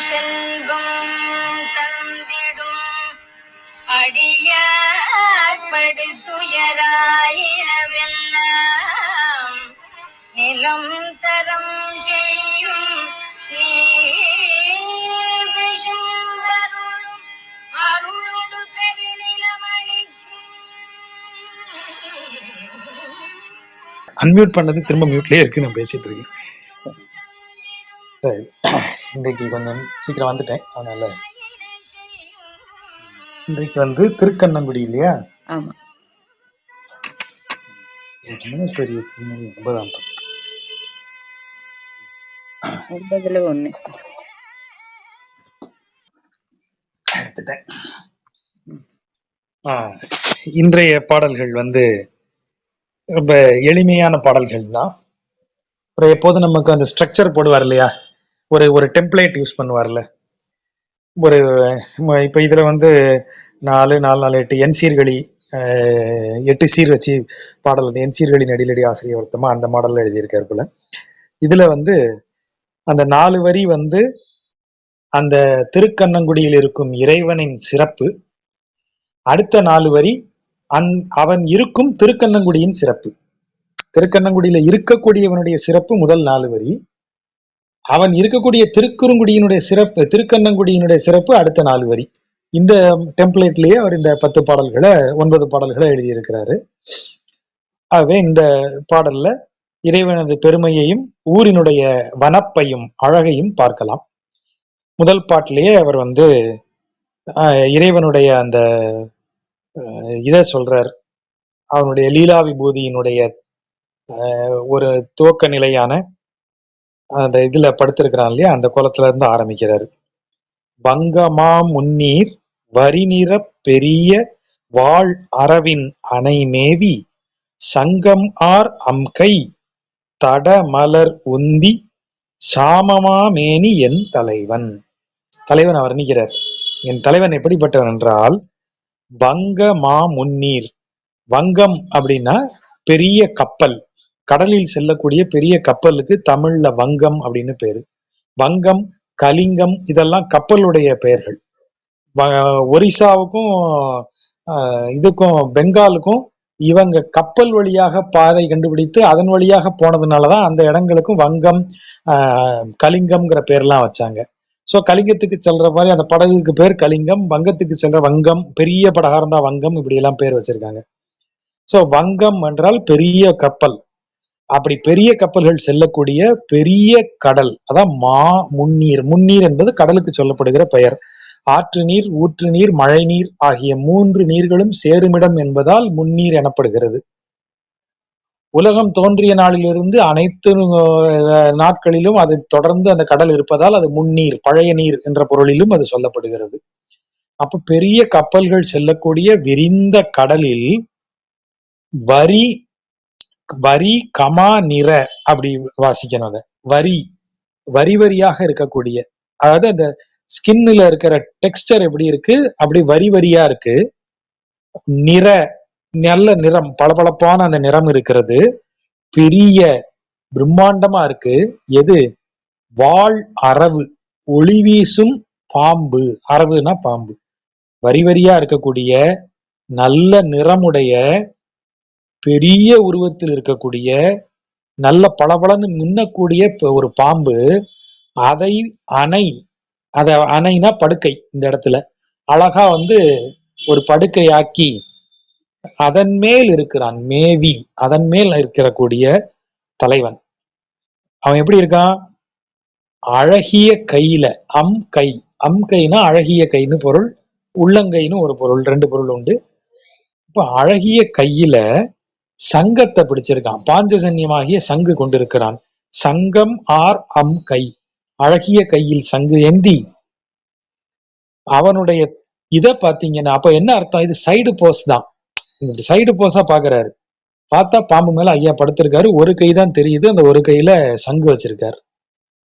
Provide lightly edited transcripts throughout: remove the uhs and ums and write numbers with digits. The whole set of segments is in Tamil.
செல்வம் தந்திடும் அடியார்படு துயராயிரவெல்லாம் நிலம் தரம் செய்யும் நீர் விஷம் தரும் அருளோடு பெருநிலமளிக்கும். அன்மியூட் பண்ணது திரும்ப மியூட்லயே இருக்கு, நான் பேசிட்டு இருக்கேன். சரி, இன்றைக்கு கொஞ்சம் சீக்கிரம் வந்துட்டேன். அதனால இன்றைக்கு வந்து திருக்கண்ணங்குடி இல்லையா? ஆமா. பெரிய 9ஆம் பத்து 9ல 1 எடுத்துட்டேன். இன்றைய பாடல்கள் வந்து ரொம்ப எளிமையான பாடல்கள் தான். அப்புறம் எப்போதும் நமக்கு அந்த ஸ்ட்ரக்சர் போடுவார் இல்லையா, ஒரு டெம்ப்ளேட் யூஸ் பண்ணுவார்ல. ஒரு இப்போ இதில் வந்து 4 4 4 8 என்சீர்கழி 8 சீர் வச்சு பாடல் வந்து என்சீர்கழி நடிலடி ஆசிரியர் ஒருத்தமா அந்த மாடலில் எழுதியிருக்காரு போல. இதில் வந்து அந்த 4 வரி வந்து அந்த திருக்கண்ணங்குடியில் இருக்கும் இறைவனின் சிறப்பு, அடுத்த 4 வரி அவன் இருக்கும் திருக்கண்ணங்குடியின் சிறப்பு. திருக்கண்ணங்குடியில இருக்கக்கூடியவனுடைய சிறப்பு முதல் 4 வரி, அவன் இருக்கக்கூடிய திருக்குறுங்குடியினுடைய சிறப்பு, திருக்கண்ணங்குடியினுடைய சிறப்பு அடுத்த 4 வரி. இந்த டெம்ப்ளேட்லயே அவர் இந்த 10 பாடல்களை 9 பாடல்களை எழுதியிருக்கிறாரு. ஆகவே இந்த பாடல்ல இறைவனது பெருமையையும் ஊரினுடைய வனப்பையும் அழகையும் பார்க்கலாம். முதல் பாட்டிலேயே அவர் வந்து இறைவனுடைய அந்த இதை சொல்றார். அவனுடைய லீலா விபூதியினுடைய ஒரு துவக்க நிலையான அந்த இதுல படுத்திருக்கிறான் இல்லையா, அந்த கோலத்துல இருந்து ஆரம்பிக்கிறாரு. வங்கமா முன்னீர் வரிநிற பெரிய வாழ் அரவின் அணை மேவி சங்கம் ஆர் அம்கை தடமலர் உந்தி சாமமா மேனி என் தலைவன். தலைவன் வர்ணிக்கிறார். என் தலைவன் எப்படிப்பட்டவன் என்றால் வங்க மா முன்னீர். வங்கம் அப்படின்னா பெரிய கப்பல், கடலில் செல்லக்கூடிய பெரிய கப்பலுக்கு தமிழ்ல வங்கம் அப்படின்னு பேரு. வங்கம், கலிங்கம் இதெல்லாம் கப்பலுடைய பெயர்கள். ஒரிசாவுக்கும் இதுக்கும் பெங்காலுக்கும் இவங்க கப்பல் வழியாக பாதை கண்டுபிடித்து அதன் வழியாக போனதுனாலதான் அந்த இடங்களுக்கும் வங்கம் கலிங்கம்ங்கிற பேர்லாம் வச்சாங்க. ஸோ கலிங்கத்துக்கு செல்ற மாதிரி அந்த படகுக்கு பேர் கலிங்கம், வங்கத்துக்கு செல்ற வங்கம், பெரிய படகா இருந்தா வங்கம், இப்படி எல்லாம் பேர் வச்சிருக்காங்க. ஸோ வங்கம் என்றால் பெரிய கப்பல். அப்படி பெரிய கப்பல்கள் செல்லக்கூடிய பெரிய கடல், அதான் மா முன்னீர். முன்னீர் என்பது கடலுக்கு சொல்லப்படுகிற பெயர். ஆற்று நீர், ஊற்று நீர், மழை நீர் ஆகிய 3 நீர்களும் சேருமிடம் என்பதால் முன்னீர் எனப்படுகிறது. உலகம் தோன்றிய நாளிலிருந்து அனைத்து நாட்களிலும் அது தொடர்ந்து அந்த கடல் இருப்பதால் அது முன்னீர், பழைய நீர் என்ற பொருளிலும் அது சொல்லப்படுகிறது. அப்ப பெரிய கப்பல்கள் செல்லக்கூடிய விரிந்த கடலில் வரி வரி கமா நிற அப்படி வாசிக்கணும். அதை வரி வரி வரியாக இருக்கக்கூடிய, அதாவது அந்த ஸ்கின்ல இருக்கிற டெக்ஸ்டர் எப்படி இருக்கு அப்படி வரி வரியா இருக்கு. நிற நல்ல நிறம், பளபளப்பான அந்த நிறம் இருக்கிறது. பெரிய பிரம்மாண்டமா இருக்கு. எது? வாள் அரவு, ஒளி வீசும் பாம்பு. அரவுனா பாம்பு. வரி வரியா இருக்கக்கூடிய நல்ல நிறமுடைய பெரிய உருவத்தில் இருக்கக்கூடிய நல்ல பளபளன்னு மின்னக்கூடிய ஒரு பாம்பு. அதை அணை, அத அணைனா படுக்கை, இந்த இடத்துல அழகா வந்து ஒரு படுக்கை ஆக்கி அதன் மேல் இருக்கிறான். மேவி அதன் மேல் இருக்கக்கூடிய தலைவன். அவன் எப்படி இருக்கான்? அழகிய கையில, கை, கைனா அழகிய கைன்னு பொருள், உள்ளங்கைன்னு ஒரு பொருள், 2 பொருள் உண்டு. இப்ப அழகிய கையில சங்கத்தை பிடிச்சிருக்கான். பாஞ்சஜன்யமாகிய சங்கு கொண்டிருக்கிறான். சங்கம் ஆர் கை, அழகிய கையில் சங்கு ஏந்தி அவனுடைய இத பாத்தீங்கன்னா அப்ப என்ன அர்த்தம்? இது சைடு போஸ் தான். சைடு போஸா பாக்குறாரு. பார்த்தா பாம்பு மேல ஐயா படுத்திருக்காரு. ஒரு கை தான் தெரியுது, அந்த ஒரு கையில சங்கு வச்சிருக்காரு.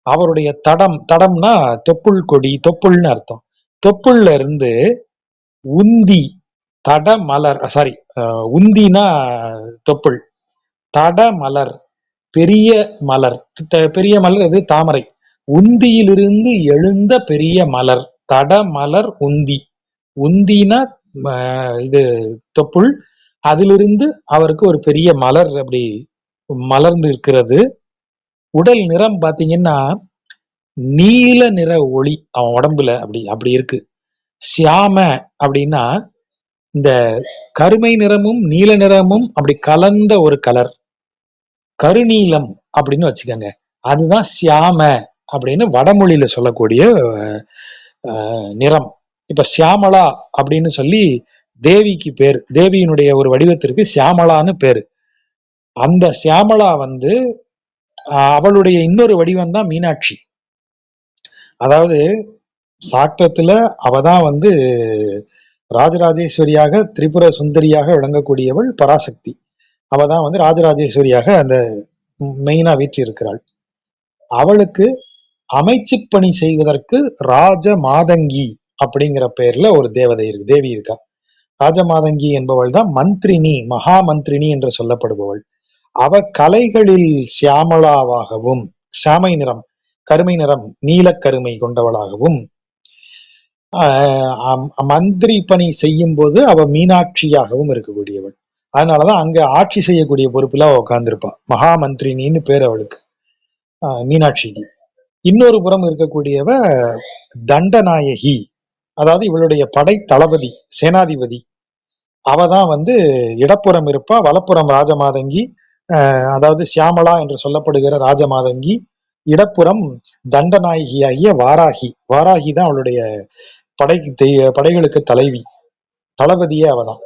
அவருடைய தடம், தடம்னா தொப்புள் கொடி, தொப்புள்னு அர்த்தம். தொப்புள்ல இருந்து உந்தி, தட மலர், சாரி உந்தினா தொப்புள், தட மலர், பெரிய மலர். பெரிய மலர் எது? தாமரை. உந்தியிலிருந்து எழுந்த பெரிய மலர், தடமலர் உந்தி. உந்தினா இது தொப்புள், அதிலிருந்து அவருக்கு ஒரு பெரிய மலர் அப்படி மலர்ந்து இருக்கிறது. உடல் நிறம் பாத்தீங்கன்னா நீல நிற ஒளி அவன் உடம்புல அப்படி அப்படி இருக்கு. சியாம அப்படின்னா இந்த கருமை நிறமும் நீல நிறமும் அப்படி கலந்த ஒரு கலர், கருநீலம் அப்படின்னு வச்சுக்கோங்க. அதுதான் சியாம அப்படின்னு வடமொழியில சொல்லக்கூடிய நிறம். இப்ப சியாமளா அப்படின்னு சொல்லி தேவிக்கு பேர், தேவியினுடைய ஒரு வடிவத்திற்கு சியாமளான்னு பேரு. அந்த சியாமளா வந்து அவளுடைய இன்னொரு வடிவம் தான் மீனாட்சி. அதாவது சாக்தத்துல அவதான் வந்து ராஜராஜேஸ்வரியாக திரிபுர சுந்தரியாக விளங்கக்கூடியவள் பராசக்தி. அவதான் வந்து ராஜராஜேஸ்வரியாக அந்த மெயினா வீட்டில் இருக்கிறாள். அவளுக்கு அமைச்சு பணி செய்வதற்கு ராஜ மாதங்கி அப்படிங்கிற பெயர்ல ஒரு தேவதை இருக்கு, தேவி இருக்கா. ராஜமாதங்கி என்பவள் தான் மந்திரினி, மகா மந்திரினி என்று சொல்லப்படுபவள். அவ கலைகளில் சியாமளாவாகவும், சாமை நிறம், கருமை நிறம், நீலக்கருமை கொண்டவளாகவும், மந்திரி பணி செய்யும் போது அவ மீனாட்சியாகவும் இருக்கக்கூடியவள். அதனாலதான் அங்க ஆட்சி செய்யக்கூடிய பொறுப்புல அவ உட்கார்ந்துருப்பா. மகா மந்திரினின்னு பேர் அவளுக்கு, மீனாட்சிக்கு. இன்னொரு புறம் இருக்கக்கூடியவ தண்டநாயகி, அதாவது இவளுடைய படை தளபதி, சேனாதிபதி. அவதான் வந்து இடப்புறம் இருப்பா, வலப்புறம் ராஜமாதங்கி, அதாவது சியாமளா என்று சொல்லப்படுகிற ராஜமாதங்கி, இடப்புறம் தண்டநாயகியாகிய வாராகி. வாராகி தான் அவளுடைய படைகளுக்கு தலைவி, தளபதியே அவதான்.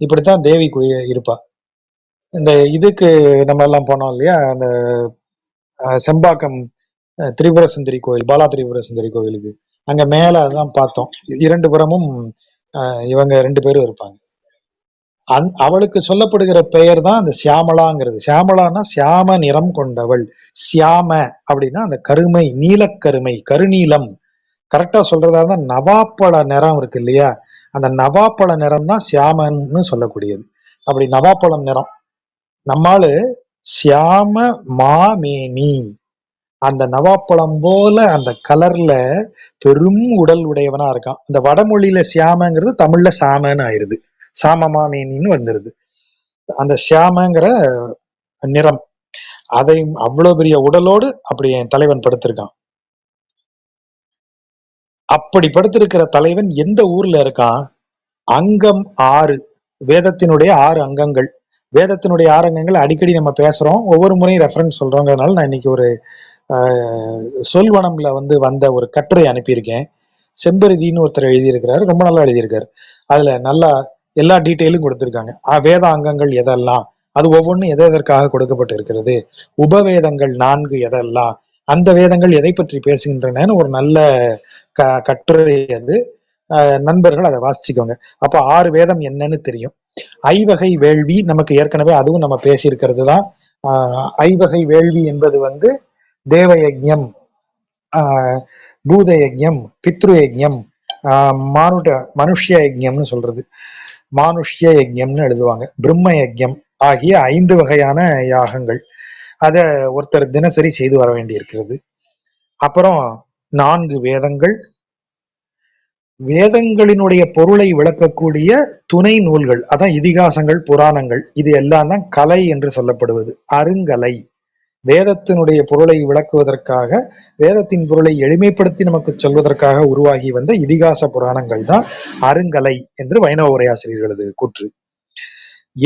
இப்படித்தான் தேவி இருப்பா. இந்த இதுக்கு நம்ம எல்லாம் போனோம் இல்லையா, அந்த செம்பாக்கம் திரிபுர சுந்தரி கோயில், பாலா திரிபுர சுந்தரி கோயிலுக்கு அங்க மேல அதான் பார்த்தோம். இரண்டு புறமும் இவங்க ரெண்டு பேரும் இருப்பாங்க. அவளுக்கு சொல்லப்படுகிற பெயர் தான் அந்த சியாமளாங்கிறது. சியாமளான்னா சியாம நிறம் கொண்டவள். சியாம அப்படின்னா அந்த கருமை, நீலக்கருமை, கருநீலம். கரெக்டா சொல்றதா தான் நவாப்பழ நிறம் இருக்கு இல்லையா, அந்த நவாப்பழ நிறம் தான் சியாமன்னு சொல்லக்கூடியது. அப்படி நவாப்பழம் நிறம். நம்மாளு சியாம மாமேனி, அந்த நவாப்பழம் போல அந்த கலர்ல பெரும் உடல் உடையவனா இருக்கான். இந்த வடமொழியில சியாமங்கிறது தமிழ்ல சாமன்னு ஆயிருது, சாமமாமேனின்னு வந்துருது. அந்த சியாமங்கிற நிறம், அதை அவ்வளவு பெரிய உடலோடு அப்படி என் தலைவன் படுத்திருக்கான். அப்படி படுத்திருக்கிற தலைவன் எந்த ஊர்ல இருக்கான்? அங்கம் 6, வேதத்தினுடைய 6 அங்கங்கள். வேதத்தினுடைய 6 அங்கங்கள் அடிக்கடி நம்ம பேசுறோம், ஒவ்வொரு முறையும் ரெஃபரன்ஸ் சொல்றோங்கிறதுனால நான் இன்னைக்கு ஒரு சொல்வனம்ல வந்து வந்த ஒரு கட்டுரை அனுப்பியிருக்கேன். செம்பருதின்னு ஒருத்தர் எழுதியிருக்கிறாரு, ரொம்ப நல்லா எழுதியிருக்காரு. அதுல நல்லா எல்லா டீட்டெயிலும் கொடுத்திருக்காங்க. வேத அங்கங்கள் எதெல்லாம், அது ஒவ்வொன்றும் எதற்காக கொடுக்கப்பட்டு இருக்கிறது, உபவேதங்கள் 4 எதெல்லாம், அந்த வேதங்கள் எதை பற்றி பேசுகின்றன, ஒரு நல்ல கட்டுரை அது. நண்பர்கள் அதை வாசிச்சுக்கோங்க. அப்ப 6 வேதம் என்னன்னு தெரியும். ஐவகை வேள்வி நமக்கு ஏற்கனவே அதுவும் நம்ம பேசியிருக்கிறது தான். ஐவகை வேள்வி என்பது வந்து தேவ யஜ்யம், பூத யஜ்யம், பித்ரு யஜ்யம், மனுஷ்ய யஜ்யம்னு சொல்றது, மானுஷ்ய யஜ்யம்னு எழுதுவாங்க, பிரம்ம யஜ்யம் ஆகிய 5 வகையான யாகங்கள். அத ஒருத்தர் தினசரி செய்து வர வேண்டி இருக்கிறது. அப்புறம் 4 வேதங்கள், வேதங்களினுடைய பொருளை விளக்கக்கூடிய துணை நூல்கள், அதான் இதிகாசங்கள், புராணங்கள். இது எல்லாம் தான் கலை என்று சொல்லப்படுவது, அருங்கலை. வேதத்தினுடைய பொருளை விளக்குவதற்காக, வேதத்தின் பொருளை எளிமைப்படுத்தி நமக்கு சொல்வதற்காக உருவாகி வந்த இதிகாச புராணங்கள் தான் அருங்கலை என்று வைணவ உரையாசிரியர்களது கூற்று.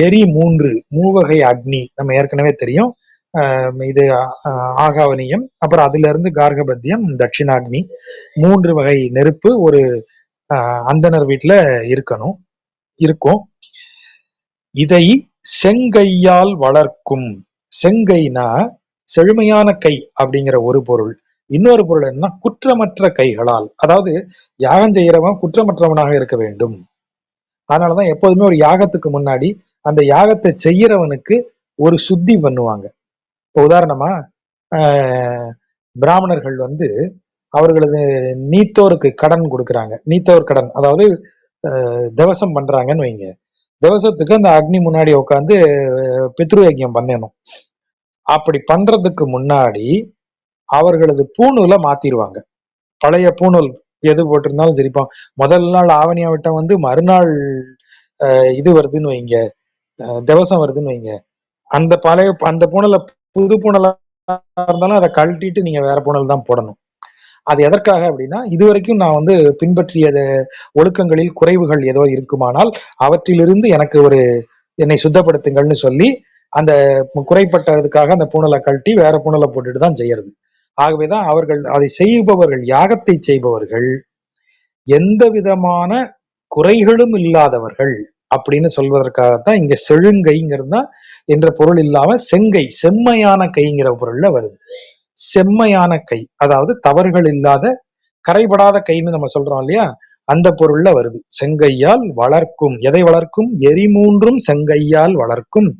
எரி 3, மூவகை அக்னி நம்ம ஏற்கனவே தெரியும். இது ஆகாவனியம், அப்புறம் அதுல இருந்து கார்கபத்தியம், தட்சிணாக்னி, 3 வகை நெருப்பு ஒரு அந்தனர் வீட்டுல இருக்கும். இதை செங்கையால் வளர்க்கும். செங்கைனா செழுமையான கை அப்படிங்கிற ஒரு பொருள். இன்னொரு பொருள் என்ன, குற்றமற்ற கைகளால். அதாவது யாகம் செய்யறவன் குற்றமற்றவனாக இருக்க வேண்டும். அதனாலதான் எப்போதுமே ஒரு யாகத்துக்கு முன்னாடி அந்த யாகத்தை செய்யறவனுக்கு ஒரு சுத்தி பண்ணுவாங்க. இப்போ உதாரணமா பிராமணர்கள் வந்து அவர்களது நீத்தோருக்கு கடன் கொடுக்குறாங்க. நீத்தோர் கடன், அதாவது திவசம் பண்றாங்கன்னு வைங்க. திவசத்துக்கு அந்த அக்னி முன்னாடி உட்காந்து பித்ரு யஜ்யம் பண்ணணும். அப்படி பண்றதுக்கு முன்னாடி அவர்களது பூணூலை மாத்திருவாங்க. பழைய பூணூல் எது போட்டிருந்தாலும் சரிப்பா, முதல் நாள் ஆவணி ஆவட்டம் வந்து மறுநாள் இது வருதுன்னு வைங்க, திவசம் வருதுன்னு வைங்க, அந்த பழைய அந்த பூணலை புது பூணலா இருந்தாலும் அதை கழட்டிட்டு நீங்க வேற பூணல் தான் போடணும். அது எதற்காக அப்படின்னா, இதுவரைக்கும் நான் வந்து பின்பற்றிய ஒழுக்கங்களில் குறைவுகள் ஏதோ இருக்குமானால் அவற்றிலிருந்து எனக்கு ஒரு என்னை சுத்தப்படுத்துங்கள்னு சொல்லி அந்த குறைப்பட்டதுக்காக அந்த பூணலை கழட்டி வேற பூணலை போட்டுட்டு தான் செய்யறது. ஆகவேதான் அவர்கள் அதை செய்பவர்கள், யாகத்தை செய்பவர்கள் எந்த விதமான குறைகளும் இல்லாதவர்கள் அப்படின்னு சொல்வதற்காகத்தான் இங்க செழுங்கைங்கிறது தான் என்ற பொருள் இல்லாம செங்கை, செம்மையான கைங்கிற பொருள்ல வருது. செம்மையான கை, அதாவது தவறுகள் இல்லாத கரைபடாத கைன்னு நம்ம சொல்றோம் இல்லையா, அந்த பொருள்ல வருது. செங்கையால் வளர்க்கும், எதை வளர்க்கும்? எரிமூன்றும் செங்கையால் வளர்க்கும்.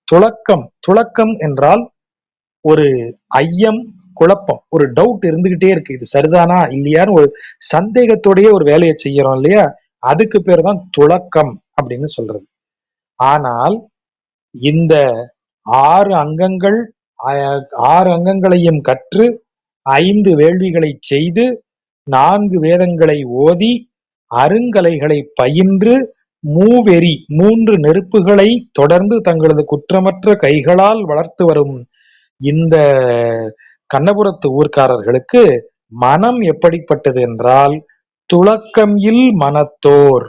துளக்கம், துளக்கம் என்றால் ஒரு ஐயம், குழப்பம், ஒரு டவுட் இருந்துகிட்டே இருக்கு, இது சரிதானா இல்லையான்னு ஒரு சந்தேகத்தோடயே ஒரு வேலையை செய்யறோம் இல்லையா, அதுக்கு பேர் தான் துளக்கம் அப்படின்னு சொல்றது. ஆனால் இந்த 6 அங்கங்கள், 6 அங்கங்களையும் கற்று 5 வேள்விகளை செய்து 4 வேதங்களை ஓதி அருங்கலைகளை பயின்று மூவெறி 3 நெருப்புகளை தொடர்ந்து தங்களது குற்றமற்ற கைகளால் வளர்த்து வரும் இந்த கண்ணபுரத்து ஊர்க்காரர்களுக்கு மனம் எப்படிப்பட்டது என்றால் துளக்கம் இல் மனத்தோர்.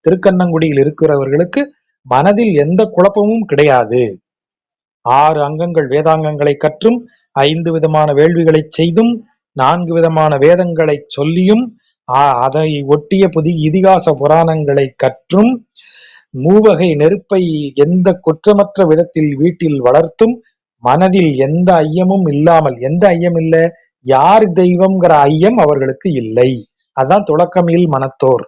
திருக்கண்ணங்குடியில் இருக்கிறவர்களுக்கு மனதில் எந்த குழப்பமும் கிடையாது. 6 அங்கங்கள் வேதாங்கங்களை கற்றும் 5 விதமான வேள்விகளை செய்தும் 4 விதமான வேதங்களை சொல்லியும் அதை ஒட்டிய இதிகாச புராணங்களை கற்றும் மூவகை நெருப்பை எந்த குற்றமற்ற விதத்தில் வீட்டில் வளர்த்தும் மனதில் எந்த ஐயமும் இல்லாமல், எந்த ஐயம் இல்லை, யார் தெய்வம்ங்கிற ஐயம் அவர்களுக்கு இல்லை. அதான் துளக்கமில் மனத்தோர்.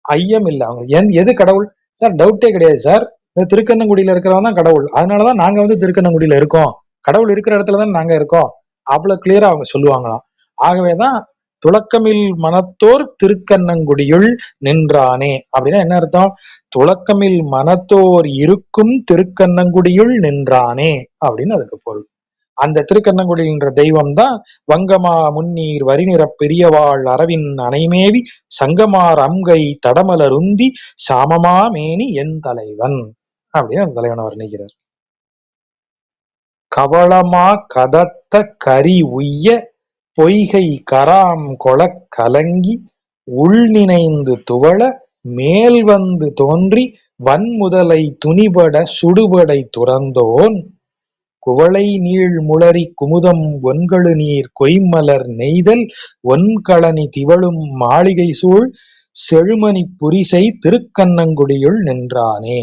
ஐயம் இல்லை. அவங்க எது கடவுள் சார், டவுட்டே கிடையாது சார், திருக்கண்ணங்குடியில இருக்கிறவன் தான் கடவுள், அதனாலதான் நாங்க வந்து திருக்கண்ணங்குடியில இருக்கோம், கடவுள் இருக்கிற இடத்துலதான் நாங்க இருக்கோம், அவ்வளவு கிளியரா அவங்க சொல்லுவாங்களாம். ஆகவேதான் துளக்கமில் மனத்தோர் திருக்கண்ணங்குடியுள் நின்றானே அப்படின்னா என்ன அர்த்தம்? துளக்கமில் மனத்தோர் இருக்கும் திருக்கண்ணங்குடியுள் நின்றானே அப்படின்னு அதுக்கு பொருள். அந்த திருக்கண்ணங்குடின்ற தெய்வம் தான் வங்கமா முன்னீர் வரிநிற பெரியவாள் அரவின் அணைமேவி சங்கமார் அம்கை தடமலருந்தி சாமமா மேனி என் தலைவன் அப்படின்னு அந்த தலைவனை வர்ணிக்கிறார். கவளமா கதத்த கரி உய்ய பொய்கை கராம் கொளக் கலங்கி உள் நினைந்து துவள மேல் வந்து தோன்றி வன்முதலை துணிபட சுடுபடை துறந்தோன் குவளை நீள் முளரி குமுதம் ஒன்கழு நீர் கொய்மலர் நெய்தல் ஒன்களனி திவழும் மாளிகை சூழ் செழுமணி புரிசை திருக்கண்ணங்குடியுள் நின்றானே.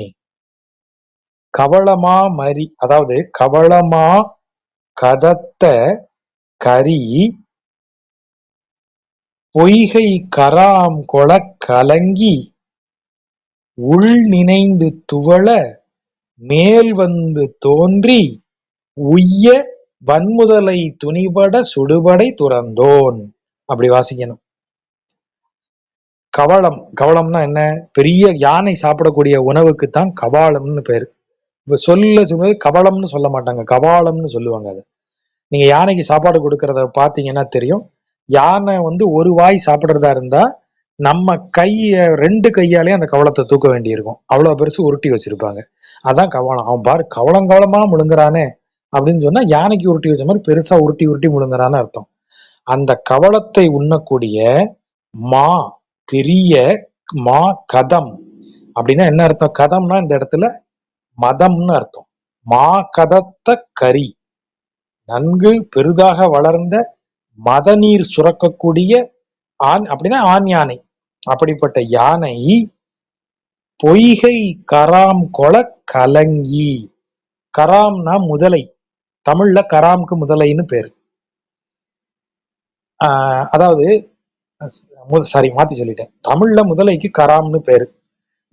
கவளமா மரி, அதாவது கவளமா கதத்த கரி பொய்கை கராம் கொளக் கலங்கி உள் நினைந்து துவள மேல் வந்து தோன்றி உய்ய வன்முதலை துணிபட சுடுபடை துறந்தோன். அப்படி வாசிக்கணும். கவளம், கவளம்னா என்ன? பெரிய யானை சாப்பிடக்கூடிய உணவுக்குத்தான் கபாலம்னு பேரு. இப்ப சொல்லும்போது கவளம்னு சொல்ல மாட்டாங்க, கபாலம்னு சொல்லுவாங்க. அது நீங்க யானைக்கு சாப்பாடு கொடுக்கறத பாத்தீங்கன்னா தெரியும். யானை வந்து ஒரு வாய் சாப்பிடுறதா இருந்தா நம்ம கைய 2 கையாலே அந்த கவளத்தை தூக்க வேண்டி இருக்கும், அவ்வளவு பெருசு உருட்டி வச்சிருப்பாங்க. அதான் கவளம். அவன் பாரு கவளம் கவளமா முழுங்குறானே அப்படின்னு சொன்னா யானைக்கு உருட்டி வச்ச மாதிரி பெருசா உருட்டி உருட்டி முழுங்குறான்னு அர்த்தம். அந்த கவளத்தை உண்ணக்கூடிய மா, பெரிய மா கதம் அப்படின்னா என்ன அர்த்தம்? கதம்னா இந்த இடத்துல மதம்னு அர்த்தம். மா கதத்த கரி, நன்கு பெரிதாக வளர்ந்த மத நீர் சுரக்கக்கூடிய ஆண் அப்படின்னா ஆண் யானை. அப்படிப்பட்ட யானை பொய்கை கராம் கொள கலங்கி, கராம்னா முதலை, தமிழ்ல கராம்க்கு முதலைன்னு பேரு. அதாவது சாரி மாத்தி சொல்லிட்டேன், தமிழ்ல முதலைக்கு கராம்னு பேரு.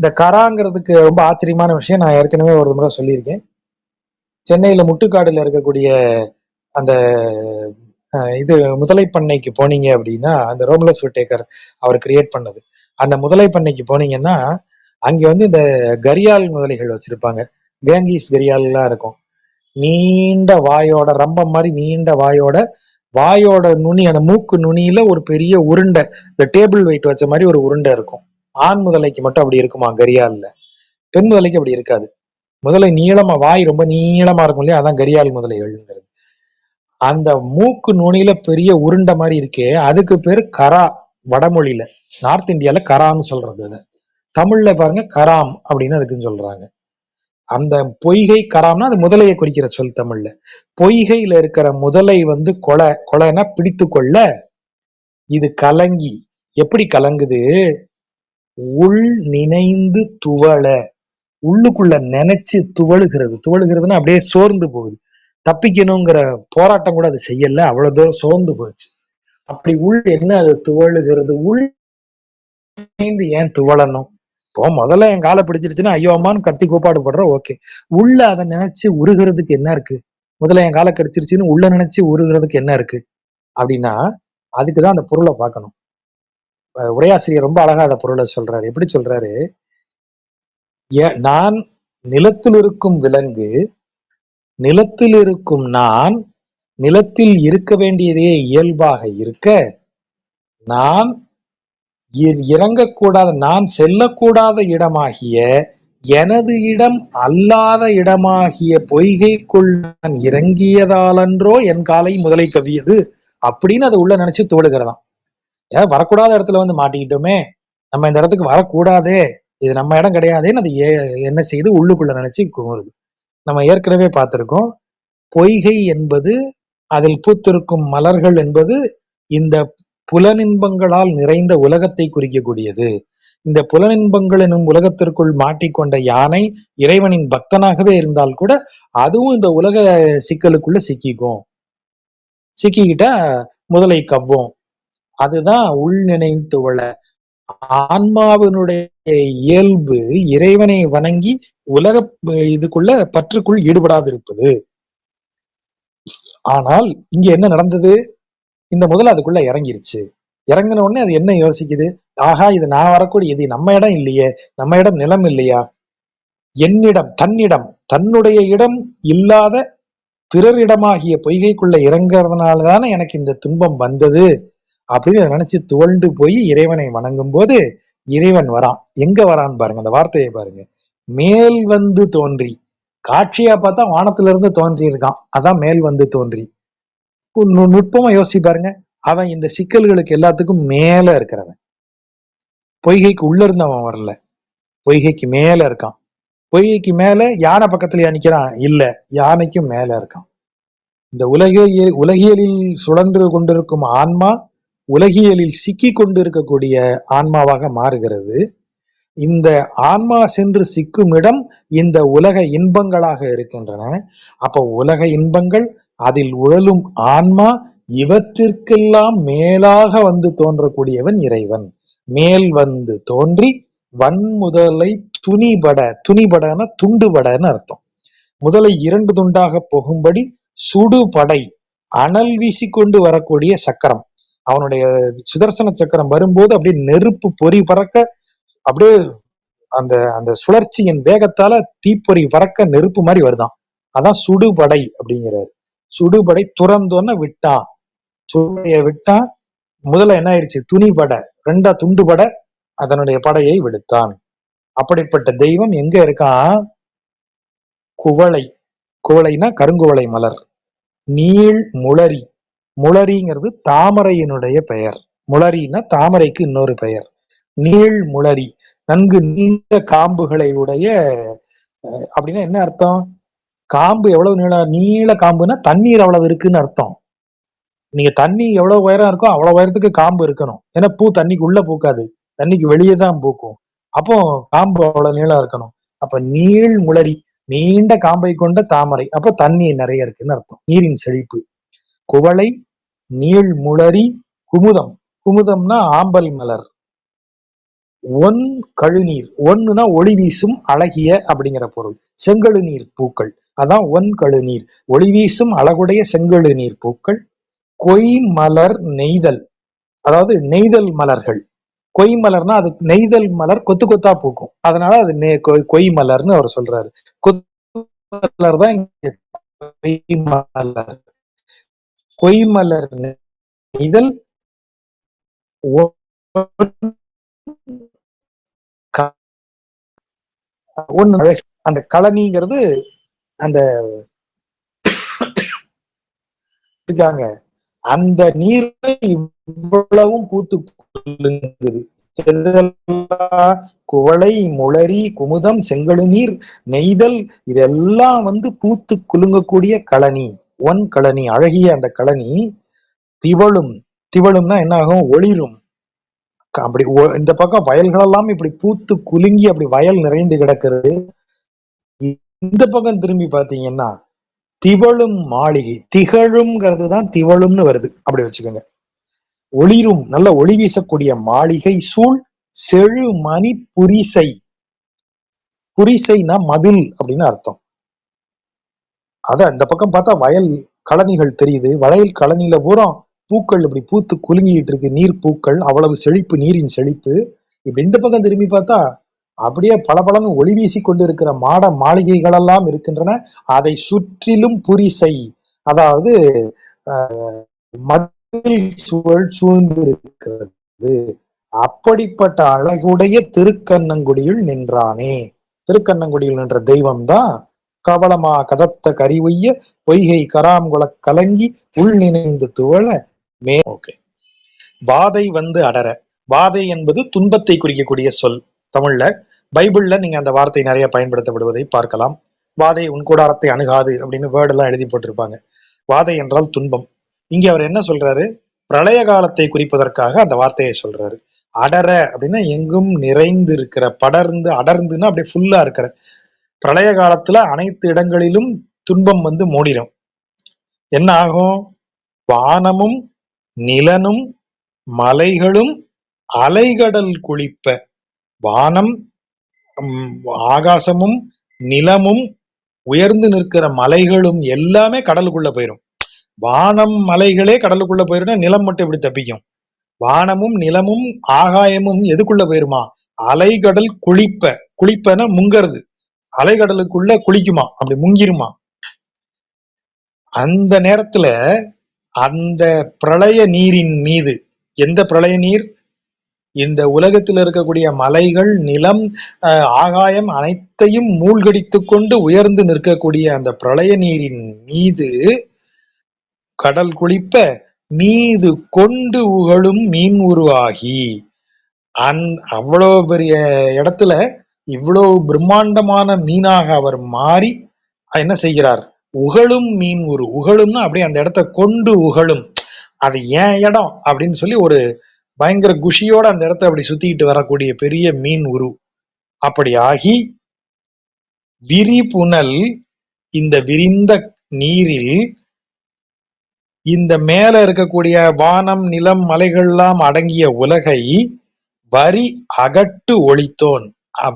இந்த கராங்கிறதுக்கு ரொம்ப ஆச்சரியமான விஷயம் நான் ஏற்கனவே ஒரு முறை சொல்லியிருக்கேன். சென்னையில முட்டுக்காடுல இருக்கக்கூடிய அந்த இது முதலை பண்ணைக்கு போனீங்க அப்படின்னா, அந்த ரோம்லஸ் விட்டேக்கர் அவர் கிரியேட் பண்ணது, அந்த முதலை பண்ணைக்கு போனீங்கன்னா அங்க வந்து இந்த கரியால் முதலைகள் வச்சிருப்பாங்க. கேங்கீஸ் கரியால் எல்லாம் இருக்கும், நீண்ட வாயோட, ரம்பம் மாதிரி நீண்ட வாயோட வாயோட நுனி, அந்த மூக்கு நுனியில ஒரு பெரிய உருண்டை, இந்த டேபிள் வெயிட் வச்ச மாதிரி ஒரு உருண்டை இருக்கும். ஆண் முதலைக்கு மட்டும் அப்படி இருக்குமா கரியால்ல, பெண் முதலைக்கு அப்படி இருக்காது. முதலை நீளமா, வாய் ரொம்ப நீளமா இருக்கும் இல்லையா, அதான் கரியால் முதலைகள்ங்கிறது. அந்த மூக்கு நுனியில பெரிய உருண்டை மாதிரி இருக்கே, அதுக்கு பேரு கரா. வடமொழியில, நார்த் இந்தியால கரான்னு சொல்றது அது. தமிழ்ல பாருங்க கராம் அப்படின்னு அதுக்குன்னு சொல்றாங்க. அந்த பொய்கை கராம்னா அது முதலையை குறிக்கிற சொல் தமிழ்ல. பொய்கையில இருக்கிற முதலை வந்து கொலைனா பிடித்து கொள்ள, இது கலங்கி, எப்படி கலங்குது, உள் நினைந்து துவள, உள்ளுக்குள்ள நினைச்சு துவளுகிறது. துவளுகிறதுன்னா அப்படியே சோர்ந்து போகுது. தப்பிக்கணுங்கிற போராட்டம் கூட அது செய்யல, அவ்வளவு தூரம் சோர்ந்து போச்சு. அப்படி உள் என்ன அது துவளுகிறது, உள் நினைந்து ஏன் துவளணும்? இப்போ முதல்ல என் காலை பிடிச்சிருச்சுன்னா ஐயோ அம்மான்னு கத்தி கூப்பாடு போடுற, ஓகே. உள்ள அதை நினைச்சு உருகிறதுக்கு என்ன இருக்கு? முதல்ல என் காலை கடிச்சிருச்சுன்னு உள்ள நினைச்சு உருகிறதுக்கு என்ன இருக்கு அப்படின்னா, அதுக்குதான் அந்த பொருளை பார்க்கணும். உரையாசிரியர் ரொம்ப அழகா அந்த பொருளை சொல்றாரு. எப்படி சொல்றாரு, நான் நிலத்தில் இருக்கும் விலங்கு, நிலத்தில் இருக்கும் நான், நிலத்தில் இருக்க வேண்டியதே இயல்பாக இருக்க, நான் இறங்கக்கூடாத, நான் செல்லக்கூடாத இடமாகிய எனது இடம் அல்லாத இடமாகிய பொய்கைக்குள் நான் இறங்கியதாலன்றோ என் காலை முதலை கவ்வியது அப்படின்னு அதை உள்ள நினைச்சு தோடுகிறதாம். ஏன் வரக்கூடாத இடத்துல வந்து மாட்டிக்கிட்டோமே, நம்ம இந்த இடத்துக்கு வரக்கூடாதே, இது நம்ம இடம் கிடையாதுன்னு அது என்ன செய்து உள்ளுக்குள்ள நினைச்சு குமுறுது. நம்ம ஏற்கனவே பார்த்திருக்கோம், பொய்கை என்பது, அதில் பூத்திருக்கும் மலர்கள் என்பது இந்த புலனின்பங்களால் நிறைந்த உலகத்தை குறிக்கக்கூடியது. இந்த புலனின்பங்கள் எனும் உலகத்திற்குள் மாட்டிக்கொண்ட யானை இறைவனின் பக்தனாகவே இருந்தால் கூட அதுவும் இந்த உலக சிக்கலுக்குள்ள சிக்கிக்கும். சிக்கிக்கிட்டா முதலை கவ்வும். அதுதான் உள் நினைத்து உள்ள ஆன்மாவினுடைய இயல்பு, இறைவனை வணங்கி உலக இதுக்குள்ள பற்றுக்குள் ஈடுபடாதிருப்பது. ஆனால் இங்க என்ன நடந்தது, இந்த முதல்ல அதுக்குள்ள இறங்கிருச்சு. இறங்கின உடனே அது என்ன யோசிக்குது, ஆஹா இது நான் வரக்கூடிய, இது நம்ம இடம் இல்லையே, நம்ம இடம் நிலம் இல்லையா, என்னிடம், தன்னிடம், தன்னுடைய இடம் இல்லாத பிறரிடமாகிய பொய்கைக்குள்ள இறங்குறதுனாலதானே எனக்கு இந்த துன்பம் வந்தது அப்படின்னு நினைச்சு துவண்டு போய் இறைவனை வணங்கும் போது இறைவன் வரான். எங்க வரான்னு பாருங்க, அந்த வார்த்தையை பாருங்க, மேல் வந்து தோன்றி. காட்சியா பார்த்தா வானத்துல இருந்து தோன்றி இருக்கான், அதான் மேல் வந்து தோன்றி. நுட்பமா யோசிச்சு பாருங்க, அவன் இந்த சிக்கல்களுக்கு எல்லாத்துக்கும் மேல இருக்கிறவன். பொய்கைக்கு உள்ள இருந்து அவன் வரல, பொய்கைக்கு மேல இருக்கான். பொய்கைக்கு மேல யானை பக்கத்துல நிக்கிறான் இல்ல, யானைக்கும் மேல இருக்கான். இந்த உலகியலில் சுழன்று கொண்டிருக்கும் ஆன்மா உலகியலில் சிக்கி கொண்டு இருக்கக்கூடிய ஆன்மாவாக மாறுகிறது. இந்த ஆன்மா சென்று சிக்கும் இடம் இந்த உலக இன்பங்களாக இருக்கின்றன. அப்ப உலக இன்பங்கள், அதில் உழலும் ஆன்மா, இவற்றிற்கெல்லாம் மேலாக வந்து தோன்றக்கூடியவன் இறைவன். மேல் வந்து தோன்றி வன்முதலை துணிபட, துணிபடன துண்டுபடன்னு அர்த்தம். முதலை 2 துண்டாக போகும்படி சுடுபடை, அனல் வீசிக்கொண்டு வரக்கூடிய சக்கரம். அவனுடைய சுதர்சன சக்கரம் வரும்போது அப்படியே நெருப்பு பொறி பறக்க, அப்படியே அந்த அந்த சுழற்சியின் வேகத்தால தீப்பொறி பறக்க நெருப்பு மாதிரி வருதான். அதான் சுடுபடை அப்படிங்கிறாரு. சுடுபடை துறந்தோன்னு விட்டான், சுடுபடைய விட்டான். முதல்ல என்ன ஆயிடுச்சு, துணிபட, 2 துண்டுபட அதனுடைய படையை விடுத்தான். அப்படிப்பட்ட தெய்வம் எங்க இருக்கான், குவளை, குவளைனா கருங்குவளை மலர், நீள் முளரி, முளரிங்கிறது தாமரையினுடைய பெயர், முளரின்னா தாமரைக்கு இன்னொரு பெயர். நீள் முளரி, நன்கு நீண்ட காம்புகளை உடைய. அப்படின்னா என்ன அர்த்தம், காம்பு எவ்வளவு நீள காம்புனா தண்ணீர் அவ்வளவு இருக்குன்னு அர்த்தம். நீங்க தண்ணி எவ்வளவு உயரம் இருக்கோ அவ்வளவு உயரத்துக்கு காம்பு இருக்கணும். ஏன்னா பூ தண்ணிக்கு உள்ள பூக்காது, தண்ணிக்கு வெளியே தான் பூக்கும். அப்போ காம்பு அவ்வளவு நீளம் இருக்கணும். அப்ப நீள் முளரி, நீண்ட காம்பை கொண்ட தாமரை, அப்போ தண்ணி நிறைய இருக்குன்னு அர்த்தம், நீரின் செழிப்பு. குவளை, நீள் முளரி, குமுதம், குமுதம்னா ஆம்பல் மலர், ஒன் கழுநீர், ஒன்னுனா ஒளி வீசும் அழகிய அப்படிங்கிற பொருள், செங்கழு நீர் பூக்கள், அதான் ஒன் கழுநீர், ஒளி வீசும் அழகுடைய செங்கழு நீர் பூக்கள். கொய் மலர் நெய்தல், அதாவது நெய்தல் மலர்கள். கொய் மலர்னா அது நெய்தல் மலர் கொத்து கொத்தா பூக்கும், அதனால அது கொய் மலர்னு அவர் சொல்றாரு. கொத்து மலர் தான் கொய் மலர். கொய்மலர் நெய்தல் ஒண்ணு. அந்த கழனிங்கிறது அந்த இருக்காங்க அந்த நீர் இவ்வளவும் பூத்து குலுங்குது. குவளை, முளரி, குமுதம், செங்கழு நீர், நெய்தல், இதெல்லாம் வந்து பூத்து குலுங்கக்கூடிய கழனி. கழனி, அழகிய அந்த கழனி திவழும். திவழும்னா என்ன ஆகும்? ஒளிரும். அப்படி இந்த பக்கம் வயல்களெல்லாம் இப்படி பூத்து குலுங்கி அப்படி வயல் நிறைந்து கிடக்கிறது. இந்த பக்கம் திரும்பி பாத்தீங்கன்னா திவழும் மாளிகை. திகழும்ங்கிறது தான் திவழும்னு வருது, அப்படி வச்சுக்கோங்க. ஒளிரும், நல்ல ஒளி வீசக்கூடிய மாளிகை சூழ் செழு மணி புரிசை. புரிசைனா மதில் அப்படின்னு அர்த்தம். அத இந்த பக்கம் பார்த்தா வயல் கழனிகள் தெரியுது. வயல் கழனியில பூரா பூக்கள் இப்படி பூத்து குலுங்கிட்டு இருக்கு. நீர் பூக்கள், அவ்வளவு செழிப்பு, நீரின் செழிப்பு. இப்படி இந்த பக்கம் திரும்பி பார்த்தா அப்படியே பளபளன்னு ஒளி வீசி கொண்டு இருக்கிற மாளிகைகள் எல்லாம் இருக்கின்றன. அதை சுற்றிலும் புரிசை, அதாவது மதில் சூழல் சூழ்ந்து இருக்கிறது. அப்படிப்பட்ட அழகுடைய திருக்கண்ணங்குடியில் நின்றானே. திருக்கண்ணங்குடியில் நின்ற தெய்வம் தான் கவளமா கதத்த கரிவுய்ய பொய்கை கராங்குள கலங்கி உள் நினைந்து துவள மே. ஓகே. வாதை வந்து அடர. வாதை என்பது துன்பத்தை குறிக்கக்கூடிய சொல். தமிழ்ல, பைபிள்ல நீங்க அந்த வார்த்தை நிறைய பயன்படுத்தப்படுவதை பார்க்கலாம். வாதை உன் கூடாரத்தை அணுகாது அப்படின்னு வேர்டு எல்லாம் எழுதி போட்டிருப்பாங்க. வாதை என்றால் துன்பம். இங்க அவர் என்ன சொல்றாரு? பிரளய காலத்தை குறிப்பதற்காக அந்த வார்த்தையை சொல்றாரு. அடர அப்படின்னா எங்கும் நிறைந்து இருக்கிற, படர்ந்து, அடர்ந்துன்னா அப்படியே ஃபுல்லா இருக்கிற. பிரளய காலத்துல அனைத்து இடங்களிலும் துன்பம் வந்து மூடிடும். என்ன ஆகும்? வானமும் நிலனும் மலைகளும் அலைகடல் குளிப்ப. வானம், ஆகாசமும் நிலமும் உயர்ந்து நிற்கிற மலைகளும் எல்லாமே கடலுக்குள்ள போயிடும். வானம் மலைகளே கடலுக்குள்ள போயிடும், நிலம் மட்டும் எப்படி தப்பிக்கும்? வானமும் நிலமும் ஆகாயமும் எதுக்குள்ள போயிருமா? அலைகடல் குளிப்ப. குளிப்பன முங்கிறது. அலைகடலுக்குள்ள குளிக்குமா, அப்படி முங்கிருமா. அந்த நேரத்துல அந்த பிரளய நீரின் மீது, எந்த பிரளய நீர்? இந்த உலகத்தில் இருக்கக்கூடிய மலைகள், நிலம், ஆகாயம் அனைத்தையும் மூழ்கடித்து கொண்டு உயர்ந்து நிற்கக்கூடிய அந்த பிரளய நீரின் மீது கடல் குளிப்ப மீது கொண்டு உகழும் மீன் உருவாகி. அவ்வளவு பெரிய இடத்துல இவ்வளவு பிரம்மாண்டமான மீனாக அவர் மாறி என்ன செய்கிறார்? உகழும் மீன் உரு. உகழும்னா அப்படியே அந்த இடத்த கொண்டு உகழும். அது ஏன் இடம் அப்படின்னு சொல்லி ஒரு பயங்கர குஷியோட அந்த இடத்த அப்படி சுத்திக்கிட்டு வரக்கூடிய பெரிய மீன் உரு. அப்படி ஆகி விரிபுனல், இந்த விரிந்த நீரில் இந்த மேல இருக்கக்கூடிய வானம், நிலம், மலைகள் எல்லாம் அடங்கிய உலகை வரி அகட்டு ஒளித்தோன்.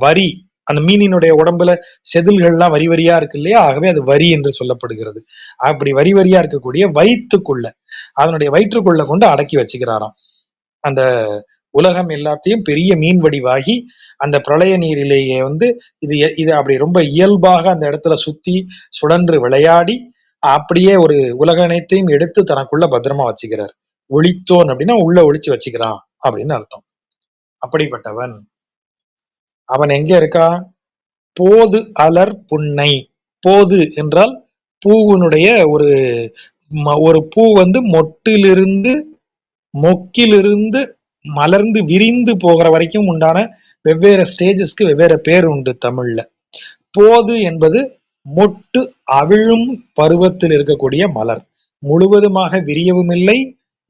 வரி, அந்த மீனினுடைய உடம்புல செதில்கள்லாம் வரி வரியா இருக்கு இல்லையா? ஆகவே அது வரி என்று சொல்லப்படுகிறது. அப்படி வரி வரியா இருக்கக்கூடிய வயிற்றுக்குள்ள, அதனுடைய வயிற்றுக்குள்ள கொண்டு அடக்கி வச்சுக்கிறாராம். அந்த உலகம் எல்லாத்தையும் பெரிய மீன் வடிவாகி அந்த பிரளய நீரிலேயே வந்து இது அப்படி ரொம்ப இயல்பாக அந்த இடத்துல சுத்தி சுழன்று விளையாடி அப்படியே ஒரு உலக அனைத்தையும் எடுத்து தனக்குள்ள பத்திரமா வச்சுக்கிறார். ஒளித்தோன் அப்படின்னா உள்ள ஒளிச்சு வச்சுக்கிறான் அப்படின்னு அர்த்தம். அப்படிப்பட்டவன் அவன் எங்க இருக்கான்? போது அலர் புன்னை. போது என்றால் பூவினுடைய ஒரு பூ வந்து மொட்டிலிருந்து மொக்கிலிருந்து மலர்ந்து விரிந்து போகிற வரைக்கும் உண்டான வெவ்வேறு ஸ்டேஜஸ்க்கு வெவ்வேறு பேர் உண்டு தமிழ்ல. போது என்பது மொட்டு அவிழும் பருவத்தில் இருக்கக்கூடிய மலர். முழுவதுமாக விரியவும் இல்லை,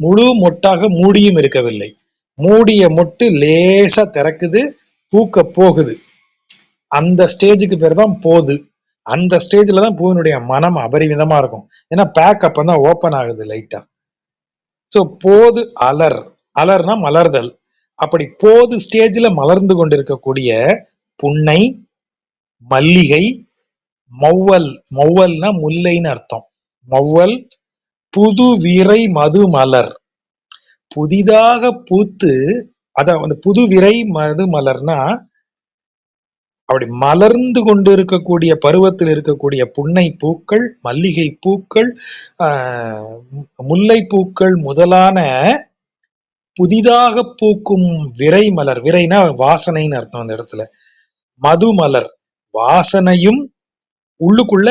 முழு மொட்டாக மூடியும் இருக்கவில்லை. மூடிய மொட்டு லேசா திறக்குது, பூக்க போகுது. அந்த ஸ்டேஜுக்கு பேர் தான் போது. அந்த ஸ்டேஜ்ல தான் பூவினுடைய மனம் அபரிமிதமா இருக்கும். ஏன்னா பேக் அப்பதான் ஓப்பன் ஆகுது லைட்டா. சோ போது அலர். அலர்னா மலர்தல். அப்படி போது ஸ்டேஜ்ல மலர்ந்து கொண்டிருக்கக்கூடிய புன்னை, மல்லிகை, மௌவல். மௌவல்னா முல்லைன்னு அர்த்தம். மௌவல், புது விரை மது மலர். புதிதாக பூத்து, அத அந்த புது விரை மது மலர்னா அப்படி மலர்ந்து கொண்டு இருக்கக்கூடிய பருவத்தில் இருக்கக்கூடிய புன்னை பூக்கள், மல்லிகை பூக்கள், முல்லை பூக்கள் முதலான புதிதாக பூக்கும் விரை மலர், விரைனா வாசனைன்னு அர்த்தம் அந்த இடத்துல, மது மலர் வாசனையும் உள்ளுக்குள்ள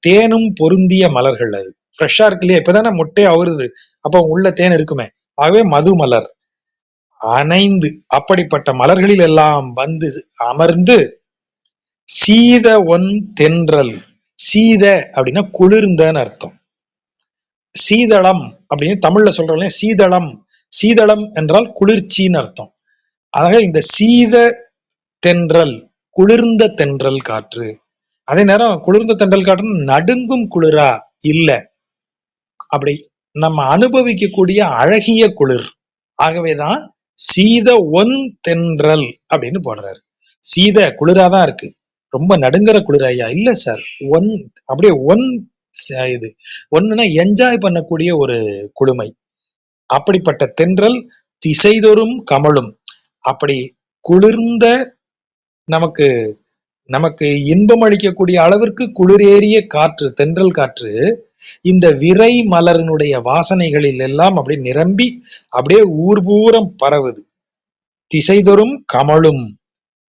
தேனும் பொருந்திய மலர்கள். அது ஃப்ரெஷ்ஷா இருக்கு இல்லையா, இப்பதானே மொட்டையா வருது, அப்ப உள்ள தேன் இருக்குமே, ஆகவே மது மலர் அணைந்து அப்படிப்பட்ட மலர்களில் எல்லாம் வந்து அமர்ந்து சீத ஒன் தென்றல். சீத அப்படின்னா குளிர்ந்தன்னு அர்த்தம். சீதளம் அப்படின்னு தமிழ்ல சொல்றோம், சீதளம். சீதளம் என்றால் குளிர்ச்சின்னு அர்த்தம். ஆக இந்த சீத தென்றல், குளிர்ந்த தென்றல் காற்று. அதே நேரம் குளிர்ந்த தென்றல் காற்று நடுங்கும் குளிரா இல்ல, அப்படி நம்ம அனுபவிக்கக்கூடிய அழகிய குளிர். ஆகவேதான் சீத ஒன் தென்றல் அப்படின்னு போடுறாரு. சீத குளிராதான் இருக்கு, ரொம்ப நடுங்கிற குளிர் ஐயா இல்ல சார், ஒன் அப்படியே ஒன் இது ஒன்னுனா என்ஜாய் பண்ணக்கூடிய ஒரு குளுமை. அப்படிப்பட்ட தென்றல் திசைதொறும் கமழும். அப்படி குளிர்ந்த நமக்கு நமக்கு இன்பம் அளிக்கக்கூடிய அளவிற்கு குளிரேறிய காற்று, தென்றல் காற்று இந்த விரை மலரினுடைய வாசனைகளில் எல்லாம் அப்படி நிரம்பி அப்படியே ஊர் பூரம் பரவுது. திசைதொறும் கமழும்,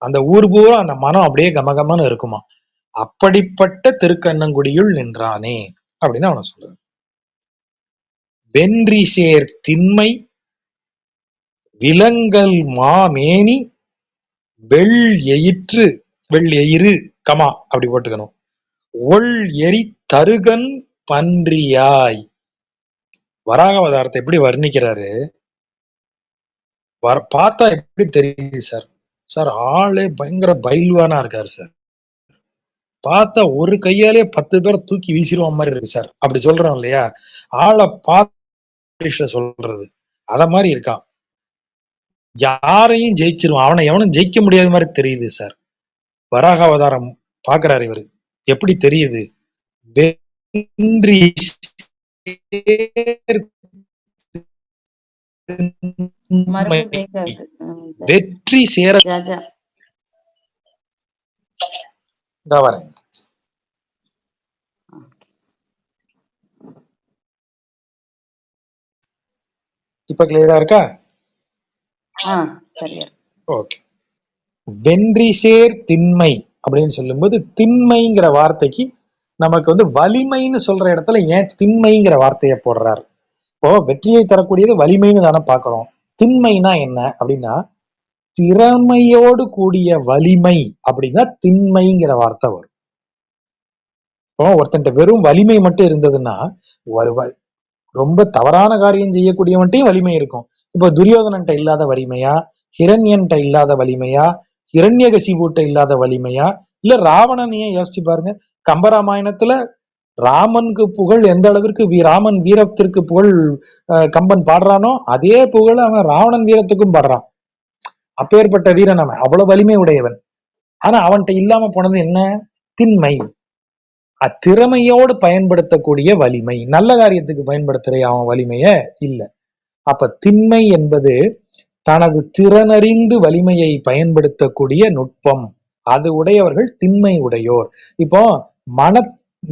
அந்த ஊர் பூரம் அந்த மனம் அப்படியே கமகமன்னு இருக்குமா. அப்படிப்பட்ட திருக்கண்ணங்குடியுள் நின்றானே அப்படின்னு அவனை சொல்றான். வென்றி சேர் திண்மை விலங்கல் மாமேனி வெள் எயிற்று, வெள் எயிறு கமா அப்படி போட்டுக்கணும், ஒள் எரி தருகன் பன்றியாய். வராக அவதாரத்தை எப்படி வர்ணிக்கிறாரு பார்த்தா எப்படி தெரியுது சார்? சார் ஆளே பயங்கர பைல்வானா இருக்காரு சார், பார்த்தா ஒரு கையாலே 10 பேரை தூக்கி வீசிடுவா மாதிரி இருக்கு சார், அப்படி சொல்றோம் இல்லையா, ஆளை பார்த்து சொல்றது அத மாதிரி இருக்கான். யாரையும் ஜெயிச்சிருவான், அவனை எவனும் ஜெயிக்க முடியாத மாதிரி தெரியுது சார். வராக அவதாரம் பாக்குறாரு இவரு, எப்படி தெரியுது? வென்றி மறுபடியும் பிரேக் ஆகுது. வெற்றி சேர ஜாஜா வரேன். இப்ப கிளியரா இருக்கா? சரியா. ஓகே. வென்றி சேர் திண்மை அப்படின்னு சொல்லும்போது திண்மைங்கிற வார்த்தைக்கு நமக்கு வந்து வலிமைன்னு சொல்ற இடத்துல ஏன் திண்மைங்கிற வார்த்தையை போடுறாரு? இப்போ வெற்றியை தரக்கூடியது வலிமைன்னு தானே பாக்குறோம். திண்மைனா என்ன அப்படின்னா திறமையோடு கூடிய வலிமை அப்படின்னா திண்மைங்கிற வார்த்தை வரும். இப்போ ஒருத்தன்ட்ட வெறும் வலிமை மட்டும் இருந்ததுன்னா ரொம்ப தவறான காரியம் செய்யக்கூடியவன்ட்டையும் வலிமை இருக்கும். இப்போ துரியோதனன்ட்ட இல்லாத வலிமையா, ஹிரண்யன்ட்ட இல்லாத வலிமையா, ஹிரண்யகசிபுட்ட இல்லாத வலிமையா, இல்ல ராவணனையே யோசிச்சு பாருங்க. கம்பராமாயணத்துல ராமனுக்கு புகழ் எந்த அளவிற்கு ராமன் வீரத்திற்கு புகழ் கம்பன் பாடுறானோ அதே புகழ் அவன் ராவணன் வீரத்துக்கும் பாடுறான். அப்பேற்பட்ட வீரன் அவன், அவ்வளவு வலிமை உடையவன். ஆனா அவன்கிட்ட இல்லாம போனது என்ன? திண்மை. அத்திறமையோடு பயன்படுத்தக்கூடிய வலிமை, நல்ல காரியத்துக்கு பயன்படுத்துற அவன் வலிமைய இல்ல. அப்ப திண்மை என்பது தனது திறனறிந்து வலிமையை பயன்படுத்தக்கூடிய நுட்பம், அது உடையவர்கள் திண்மை உடையோர். இப்போ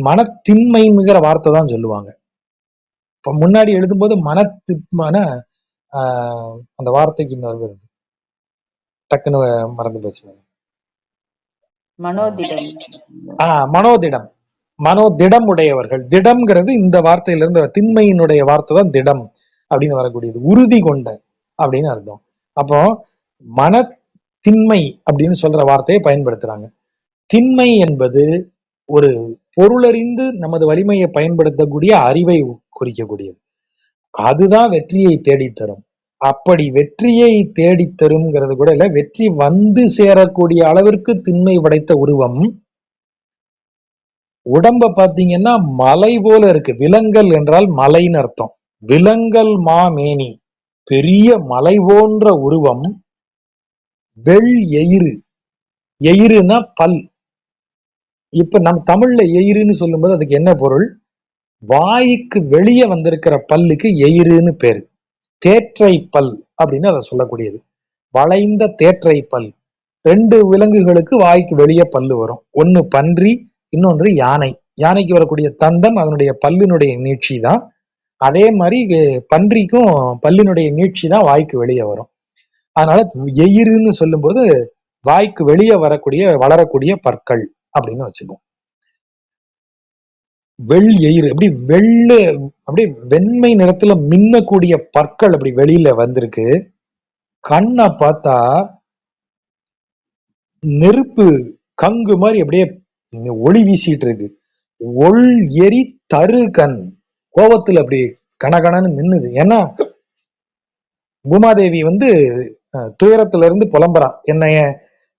மனத்திண்மைங்கிற வார்த்தை தான் சொல்லுவாங்க. இப்ப முன்னாடி எழுதும்போது மனத்திற்மான அந்த வார்த்தைக்கு இன்னொரு டக்குன்னு மறந்து போச்சு. மனோதிடம். மனோதிடம், மனோதிடம் உடையவர்கள். திடம்ங்கிறது இந்த வார்த்தையிலிருந்து திண்மையினுடைய வார்த்தை தான் திடம் அப்படின்னு வரக்கூடியது, உறுதி கொண்ட அப்படின்னு அர்த்தம். அப்போ மன திண்மை அப்படின்னு சொல்ற வார்த்தையை பயன்படுத்துறாங்க. திண்மை என்பது ஒரு பொருளறிந்து நமது வலிமையை பயன்படுத்தக்கூடிய அறிவை குறிக்கக்கூடியது. அதுதான் வெற்றியை தேடித்தரும். அப்படி வெற்றியை தேடித்தரும்ங்கிறது கூட இல்ல, வெற்றி வந்து சேரக்கூடிய அளவிற்கு திண்மை படைத்த உருவம். உடம்ப பாத்தீங்கன்னா மலை போல இருக்கு. விலங்கல் என்றால் மலைன்னு அர்த்தம். விலங்கல் மாமேனி, பெரிய மலை போன்ற உருவம். வெள் எயிறு, எயிறுனா பல். இப்ப நம் தமிழ்ல எயிறுன்னு சொல்லும்போது அதுக்கு என்ன பொருள்? வாய்க்கு வெளியே வந்திருக்கிற பல்லுக்கு எயிறுன்னு பேரு. தேற்றை பல் அப்படின்னு அதை சொல்லக்கூடியது, வளைந்த தேற்றை பல். 2 விலங்குகளுக்கு வாய்க்கு வெளியே பல்லு வரும். ஒன்னு பன்றி, இன்னொன்று யானை. யானைக்கு வரக்கூடிய தந்தம் அதனுடைய பல்லினுடைய நீட்சி தான். அதே மாதிரி பன்றிக்கும் பல்லினுடைய நீட்சி தான் வாய்க்கு வெளியே வரும். அதனால எயிருன்னு சொல்லும்போது வாய்க்கு வெளியே வளரக்கூடிய பற்கள் அப்படின்னு வச்சுக்கோம். எயிறு அப்படியே வெண்மை நிறத்துல மின்னக்கூடிய பற்கள் அப்படி வெளியில வந்திருக்கு. கண்ணை பார்த்தா நெருப்பு கங்கு மாதிரி அப்படியே ஒளி வீசிட்டு இருக்கு. ஒள் எரி தரு கண், கோபத்துல அப்படி கனகனன்னு மின்னுது. ஏன்னா பூமாதேவி துயரத்துல இருந்து புலம்புறா, என்னைய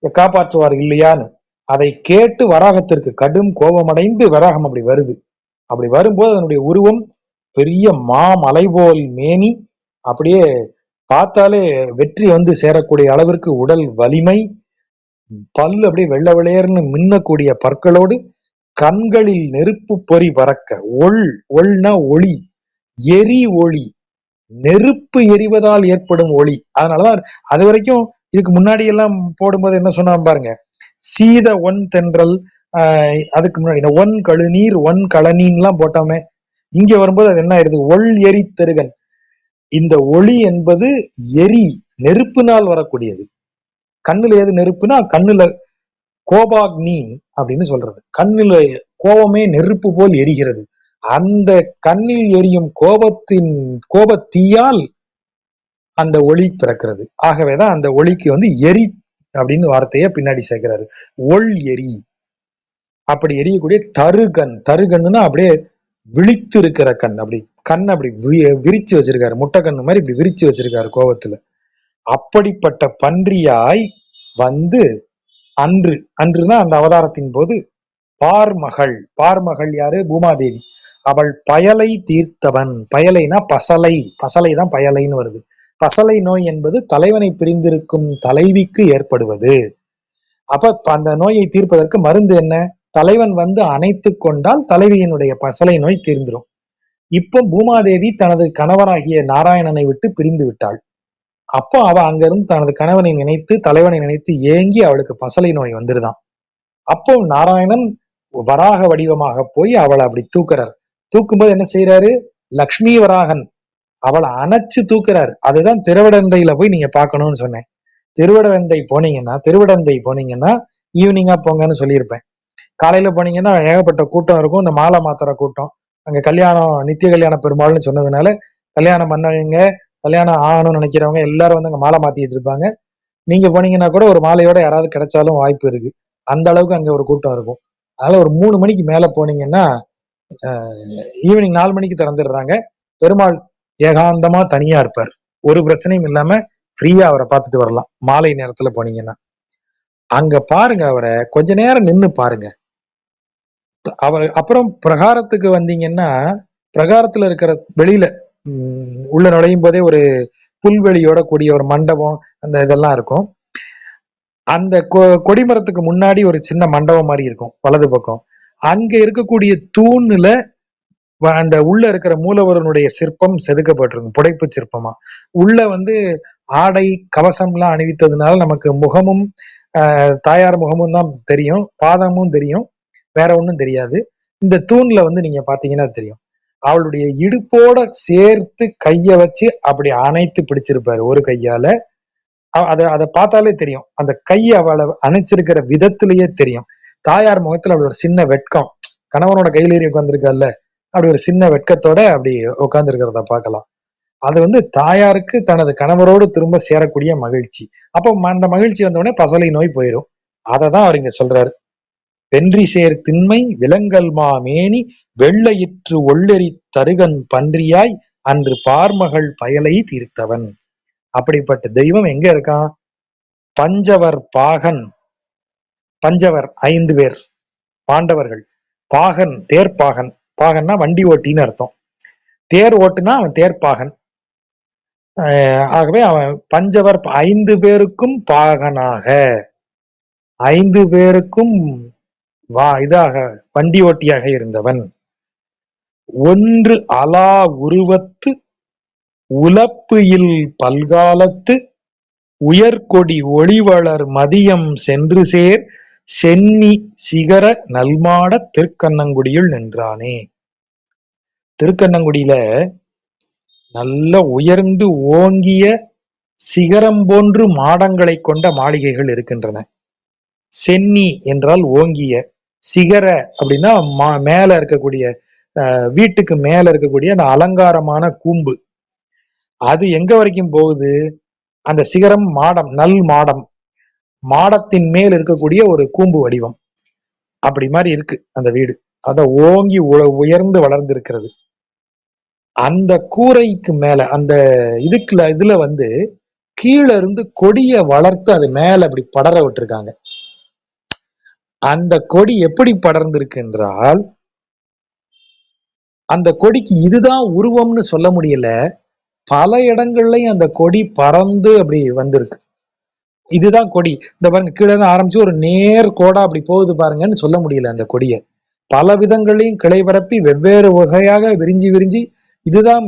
காப்பாற்றுவார் இல்லையான்னு. அதை கேட்டு வராகத்திற்கு கடும் கோபமடைந்து வராகம் அப்படி வருது. அப்படி வரும்போது அதனுடைய உருவம் பெரிய மாமலை போல் மேனி, அப்படியே பார்த்தாலே வெற்றி சேரக்கூடிய அளவிற்கு உடல் வலிமை, பல்லு அப்படியே வெள்ளை வெளையர்னு மின்னக்கூடிய பற்களோடு, கண்களில் நெருப்பு பொறி பறக்க, ஒள்னா ஒளி, எரி ஒளி, நெருப்பு எரிவதால் ஏற்படும் ஒளி. அதனாலதான் அது வரைக்கும் இதுக்கு முன்னாடி எல்லாம் போடும்போது என்ன சொன்னா பாருங்க, சீத ஒன் தென்றல், அதுக்கு முன்னாடி ஒன் கழுநீர் ஒன் களனீன்லாம் போட்டோமே. இங்க வரும்போது அது என்ன ஆயிருது, ஒள் எரி தருகன். இந்த ஒளி என்பது நெருப்பினால் வரக்கூடியது. கண்ணுல ஏது நெருப்புனா, கண்ணுல கோபாக்னி அப்படின்னு சொல்றது. கண்ணுல கோபமே நெருப்பு போல் எரிகிறது. அந்த கண்ணில் எரியும் கோபத்தீயால் அந்த ஒளி பிறக்கிறது. ஆகவேதான் அந்த ஒளிக்கு எரி அப்படின்னு வார்த்தைய பின்னாடி சேர்க்கிறாரு. ஒள் எரி, அப்படி எரியக்கூடிய தருகண்ணுன்னா அப்படியே விழித்து இருக்கிற கண். அப்படி கண் அப்படி விரிச்சு வச்சிருக்காரு, முட்டை கண்ணு மாதிரி இப்படி விரிச்சு வச்சிருக்காரு கோபத்துல. அப்படிப்பட்ட பன்றியாய் அன்றுதான் அந்த அவதாரத்தின் போது பார்மகள் யாரு, பூமாதேவி. அவள் பயலை தீர்த்தவன். பயலைனா பசலைதான் பயலைன்னு வருது. பசலை நோய் என்பது தலைவனை பிரிந்திருக்கும் தலைவிக்கு ஏற்படுவது. அப்ப அந்த நோயை தீர்ப்பதற்கு மருந்து என்ன, தலைவன் அணைத்து கொண்டால் தலைவியினுடைய பசலை நோய் தீர்ந்துரும். இப்போ பூமாதேவி தனது கணவனாகிய நாராயணனை விட்டு பிரிந்து விட்டாள். அப்போ அவ அங்கிருந்து தனது கணவனை நினைத்து தலைவனை நினைத்து ஏங்கி அவளுக்கு பசலை நோய் வந்துருதான். அப்போ நாராயணன் வராக வடிவமாக போய் அவளை அப்படி தூக்குறார். தூக்கும்போது என்ன செய்யறாரு, லக்ஷ்மி வராகன் அவளை அணைச்சு தூக்குறாரு. அதுதான் திருவிடந்தையில போய் நீங்க பார்க்கணும்னு சொன்னேன். திருவிடந்தை போனீங்கன்னா ஈவினிங்கா போங்கன்னு சொல்லியிருப்பேன். காலையில போனீங்கன்னா ஏகப்பட்ட கூட்டம் இருக்கும், இந்த மாலை மாத்திர கூட்டம். அங்க கல்யாணம், நித்திய கல்யாண பெருமாள்னு சொன்னதுனால கல்யாணம் பண்ணவங்க, கல்யாணம் ஆகணும்னு நினைக்கிறவங்க எல்லாரும் அங்க மாலை மாத்திட்டு இருப்பாங்க. நீங்க போனீங்கன்னா கூட ஒரு மாலையோட யாராவது கிடைச்சாலும் வாய்ப்பு இருக்கு. அந்த அளவுக்கு அங்க ஒரு கூட்டம் இருக்கும். அதனால ஒரு 3 மணிக்கு மேல போனீங்கன்னா ஈவினிங் 4 மணிக்கு திறந்துடுறாங்க. பெருமாள் ஏகாந்தமா தனியா இருப்பார். ஒரு பிரச்சனையும் இல்லாம ஃப்ரீயா அவரை பார்த்துட்டு வரலாம். மாலை நேரத்துல போனீங்கன்னா அங்க பாருங்க, அவரை கொஞ்ச நேரம் நின்னு பாருங்க. அவர் அப்புறம் பிரகாரத்துக்கு வந்தீங்கன்னா, பிரகாரத்துல இருக்கிற வெளியில உள்ள நுழையும் போதே ஒரு புல்வெளியோட கூடிய ஒரு மண்டபம், அந்த இதெல்லாம் இருக்கும். அந்த கொடிமரத்துக்கு முன்னாடி ஒரு சின்ன மண்டபம் மாதிரி இருக்கும் வலது பக்கம். அங்க இருக்கக்கூடிய தூண்ல அந்த உள்ள இருக்கிற மூலவரனுடைய சிற்பம் செதுக்கப்பட்டிருக்கும், புடைப்பு சிற்பமா. உள்ள ஆடை கவசம் எல்லாம் அணிவித்ததுனால நமக்கு முகமும் தாயார் முகமும் தான் தெரியும், பாதமும் தெரியும், வேற ஒண்ணும் தெரியாது. இந்த தூண்ல நீங்க பாத்தீங்கன்னா தெரியும், அவளுடைய இடுப்போட சேர்த்து கைய வச்சு அப்படி அணைத்து பிடிச்சிருப்பாரு ஒரு கையால. அதை பார்த்தாலே தெரியும், அந்த கையை அவளை அணைச்சிருக்கிற விதத்திலேயே தெரியும். தாயார் முகத்துல அப்படி ஒரு சின்ன வெட்கம், கணவனோட கையிலேறி உட்கார்ந்துருக்கல, அப்படி ஒரு சின்ன வெட்கத்தோட அப்படி உட்கார்ந்து இருக்கிறத பார்க்கலாம். அது தாயாருக்கு தனது கணவரோடு திரும்ப சேரக்கூடிய மகிழ்ச்சி. அப்போ அந்த மகிழ்ச்சி வந்தோடனே பசலை நோய் போயிடும். அததான் அவர் இங்க சொல்றாரு. வென்றி சேர் திண்மை விலங்கல் மாமேனி வெள்ளையிற்று ஒள்ளெரி தருகன் பன்றியாய் அன்று பார்மகள் பயலை தீர்த்தவன். அப்படிப்பட்ட தெய்வம் எங்க இருக்கான், பஞ்சவர் 5 பேர் பாண்டவர்கள். பாகன் தேர்ப்பாகன், பாகன்னா வண்டி ஓட்டின்னு அர்த்தம், தேர் ஓட்டுனா அவன் தேர்ப்பாகன். ஆகவே அவன் பஞ்சவர் 5 பேருக்கும் பாகனாக, 5 பேருக்கும் இதாக வண்டி ஓட்டியாக இருந்தவன். ஒன்று அலா உருவத்து உலப்பு இல் பல்காலத்து உயர்கொடி ஒளிவளர் மதியம் சென்று சேர் சென்னி சிகர நல்மாட திருக்கண்ணங்குடியில் நின்றானே. திருக்கண்ணங்குடியில நல்ல உயர்ந்து ஓங்கிய சிகரம் போன்று மாடங்களை கொண்ட மாளிகைகள் இருக்கின்றன. சென்னி என்றால் ஓங்கிய, சிகர அப்படின்னா மேல இருக்கக்கூடிய வீட்டுக்கு மேல இருக்கக்கூடிய அந்த அலங்காரமான கூம்பு, அது எங்க வரைக்கும் போகுது? அந்த சிகரம் மாடம், நல் மாடம், மாடத்தின் மேல் இருக்கக்கூடிய ஒரு கூம்பு வடிவம் அப்படி மாதிரி இருக்கு அந்த வீடு. அத ஓங்கி உயர்ந்து வளர்ந்திருக்கிறது. அந்த கூரைக்கு மேல அந்த இதுல வந்து கீழே இருந்து கொடிய வளர்த்து அது மேல அப்படி படர விட்டுருக்காங்க. அந்த கொடி எப்படி படர்ந்திருக்கு என்றால், அந்த கொடிக்கு இதுதான் உருவம்னு சொல்ல முடியல, பல இடங்கள்லயும் அந்த கொடி பறந்து அப்படி வந்திருக்கு. இதுதான் கொடி, இந்த பாருங்க கீழே இருந்து ஆரம்பிச்சு ஒரு நேர் கோடா அப்படி போகுது பாருங்கன்னு சொல்ல முடியல. அந்த கொடியை பல விதங்களையும் கிளை பரப்பி வெவ்வேறு வகையாக விரிஞ்சி விரிஞ்சி இதுதான்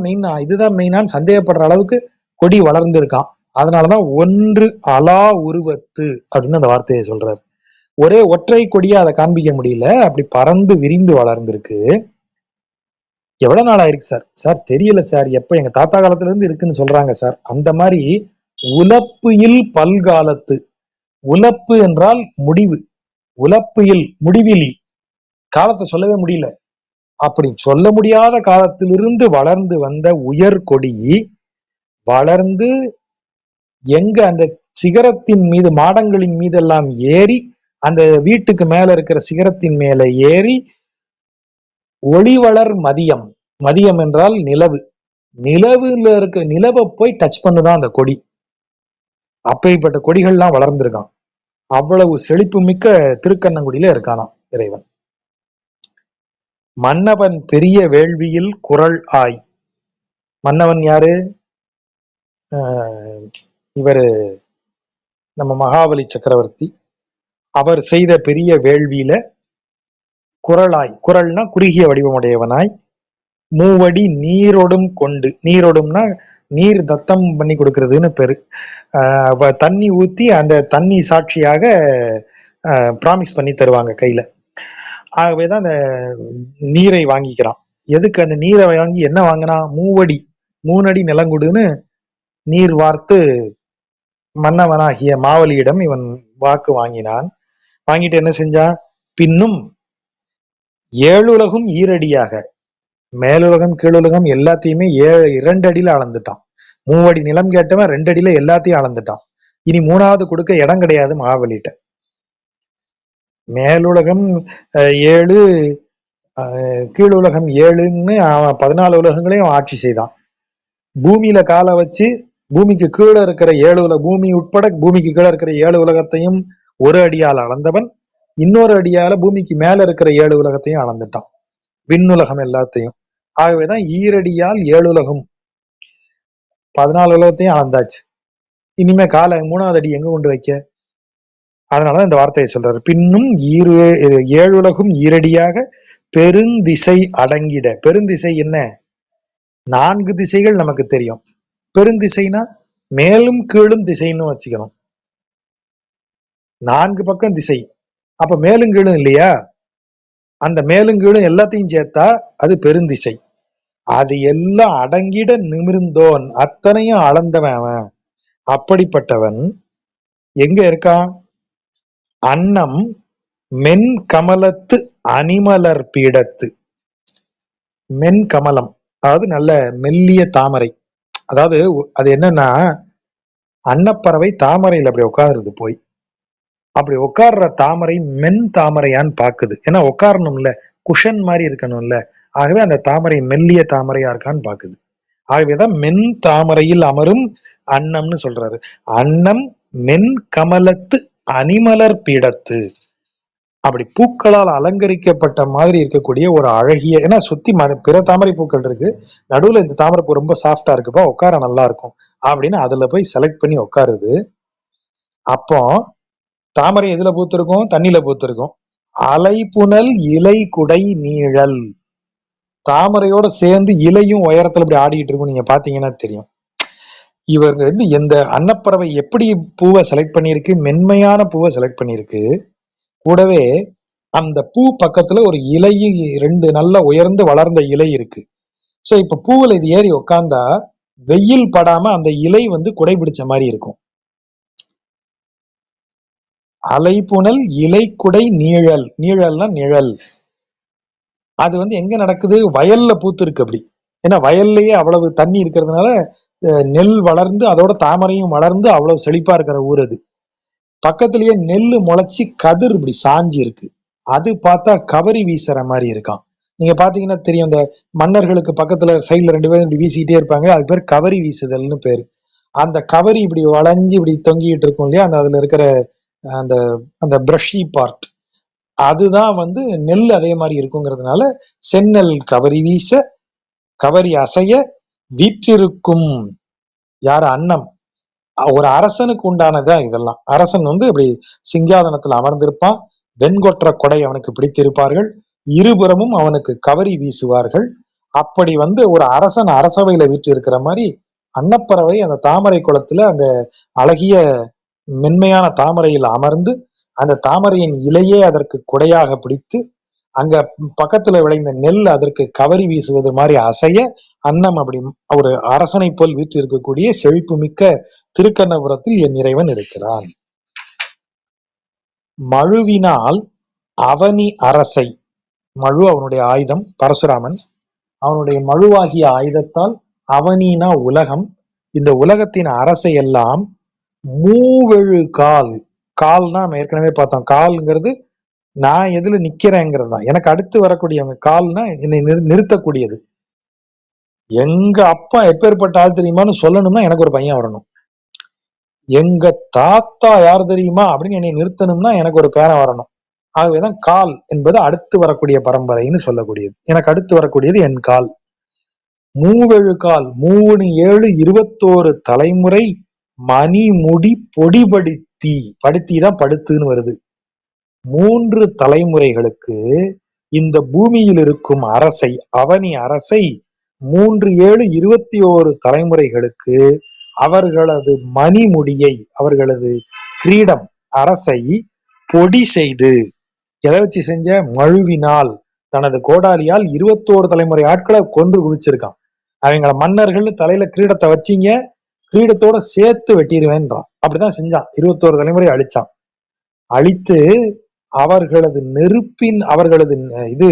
மெயினான்னு சந்தேகப்படுற அளவுக்கு கொடி வளர்ந்திருக்கான். அதனாலதான் ஒன்று அலா உருவத்து அப்படின்னு அந்த வார்த்தையை சொல்றாரு. ஒரே ஒற்றை கொடியா அதை காண்பிக்க முடியல, அப்படி பறந்து விரிந்து வளர்ந்திருக்கு. எவ்வளவு நாள் ஆயிருக்கு சார்? சார் தெரியல சார், எப்ப எங்க தாத்தா காலத்துல இருந்து இருக்குன்னு சொல்றாங்க சார். அந்த மாதிரி உலப்பியில் பல்காலத்து, உலப்பு என்றால் முடிவு, உலப்பியில் முடிவிலி, காலத்தை சொல்லவே முடியல. அப்படி சொல்ல முடியாத காலத்திலிருந்து வளர்ந்து வந்த உயர் கொடி வளர்ந்து எங்க அந்த சிகரத்தின் மீது, மாடங்களின் மீதெல்லாம் ஏறி, அந்த வீட்டுக்கு மேல இருக்கிற சிகரத்தின் மேல ஏறி ஒளிவளர் மதியம், மதியம் என்றால் நிலவு, நிலவுல இருக்க நிலவை போய் டச் பண்ணுதான் அந்த கொடி. அப்படிப்பட்ட கொடிகள்லாம் வளர்ந்திருக்கான். அவ்வளவு செழிப்பு மிக்க திருக்கண்ணங்குடியில இருக்கானாம் இறைவன். மன்னவன் பெரிய வேள்வியில் குரல் ஆய். மன்னவன் யாரு? இவரு நம்ம மகாபலி சக்கரவர்த்தி. அவர் செய்த பெரிய வேள்வியில குரலாய், குரல்னா குறுகிய வடிவமுடையவனாய், மூவடி நீரோடும் கொண்டு, நீரோடும்னா நீர் தத்தம் பண்ணி கொடுக்கறதுன்னு பேரு. தண்ணி ஊத்தி அந்த தண்ணி சாட்சியாக ப்ராமிஸ் பண்ணி தருவாங்க கையில. ஆகவேதான் அந்த நீரை வாங்கிக்கிறான். எதுக்கு அந்த நீரை வாங்கி என்ன வாங்கினா? மூவடி, 3 அடி நிலங்குடுன்னு நீர் வார்த்து மன்னவனாகிய மாவலியிடம் இவன் வாக்கு வாங்கினான். வாங்கிட்டு என்ன செஞ்சான்? பின்னும் 7 உலகும் ஈரடியாக, மேலுலகம் கீழுலகம் எல்லாத்தையுமே 2 அடியில அளந்துட்டான். 3 அடி நிலம் கேட்டவன் 2 அடியில எல்லாத்தையும் அளந்துட்டான். இனி 3வது கொடுக்க இடம் கிடையாது மகாபலிட்ட. மேலுலகம் 7, கீழுலகம் 7ன்னு அவன் 14 உலகங்களையும் ஆட்சி செய்தான். பூமியில காலை வச்சு பூமிக்கு கீழே இருக்கிற 7 பூமி உட்பட பூமிக்கு கீழே இருக்கிற 7 உலகத்தையும் ஒரு அடியால் அளந்தவன் இன்னொரு அடியால பூமிக்கு மேல இருக்கிற 7 உலகத்தையும் அளந்துட்டான், விண்ணுலகம் எல்லாத்தையும். ஆகவேதான் ஈரடியால் 7 உலகம், 14 உலகத்தையும் அளந்தாச்சு. இனிமே காலை 3வது அடி எங்க கொண்டு வைக்க? அதனாலதான் இந்த வார்த்தையை சொல்றாரு. பின்னும் 7 உலகும் ஈரடியாக பெருந்திசை அடங்கிட. பெருந்திசை என்ன? 4 திசைகள் நமக்கு தெரியும். பெருந்திசைனா மேலும் கீழும் திசைன்னு வச்சுக்கணும். 4 பக்கம் திசை, அப்ப மேலும் கீழும் இல்லையா? அந்த மேலும் கீழும் எல்லாத்தையும் சேர்த்தா அது பெருந்திசை. அது எல்லாம் அடங்கிட நிமிர்ந்தோன், அத்தனையும் அளந்தவன் அவன். அப்படிப்பட்டவன் எங்க இருக்கான்? அன்னம் மென் கமலத்து அணிமலர் பீடத்து. மென் கமலம் அதாவது நல்ல மெல்லிய தாமரை. அதாவது அது என்னன்னா, அன்னப்பறவை தாமரையில் அப்படி உட்காருது போய், அப்படி உட்கார்ற தாமரை மென் தாமரையான்னு பாக்குது. ஏன்னா உட்காரணும்ல, குஷன் மாதிரி இருக்கணும்ல. ஆகவே அந்த தாமரை மெல்லிய தாமரையா இருக்கான்னு பாக்குது. ஆகவேதான் மென் தாமரையில் அமரும் அன்னம்னு சொல்றாரு. அன்னம் மென் கமலத்து அணிமலர் பீடத்து. அப்படி பூக்களால் அலங்கரிக்கப்பட்ட மாதிரி இருக்கக்கூடிய ஒரு அழகிய, ஏன்னா சுத்தி பிற தாமரை பூக்கள் இருக்கு, நடுவுல இந்த தாமரை பூ ரொம்ப சாஃப்டா இருக்குப்பா, உட்கார நல்லா இருக்கும் அப்படின்னு அதுல போய் செலக்ட் பண்ணி உட்காருது. அப்போ தாமரை எதுல பூத்திருக்கும்? தண்ணியில பூத்திருக்கும். அலை புனல் இலை குடை நீழல், தாமரையோட சேர்ந்து இலையும் உயரத்துல இப்படி ஆடிட்டு இருக்கும். நீங்க பாத்தீங்கன்னா தெரியும். இவர் எந்த அன்னப்பறவை எப்படி பூவை செலக்ட் பண்ணியிருக்கு, மென்மையான பூவை செலக்ட் பண்ணியிருக்கு. கூடவே அந்த பூ பக்கத்துல ஒரு இலை, 2 நல்ல உயர்ந்து வளர்ந்த இலை இருக்கு. சோ இப்ப பூவுல இது ஏறி உட்கார்ந்தா வெயில் படாம அந்த இலை குடை பிடிச்ச மாதிரி இருக்கும். அலைப்புணல் இலை குடை நீழல், நீழல்னா நிழல். அது எங்க நடக்குது, வயல்ல பூத்து இருக்கு அப்படி. ஏன்னா வயல்லயே அவ்வளவு தண்ணி இருக்கிறதுனால நெல் வளர்ந்து அதோட தாமரையும் வளர்ந்து அவ்வளவு செழிப்பா இருக்கிற ஊர் அது. பக்கத்திலேயே நெல்லு முளைச்சி கதிர் இப்படி சாஞ்சி இருக்கு. அது பார்த்தா கவரி வீசுற மாதிரி இருக்கான். நீங்க பாத்தீங்கன்னா தெரியும், இந்த மன்னர்களுக்கு பக்கத்துல சைட்ல 2 பேரும் இப்படி வீசிக்கிட்டே இருப்பாங்க, அது பேர் கவரி வீசுதல்னு பேரு. அந்த கவரி இப்படி வளைஞ்சு இப்படி தொங்கிட்டு இருக்கும் இல்லையா, அந்த அதுல இருக்கிற அந்த அந்த பிரஷி பார்ட், அதுதான் நெல் அதே மாதிரி இருக்குங்கிறதுனால செந்நெல் கவரி வீச கவரி அசைய வீற்றிருக்கும் யார அன்னம். ஒரு அரசனுக்கு உண்டானதான் இதெல்லாம். அரசன் இப்படி சிங்காதனத்துல அமர்ந்திருப்பான், வெண்கொற்ற கொடை அவனுக்கு பிடித்திருப்பார்கள், இருபுறமும் அவனுக்கு கவரி வீசுவார்கள். அப்படி ஒரு அரசன் அரசவையில வீற்று இருக்கிற மாதிரி அன்னப்பறவை அந்த தாமரை குளத்துல அந்த அழகிய மென்மையான தாமரையில் அமர்ந்து அந்த தாமரையின் இலையே அதற்கு கொடையாக பிடித்து அங்க பக்கத்துல விளைந்த நெல் அதற்கு கவரி வீசுவது மாதிரி அசைய அன்னம் அப்படி ஒரு அரசனை போல் வீற்று இருக்கக்கூடிய செழிப்பு மிக்க திருக்கண்ணபுரத்தில் என் இறைவன் இருக்கிறான். மழுவினால் அவனி அரசை, மழு அவனுடைய ஆயுதம் பரசுராமன், அவனுடைய மழுவாகிய ஆயுதத்தால் அவனினா உலகம், இந்த உலகத்தின் அரசை எல்லாம் மூவெழு கால், கால்னா நம்ம ஏற்கனவே பார்த்தோம், கால்ங்கிறது நான் எதுல நிக்கிறேங்கிறது தான். எனக்கு அடுத்து வரக்கூடியவங்க, கால்னா என்னை நிறுத்தக்கூடியது. எங்க அப்பா எப்பேற்பட்ட ஆள் தெரியுமான்னு சொல்லணும்னா எனக்கு ஒரு பையன் வரணும். எங்க தாத்தா யார் தெரியுமா அப்படின்னு என்னை நிறுத்தணும்னா எனக்கு ஒரு பேரன் வரணும். ஆகவேதான் கால் என்பது அடுத்து வரக்கூடிய பரம்பரைன்னு சொல்லக்கூடியது. எனக்கு அடுத்து வரக்கூடியது என் கால். மூவெழு கால், 3 7 21 தலைமுறை மணிமுடி பொடிபடுத்தி, படுத்தி தான் படுத்துன்னு வருது. 3 தலைமுறைகளுக்கு இந்த பூமியில் இருக்கும் அரசை, அவனி அரசை 3 7 21 தலைமுறைகளுக்கு அவர்களது மணிமுடியை, அவர்களது கிரீடம் அரசை பொடி செய்து, எதை வச்சு செஞ்ச, மழுவினால், தனது கோடாலியால் 21 தலைமுறை ஆட்களை கொன்று குவிச்சிருக்கான். அவங்கள மன்னர்கள் தலையில கிரீடத்தை வச்சிங்க, கிரீடத்தோட சேர்த்து வெட்டிடுவேன்றான். அப்படிதான் செஞ்சான், 21 தலைமுறை அழிச்சான். அழித்து அவர்களது நெருப்பின், அவர்களது இது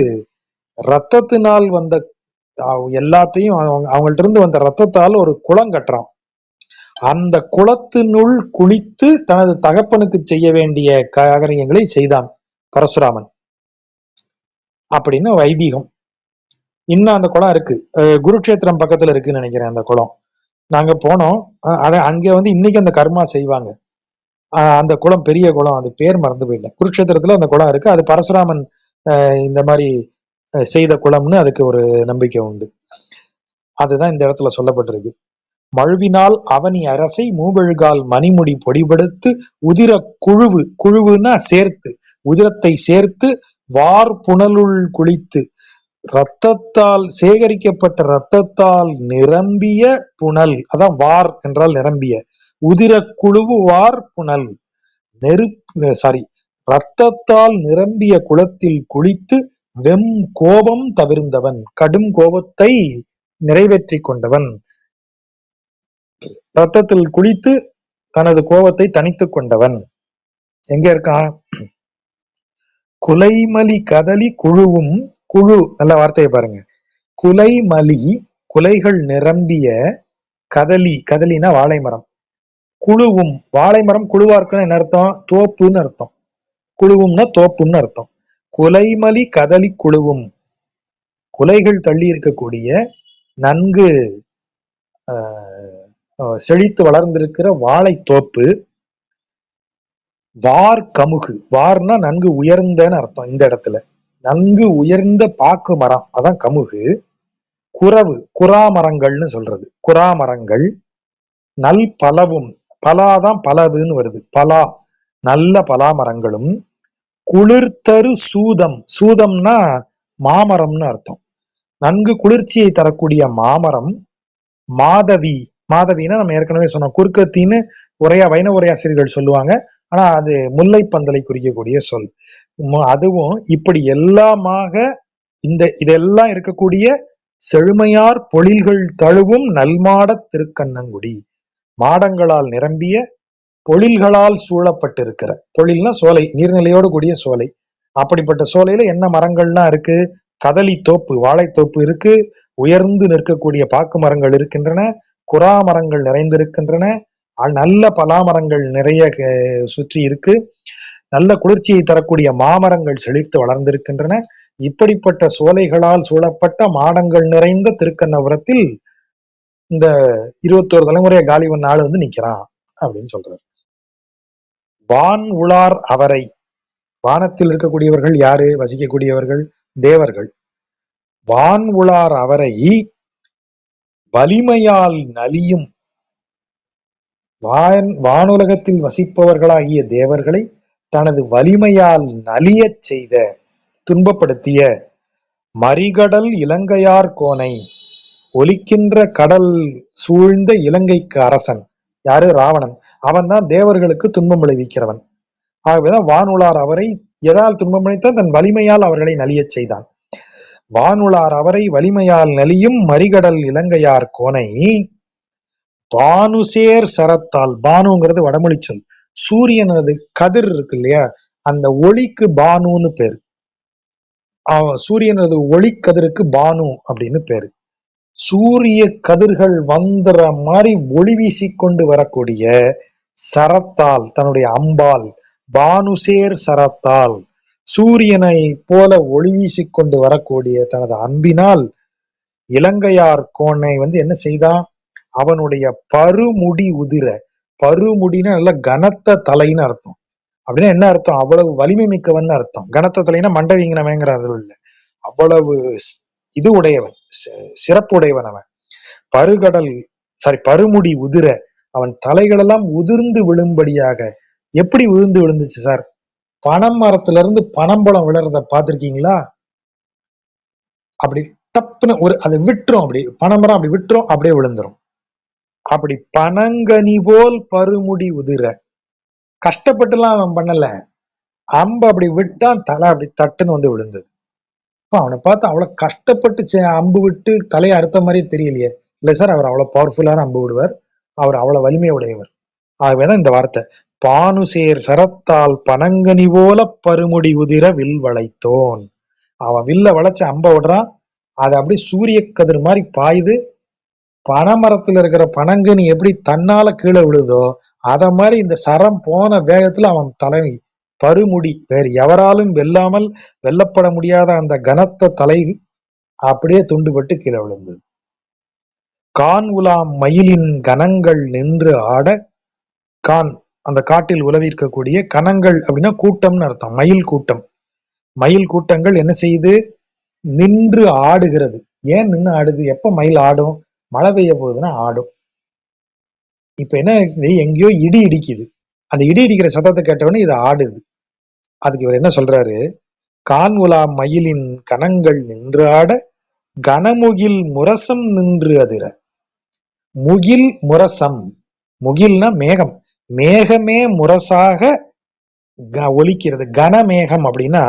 ரத்தத்தினால் வந்த எல்லாத்தையும், அவங்கள்ட்ட இருந்து வந்த ரத்தத்தால் ஒரு குளம் கட்டுறான். அந்த குளத்தினுள் குளித்து தனது தகப்பனுக்கு செய்ய வேண்டிய காரியங்களை செய்தான் பரசுராமன் அப்படின்னு வைதீகம். இன்னும் அந்த குளம் இருக்கு, குருட்சேத்திரம் பக்கத்துல இருக்குன்னு நினைக்கிறேன் அந்த குளம். நாங்க போனோம், அங்க இன்னைக்கு அந்த கர்மா செய்வாங்க. அந்த குளம் பெரிய குளம், அது பேர் மறந்து போயிட்டேன். குருட்சேத்திரத்துல அந்த குளம் இருக்கு, அது பரசுராமன் இந்த மாதிரி செய்த குளம்னு அதுக்கு ஒரு நம்பிக்கை உண்டு. அதுதான் இந்த இடத்துல சொல்லப்பட்டிருக்கு. மழுவினால் அவனி அரசை மூவெழுகால் மணிமுடி பொடிபடுத்து உதிர குழுவு, குழுவுன்னா சேர்த்து, உதிரத்தை சேர்த்து வார் புனலுள் குளித்து, ரத்தத்தால் சேகரிக்கப்பட்ட ரத்தத்தால் நிரம்பிய புனல், அதான் வார் என்றால் நிரம்பிய, உதிர குழுவு வார் புனல், ரத்தத்தால் நிரம்பிய குளத்தில் குளித்து வெம் கோபம் தவிர்ந்தவன், கடும் கோபத்தை நிறைவேற்றி கொண்டவன், ரத்தத்தில் குளித்து தனது கோபத்தை தணித்துக் கொண்டவன். எங்க இருக்கான், குலைமலி கதலி குழுவும், குழு நல்ல வார்த்தையை பாருங்க, குலைமலி குலைகள் நிரம்பிய கதலி, கதலினா வாழை மரம், குழுவும், வாழை மரம் குழுவா இருக்குன்னு என்ன அர்த்தம், தோப்புன்னு அர்த்தம், குழுவும்னா தோப்புன்னு அர்த்தம். குலைமலி கதலி குழுவும், குலைகள் தள்ளி இருக்கக்கூடிய நன்கு செழித்து வளர்ந்திருக்கிற வாழை தோப்பு, வார் கமுகு, வார்னா நன்கு உயர்ந்தன்னு அர்த்தம், இந்த இடத்துல நன்கு உயர்ந்த பாக்கு மரம், அதான் கமுகு. குறவு, குறாமரங்கள்னு சொல்றது, குறாமரங்கள். நல் பலவும், பலாதான் பலவுன்னு வருது, பலா நல்ல பலா மரங்களும். குளிர்தரு சூதம், சூதம்னா மாமரம்னு அர்த்தம், நன்கு குளிர்ச்சியை தரக்கூடிய மாமரம். மாதவி, மாதவினா நம்ம ஏற்கனவே சொன்னோம், குறுக்கத்தின்னு வைணவ உரையாசிரியர்கள் சொல்லுவாங்க. ஆனா அது முல்லை பந்தலை குறிக்கக்கூடிய சொல். அதுவும் இப்படி எல்லாமாக இதெல்லாம் இருக்கக்கூடிய செழுமையார் பொழில்கள் தழுவும் நல்மாட திருக்கண்ணங்குடி, மாடங்களால் நிரம்பிய பொழில்களால் சூழப்பட்டிருக்கிற, பொழில்னா சோலை, நீர்நிலையோடு கூடிய சோலை. அப்படிப்பட்ட சோலையில என்ன மரங்கள்லாம் இருக்கு? கதலி தோப்பு, வாழைத்தோப்பு இருக்கு, உயர்ந்து நிற்கக்கூடிய பாக்கு மரங்கள் இருக்கின்றன, குறா மரங்கள் நிறைந்திருக்கின்றன, நல்ல பலாமரங்கள் நிறைய சுற்றி இருக்கு, நல்ல குளிர்ச்சியை தரக்கூடிய மாமரங்கள் செழித்து வளர்ந்திருக்கின்றன. இப்படிப்பட்ட சோலைகளால் சூழப்பட்ட மாடங்கள் நிறைந்த திருக்கண்ணபுரத்தில் இந்த 21 தலைமுறைய காலிவன் ஆளு வந்து நிக்கிறான் அப்படின்னு சொல்றாரு. வான் உளார் அவரை, வானத்தில் இருக்கக்கூடியவர்கள் யாரு? வசிக்கக்கூடியவர்கள் தேவர்கள். வான் உளார் அவரை வலிமையால் நலியும், வானுலகத்தில் வசிப்பவர்களாகிய தேவர்களை தனது வலிமையால் நலியச் செய்த, துன்பப்படுத்திய மறிகடல் இலங்கையார் கோனை, ஒலிக்கின்ற கடல் சூழ்ந்த இலங்கைக்கு அரசன் யாரு? ராவணன். அவன் தான் தேவர்களுக்கு துன்பம் விளைவிக்கிறவன். ஆகவேதான் வானுளார் அவரை எதால் துன்பம் விளைத்தான்? தன் வலிமையால் அவர்களை நலியச் செய்தான். வானுளார் அவரை வலிமையால் நலியும் மறிகடல் இலங்கையார் கோனை பானுசேர் சரத்தால், பானுங்கிறது வடமொழி சொல். சூரியனது கதிர் இருக்கு இல்லையா, அந்த ஒளிக்கு பானுன்னு பேரு. சூரியனது ஒளிக்கதிருக்கு பானு அப்படின்னு பேரு. சூரிய கதிர்கள் வந்துற மாதிரி ஒளி வீசிக்கொண்டு வரக்கூடிய சரத்தால், தன்னுடைய அம்பால், பானுசேர் சரத்தால், சூரியனை போல ஒளி வீசிக்கொண்டு வரக்கூடிய தனது அன்பினால் இலங்கையார் கோனை வந்து என்ன செய்தான்? அவனுடைய பருமுடி உதிர, பருமுடினா நல்ல கனத்த தலைன்னு அர்த்தம். அப்படின்னா என்ன அர்த்தம்? அவ்வளவு வலிமை மிக்கவன் அர்த்தம். கனத்த தலைனா மண்டவீங்கினவங்கிற அர்த்தம் இல்லை, அவ்வளவு இது உடையவன், சிறப்புடையவன் அவன். பருமுடி உதிர, அவன் தலைகளெல்லாம் உதிர்ந்து விழும்படியாக. எப்படி உதிர்ந்து விழுந்துச்சு சார்? பனம் மரத்துல இருந்து பனம்பழம் விழுறத பார்த்திருக்கீங்களா? அப்படி டப்புன்னு ஒரு அதை விட்டுரும், அப்படி பனைமரம் அப்படி விட்டுரும், அப்படியே விழுந்துரும். அப்படி பனங்கனி போல் பருமுடி உதிர. கஷ்டப்பட்டுலாம் அவன் பண்ணல, அம்பு அப்படி விட்டான், தலை அப்படி தட்டுன்னு வந்து விழுந்தது. அவனை பார்த்து அவ்வளவு கஷ்டப்பட்டு அம்பு விட்டு தலையை அறுத்த மாதிரி தெரியலையே. இல்லை சார், அவர் அவ்வளவு பவர்ஃபுல்லான அம்பு விடுவார், அவர் அவ்வளவு வலிமை உடையவர். ஆகவேதான் இந்த வார்த்தை, பானுசேர் சரத்தால் பனங்கனி போல பருமுடி உதிர வில் வளைத்தோன். அவன் வில்ல வளைச்சு அம்ப விடுறான், அது அப்படியே சூரிய கதிர் மாதிரி பாயுது. பனைமரத்துல இருக்கிற பனங்கனி எப்படி தன்னால கீழே விழுதோ அத மாதிரி இந்த சரம் போன வேகத்துல அவன் தலை பருமுடி, வேறு எவராலும் வெல்லப்பட முடியாத அந்த கனத்த தலை அப்படியே துண்டுபட்டு கீழே விழுந்தது. கான் உலாம் மயிலின் கணங்கள் நின்று ஆட, கான் அந்த காட்டில் உலவிருக்கக்கூடிய கணங்கள் அப்படின்னா கூட்டம்னு அர்த்தம், மயில் கூட்டம். மயில் கூட்டங்கள் என்ன செய்யுது? நின்று ஆடுகிறது. ஏன் நின்று ஆடுது? எப்ப மயில் ஆடும்? மழை பெய்ய போகுதுன்னா ஆடும். இப்ப என்ன இருக்குது? எங்கேயோ இடி இடிக்குது, அந்த இடி இடிக்கிற சத்தத்தை கேட்டவொடனே இது ஆடுது. அதுக்கு இவர் என்ன சொல்றாரு? கான் உலா மயிலின் கணங்கள் நின்று ஆட, கனமுகில் முரசம் நின்று அதிர. முகில் முரசம், முகில்னா மேகம், மேகமே முரசாக ஒலிக்கிறது. கனமேகம் அப்படின்னா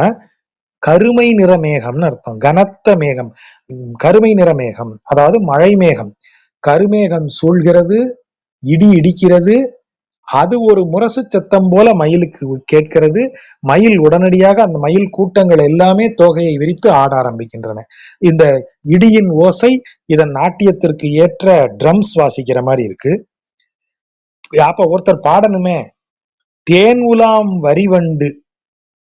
கருமை நிற மேகம்னு அர்த்தம். கனத்த மேகம், கருமை நிற மேகம், அதாவது மழை மேகம். கருமேகம் சூழ்கிறது, இடி இடிக்கிறது, அது ஒரு முரசு சத்தம் போல மயிலுக்கு கேட்கிறது. மயில் உடனடியாக, அந்த மயில் கூட்டங்கள் எல்லாமே தோகையை விரித்து ஆட ஆரம்பிக்கின்றன. இந்த இடியின் ஓசை இதன் நாட்டியத்திற்கு ஏற்ற ட்ரம்ஸ் வாசிக்கிற மாதிரி இருக்கு. அப்ப ஒருத்தர் பாடணுமே, தேன் உலாம் வரிவண்டு,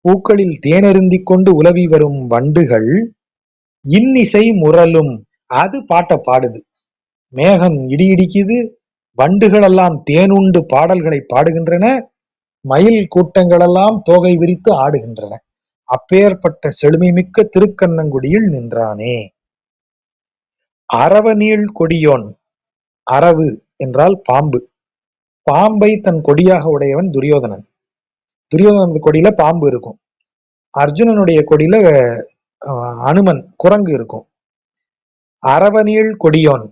பூக்களில் தேனருந்தி கொண்டு உலவி வரும் வண்டுகள் இன்னிசை முரலும், அது பாட்டை பாடுது. மேகம் இடி இடிக்குது, வண்டுகள் எல்லாம் தேனுண்டு பாடல்களை பாடுகின்றன, மயில் கூட்டங்களெல்லாம் தோகை விரித்து ஆடுகின்றன. அப்பேற்பட்ட செழுமை மிக்க திருக்கண்ணங்குடியில் நின்றானே. அரவநீள் கொடியோன், அரவு என்றால் பாம்பு, பாம்பை தன் கொடியாக உடையவன் துரியோதனன். துரியோதனது கொடியில பாம்பு இருக்கும், அர்ஜுனனுடைய கொடியில அனுமன் குரங்கு இருக்கும். அரவநீள் கொடியோன்,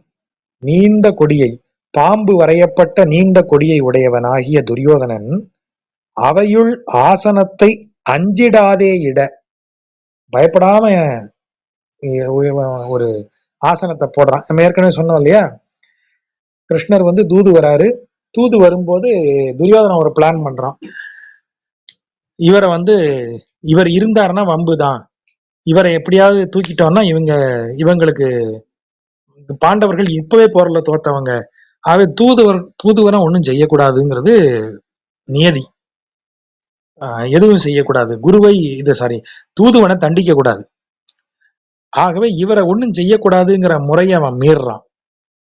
நீண்ட கொடியை, பாம்பு வரையப்பட்ட நீண்ட கொடியை உடையவனாகிய துரியோதனன் அவையுள் ஆசனத்தை அஞ்சிடாதே இட, பயப்படாம ஒரு ஆசனத்தை போடுறான். நம்ம ஏற்கனவே சொன்னோம் இல்லையா, கிருஷ்ணர் வந்து தூது வராரு. தூது வரும்போது துரியோதனன் ஒரு பிளான் பண்றான். இவரை வந்து இவர் இருந்தாருன்னா வம்புதான், இவரை எப்படியாவது தூக்கிட்டோம்னா இவங்களுக்கு பாண்டவர்கள் இப்பவே போர்ல தோத்தவங்க, ஆகவே தூதுவரை ஒன்றும் செய்யக்கூடாதுங்கிறது நியதி. எதுவும் செய்யக்கூடாது, குருவை தூதுவனை தண்டிக்க கூடாது. ஆகவே இவரை ஒன்றும் செய்யக்கூடாதுங்கிற முறையை அவன் மீறுறான்.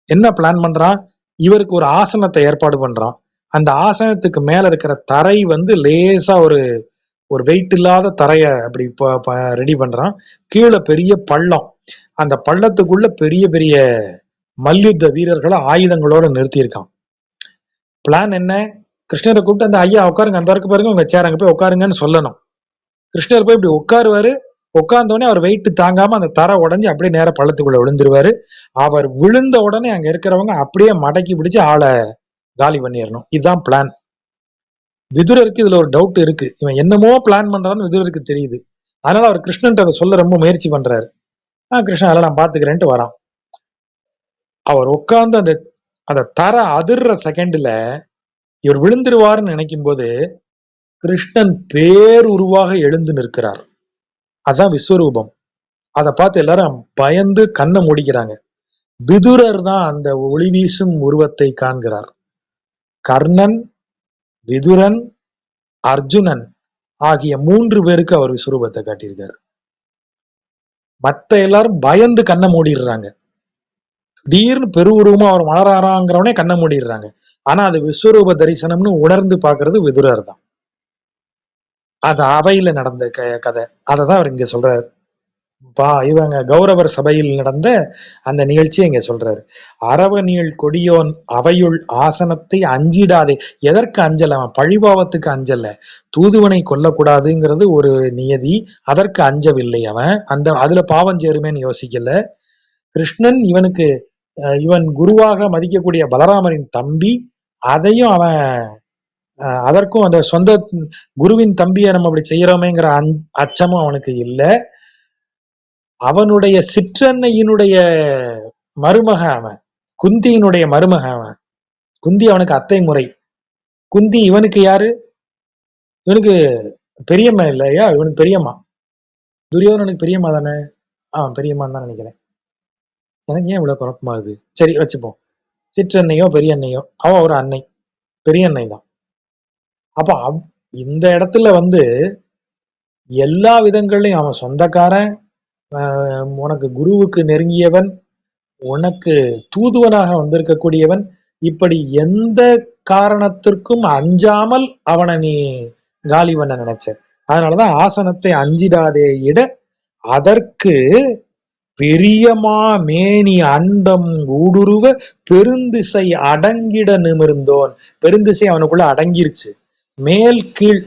என்ன பிளான் பண்றான், இவருக்கு ஒரு ஆசனத்தை ஏற்பாடு பண்றான். அந்த ஆசனத்துக்கு மேல இருக்கிற தரை வந்து லேசா ஒரு வெயிட் இல்லாத தரைய அப்படி ரெடி பண்றான். கீழே பெரிய பள்ளம், அந்த பள்ளத்துக்குள்ள பெரிய பெரிய மல்யுத்த வீரர்களை ஆயுதங்களோட நிறுத்தியிருக்கான். பிளான் என்ன, கிருஷ்ணரை கூப்பிட்டு அந்த ஐயா உட்காருங்க, அந்த வரைக்கும் பாருங்க உங்க சேர், அங்க போய் உட்காருங்கன்னு சொல்லணும். கிருஷ்ணர் போய் இப்படி உட்காருவாரு. உட்கார்ந்தோடனே அவர் வெயிட் தாங்காம அந்த தரை உடஞ்சி அப்படியே நேர பள்ளத்துக்குள்ள விழுந்துருவாரு. அவர் விழுந்த உடனே அங்க இருக்கிறவங்க அப்படியே மடக்கி பிடிச்சு ஆளை காலி பண்ணிடணும். இதுதான் பிளான். விதுரருக்கு இதுல ஒரு டவுட் இருக்கு, இவன் என்னமோ பிளான் பண்றான்னு விதுரருக்கு தெரியுது. அதனால அவர் கிருஷ்ணன் அதை சொல்ல ரொம்ப முயற்சி பண்றாரு. கிருஷ்ணன் அதெல்லாம் நான் பாத்துக்கிறேன்ட்டு வரான். அவர் உட்கார்ந்து அந்த தரை அதிர்ற செகண்ட்ல இவர் விழுந்துருவாருன்னு நினைக்கும் போது கிருஷ்ணன் பேருருவாக எழுந்து நிற்கிறார். அதான் விஸ்வரூபம். அதை பார்த்து எல்லாரும் பயந்து கண்ணை மூடிக்கிறாங்க. விதுரர் தான் அந்த ஒளி வீசும் உருவத்தை காண்கிறார். கர்ணன், விதுரன், அர்ஜுனன் ஆகிய 3 பேருக்கு அவர் விஸ்வரூபத்தை காட்டியிருக்காரு. மத்த எல்லாரும் பயந்து கண்ணை மூடிடுறாங்க. திடீர்னு பெருவுருவமா அவர் மலராறாங்கிறவனே கண்ணை மூடிடுறாங்க. ஆனா அது விஸ்வரூப தரிசனம்னு உணர்ந்து பாக்குறது விதுரர் தான். அது அவையில நடந்த கதை. அததான் அவர் இங்க சொல்றாரு. இவங்க கௌரவர் சபையில் நடந்த அந்த நிகழ்ச்சியை இங்க சொல்றாரு. அரவநீள் கொடியோன் அவையுள் ஆசனத்தை அஞ்சிடாதே. எதற்கு அஞ்சல், அவன் பழிபாவத்துக்கு அஞ்சல்ல, தூதுவனை கொல்லக்கூடாதுங்கிறது ஒரு நியதி, அதற்கு அஞ்சவில்லை அவன். அதுல பாவம் சேருமேன்னு யோசிக்கல. கிருஷ்ணன் இவன் குருவாக மதிக்கக்கூடிய பலராமரின் தம்பி, அதையும் அவன் அதற்கும் அந்த சொந்த குருவின் தம்பியை நம்ம அப்படி செய்யறோமேங்கிற அச்சமும் அவனுக்கு இல்லை. அவனுடைய சிற்றன்னையினுடைய மருமக அவன், குந்தியினுடைய மருமக அவன். குந்தி அவனுக்கு அத்தை முறை. குந்தி இவனுக்கு யாரு, இவனுக்கு பெரியம்மா இல்லையா, இவனுக்கு பெரியம்மா. துரியோதனனுக்கு பெரியம்மா தானே? பெரியம்மான்னு தான் நினைக்கிறேன். எனக்கு ஏன் இவ்வளவு குழப்பமாகுது, சரி வச்சுப்போம். சிற்றன்னையோ பெரியன்னையோ, அவன் ஒரு அன்னை, பெரிய அன்னை தான். அப்ப இந்த இடத்துல வந்து எல்லா விதங்கள்லையும் அவன் சொந்தக்காரன், உனக்கு குருவுக்கு நெருங்கியவன், உனக்கு தூதுவனாக வந்திருக்கக்கூடியவன், இப்படி எந்த காரணத்திற்கும் அஞ்சாமல் அவனை நீ காலி பண்ண நினைச்ச. அதனாலதான் ஆசனத்தை அஞ்சிடாதே இட, அதற்கு பெரியமா மேனி அண்டம் ஊடுருவ பெருந்திசை அடங்கிட நிமிர்ந்தோன். பெருந்திசை அவனுக்குள்ள அடங்கிருச்சு, மேல் கீழ்.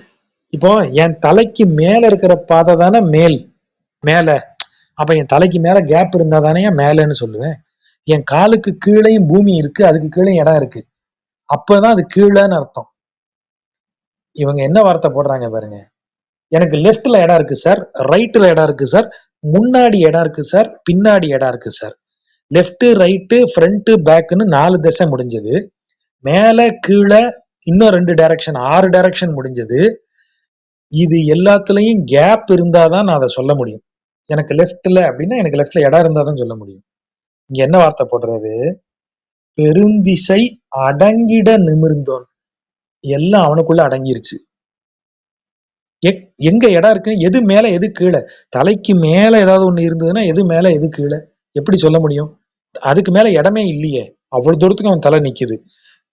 இப்போ என் தலைக்கு மேல இருக்கிற பாதை தானே மேல, அப்ப என் தலைக்கு மேல கேப் இருந்தா தானே மேலன்னு சொல்லுவேன். என் காலுக்கு கீழையும் பூமி இருக்கு, அதுக்கு கீழே இடம் இருக்கு, அப்பதான் அது கீழேன்னு அர்த்தம். இவங்க என்ன வார்த்தை போடுறாங்க பாருங்க, எனக்கு லெஃப்ட்ல இடம் இருக்கு சார், ரைட்ல இடம் இருக்கு சார், முன்னாடி இடம் இருக்கு சார், பின்னாடி இடம் இருக்கு சார். லெஃப்ட் ரைட்டு ஃப்ரண்ட் பேக்குன்னு 4 திசை முடிஞ்சது, மேல கீழே இன்னும் 2 டைரக்ஷன், 6 டைரக்ஷன் முடிஞ்சது. இது எல்லாத்துலயும் கேப் இருந்தாதான் நான் அதை சொல்ல முடியும். எனக்கு லெஃப்ட்ல அப்படின்னா எனக்கு லெஃப்ட்ல இடம் இருந்தாதான் சொல்ல முடியும். இங்க என்ன வார்த்தை போடுறது, பெருந்திசை அடங்கிட நிமிர்ந்தோன். எல்லாம் அவனுக்குள்ள அடங்கிருச்சு. எங்க இடம் இருக்கு, எது மேல எது கீழே, தலைக்கு மேல ஏதாவது ஒண்ணு இருந்ததுன்னா எது மேல எது கீழே எப்படி சொல்ல முடியும்? அதுக்கு மேல இடமே இல்லையே, அவ்வளவு தூரத்துக்கு அவன் தலை நிக்குது.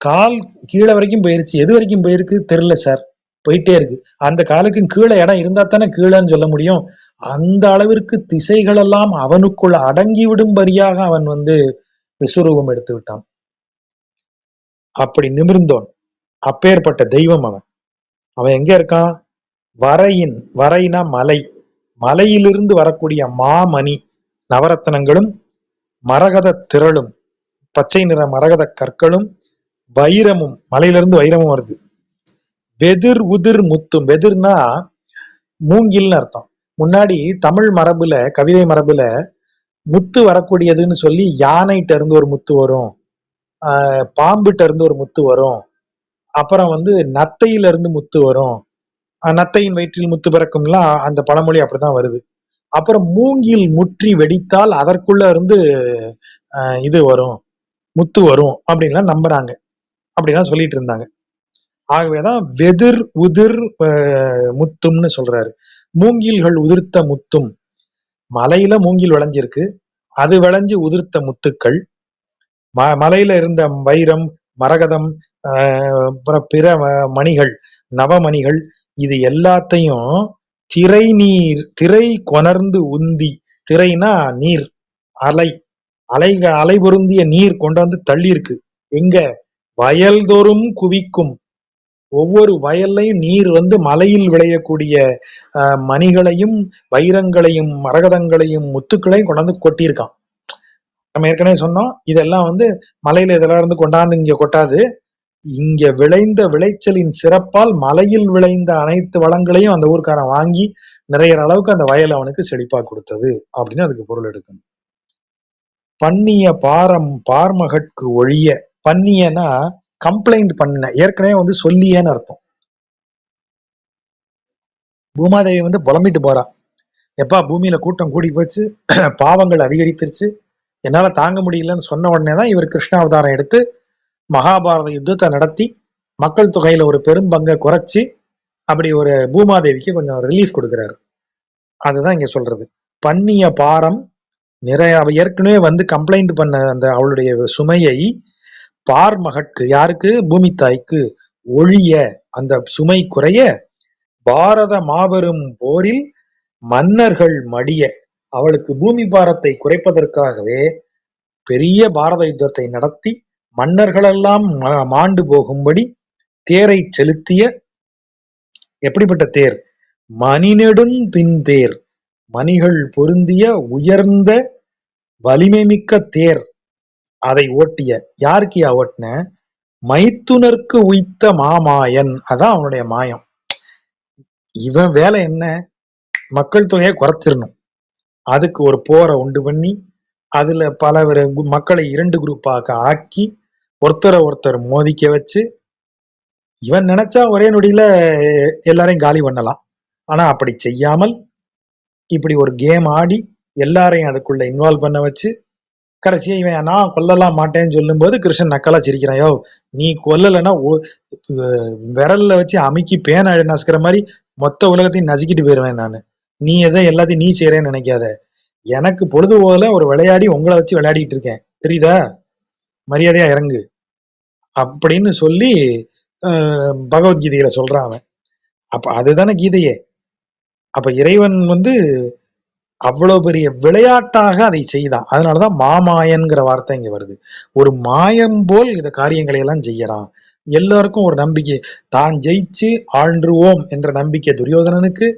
கால் கீழே வரைக்கும் போயிருச்சு, எது வரைக்கும் போயிருக்கு தெரியல சார், போயிட்டே இருக்கு. அந்த காலுக்கு கீழே இடம் இருந்தா தானே கீழேன்னு சொல்ல முடியும். அந்த அளவிற்கு திசைகள் எல்லாம் அவனுக்குள்ள அடங்கி விடும்படியாக அவன் வந்து விஸ்வரூபம் எடுத்து விட்டான். அப்படி நிமிர்ந்தோன், அப்பேற்பட்ட தெய்வம் அவன். அவன் எங்க இருக்கான், வரைனா மலை, மலையிலிருந்து வரக்கூடிய மாமணி நவரத்தனங்களும் மரகத திரளும் பச்சை நிற மரகத கற்களும் வைரமும், மலையில இருந்து வைரமும் வருது. வெதிர் உதிர் முத்தும், வெதிர்னா மூங்கில்னு அர்த்தம். முன்னாடி தமிழ் மரபுல, கவிதை மரபுல முத்து வரக்கூடியதுன்னு சொல்லி யானைகிட்ட இருந்து ஒரு முத்து வரும், பாம்புகிட்ட இருந்து ஒரு முத்து வரும், அப்புறம் வந்து நத்தையில இருந்து முத்து வரும், நத்தையின் வயிற்றில் முத்து பிறக்கும்லாம் அந்த பழமொழி அப்படிதான் வருது. அப்புறம் மூங்கில் முற்றி வெடித்தால் அதற்குள்ள இருந்து இது வரும், முத்து வரும் அப்படின்லாம் நம்புறாங்க. அப்படிதான் சொல்லிட்டு இருந்தாங்க. ஆகவேதான் வெதிர் உதிர் முத்தும்னு சொல்றாரு. மூங்கில்கள் உதிர்த்த முத்தும், மலையில மூங்கில் விளைஞ்சிருக்கு, அது விளைஞ்சு உதிர்த்த முத்துக்கள், மலையில இருந்த வைரம், மரகதம், அப்புறம் பிற மணிகள், நவமணிகள், இது எல்லாத்தையும் திரை நீர், திரை கொணர்ந்து உந்தி, திரைனா நீர், அலை, அலை பொருந்திய நீர் கொண்டு வந்து தள்ளி இருக்கு. எங்க? வயல்தோறும் குவிக்கும். ஒவ்வொரு வயல்லையும் நீர் வந்து மலையில் விளையக்கூடிய மணிகளையும், வைரங்களையும், மரகதங்களையும், முத்துக்களையும் கொண்டாந்து கொட்டியிருக்கான். நம்ம ஏற்கனவே சொன்னோம், இதெல்லாம் வந்து மலையில இதெல்லாம் இருந்து கொண்டாந்து இங்க கொட்டாது. இங்க விளைந்த விளைச்சலின் சிறப்பால் மலையில் விளைந்த அனைத்து வளங்களையும் அந்த ஊர்க்காரன் வாங்கி நிறைய அளவுக்கு அந்த வயல் அவனுக்கு செழிப்பா கொடுத்தது அப்படின்னு அதுக்கு பொருள் எடுக்கணும். பண்ணிய பாரம் பார்மகட்கு ஒழிய, பண்ணியனா கம்ப்ளைண்ட் பண்ண, ஏற்கனவே வந்து சொல்லியேன்னு அர்த்தம். பூமாதேவி வந்து புலம்பிட்டு போறா, எப்பா பூமியில கூட்டம் கூடி போச்சு, பாவங்கள் அதிகரித்துருச்சு, என்னால தாங்க முடியலன்னு சொன்ன உடனேதான் இவர் கிருஷ்ணாவதாரம் எடுத்து மகாபாரத யுத்தத்தை நடத்தி மக்கள் தொகையில ஒரு பெரும் பங்கை குறைச்சி அப்படி ஒரு பூமாதேவிக்கு கொஞ்சம் ரிலீஃப் கொடுக்குறாரு. அதுதான் இங்க சொல்றது. பண்ணிய பாரம் நிறைய, அவ ஏற்கனவே வந்து கம்ப்ளைண்ட் பண்ண அந்த அவளுடைய சுமையை பார்மகட்கு, யாருக்கு? பூமி தாய்க்கு, ஒழிய, அந்த சுமை குறைய, பாரத மாபெரும் போரில் மன்னர்கள் மடிய, அவளுக்கு பூமி பாரத்தை குறைப்பதற்காகவே பெரிய பாரத யுத்தத்தை நடத்தி மன்னர்களெல்லாம் மாண்டு போகும்படி தேரை செலுத்திய, எப்படிப்பட்ட தேர்? மணிநெடுந்தின்தேர், மணிகள் பொருந்திய உயர்ந்த வலிமை மிக்க தேர், அதை ஓட்டிய, யாருக்கியா ஓட்டின? மைத்துனருக்கு உய்த்த மாமாயன். அதான் அவனுடைய மாயம். இவன் வேலை என்ன? மக்கள் தொகையை குறைச்சிடணும். அதுக்கு ஒரு போரை உண்டு பண்ணி அதுல பல மக்களை 2 குரூப்பாக ஆக்கி ஒருத்தரை ஒருத்தர் மோதிக்க வச்சு, இவன் நினைச்சா ஒரே நொடியில எல்லாரையும் காலி பண்ணலாம். ஆனா அப்படி செய்யாமல் இப்படி ஒரு கேம் ஆடி எல்லாரையும் அதுக்குள்ள இன்வால்வ் பண்ண வச்சு கடைசியா இவன் நான் கொல்லலாம் மாட்டேன்னு சொல்லும் போது கிருஷ்ணன் நக்கலா சிரிக்கிறான், யோ நீ கொல்லலைன்னா விரல்ல வச்சு அமுக்கி பேனை நசுக்கிற மாதிரி மொத்த உலகத்தையும் நசுக்கிட்டு போயிருவேன் நானு, நீ எதை எல்லாத்தையும் நீ செய்யறேன்னு நினைக்காத, எனக்கு பொழுது போல ஒரு விளையாடி உங்களை வச்சு விளையாடிட்டு இருக்கேன், தெரியுதா, மரியாதையா இறங்கு அப்படின்னு சொல்லி பகவத்கீதையில சொல்றான் அவன். அப்ப அதுதானே கீதையே. அப்ப இறைவன் வந்து அவ்வளவு பெரிய விளையாட்டாக அதை செய்தான். அதனாலதான் மாமாயன்கிற வார்த்தை இங்க வருது. ஒரு மாயம் போல் இந்த காரியங்களை எல்லாம் செய்யறான். எல்லாருக்கும் ஒரு நம்பிக்கை, தான் ஜெயிச்சு ஆழ்ந்துருவோம் என்ற நம்பிக்கை துரியோதனனுக்கு,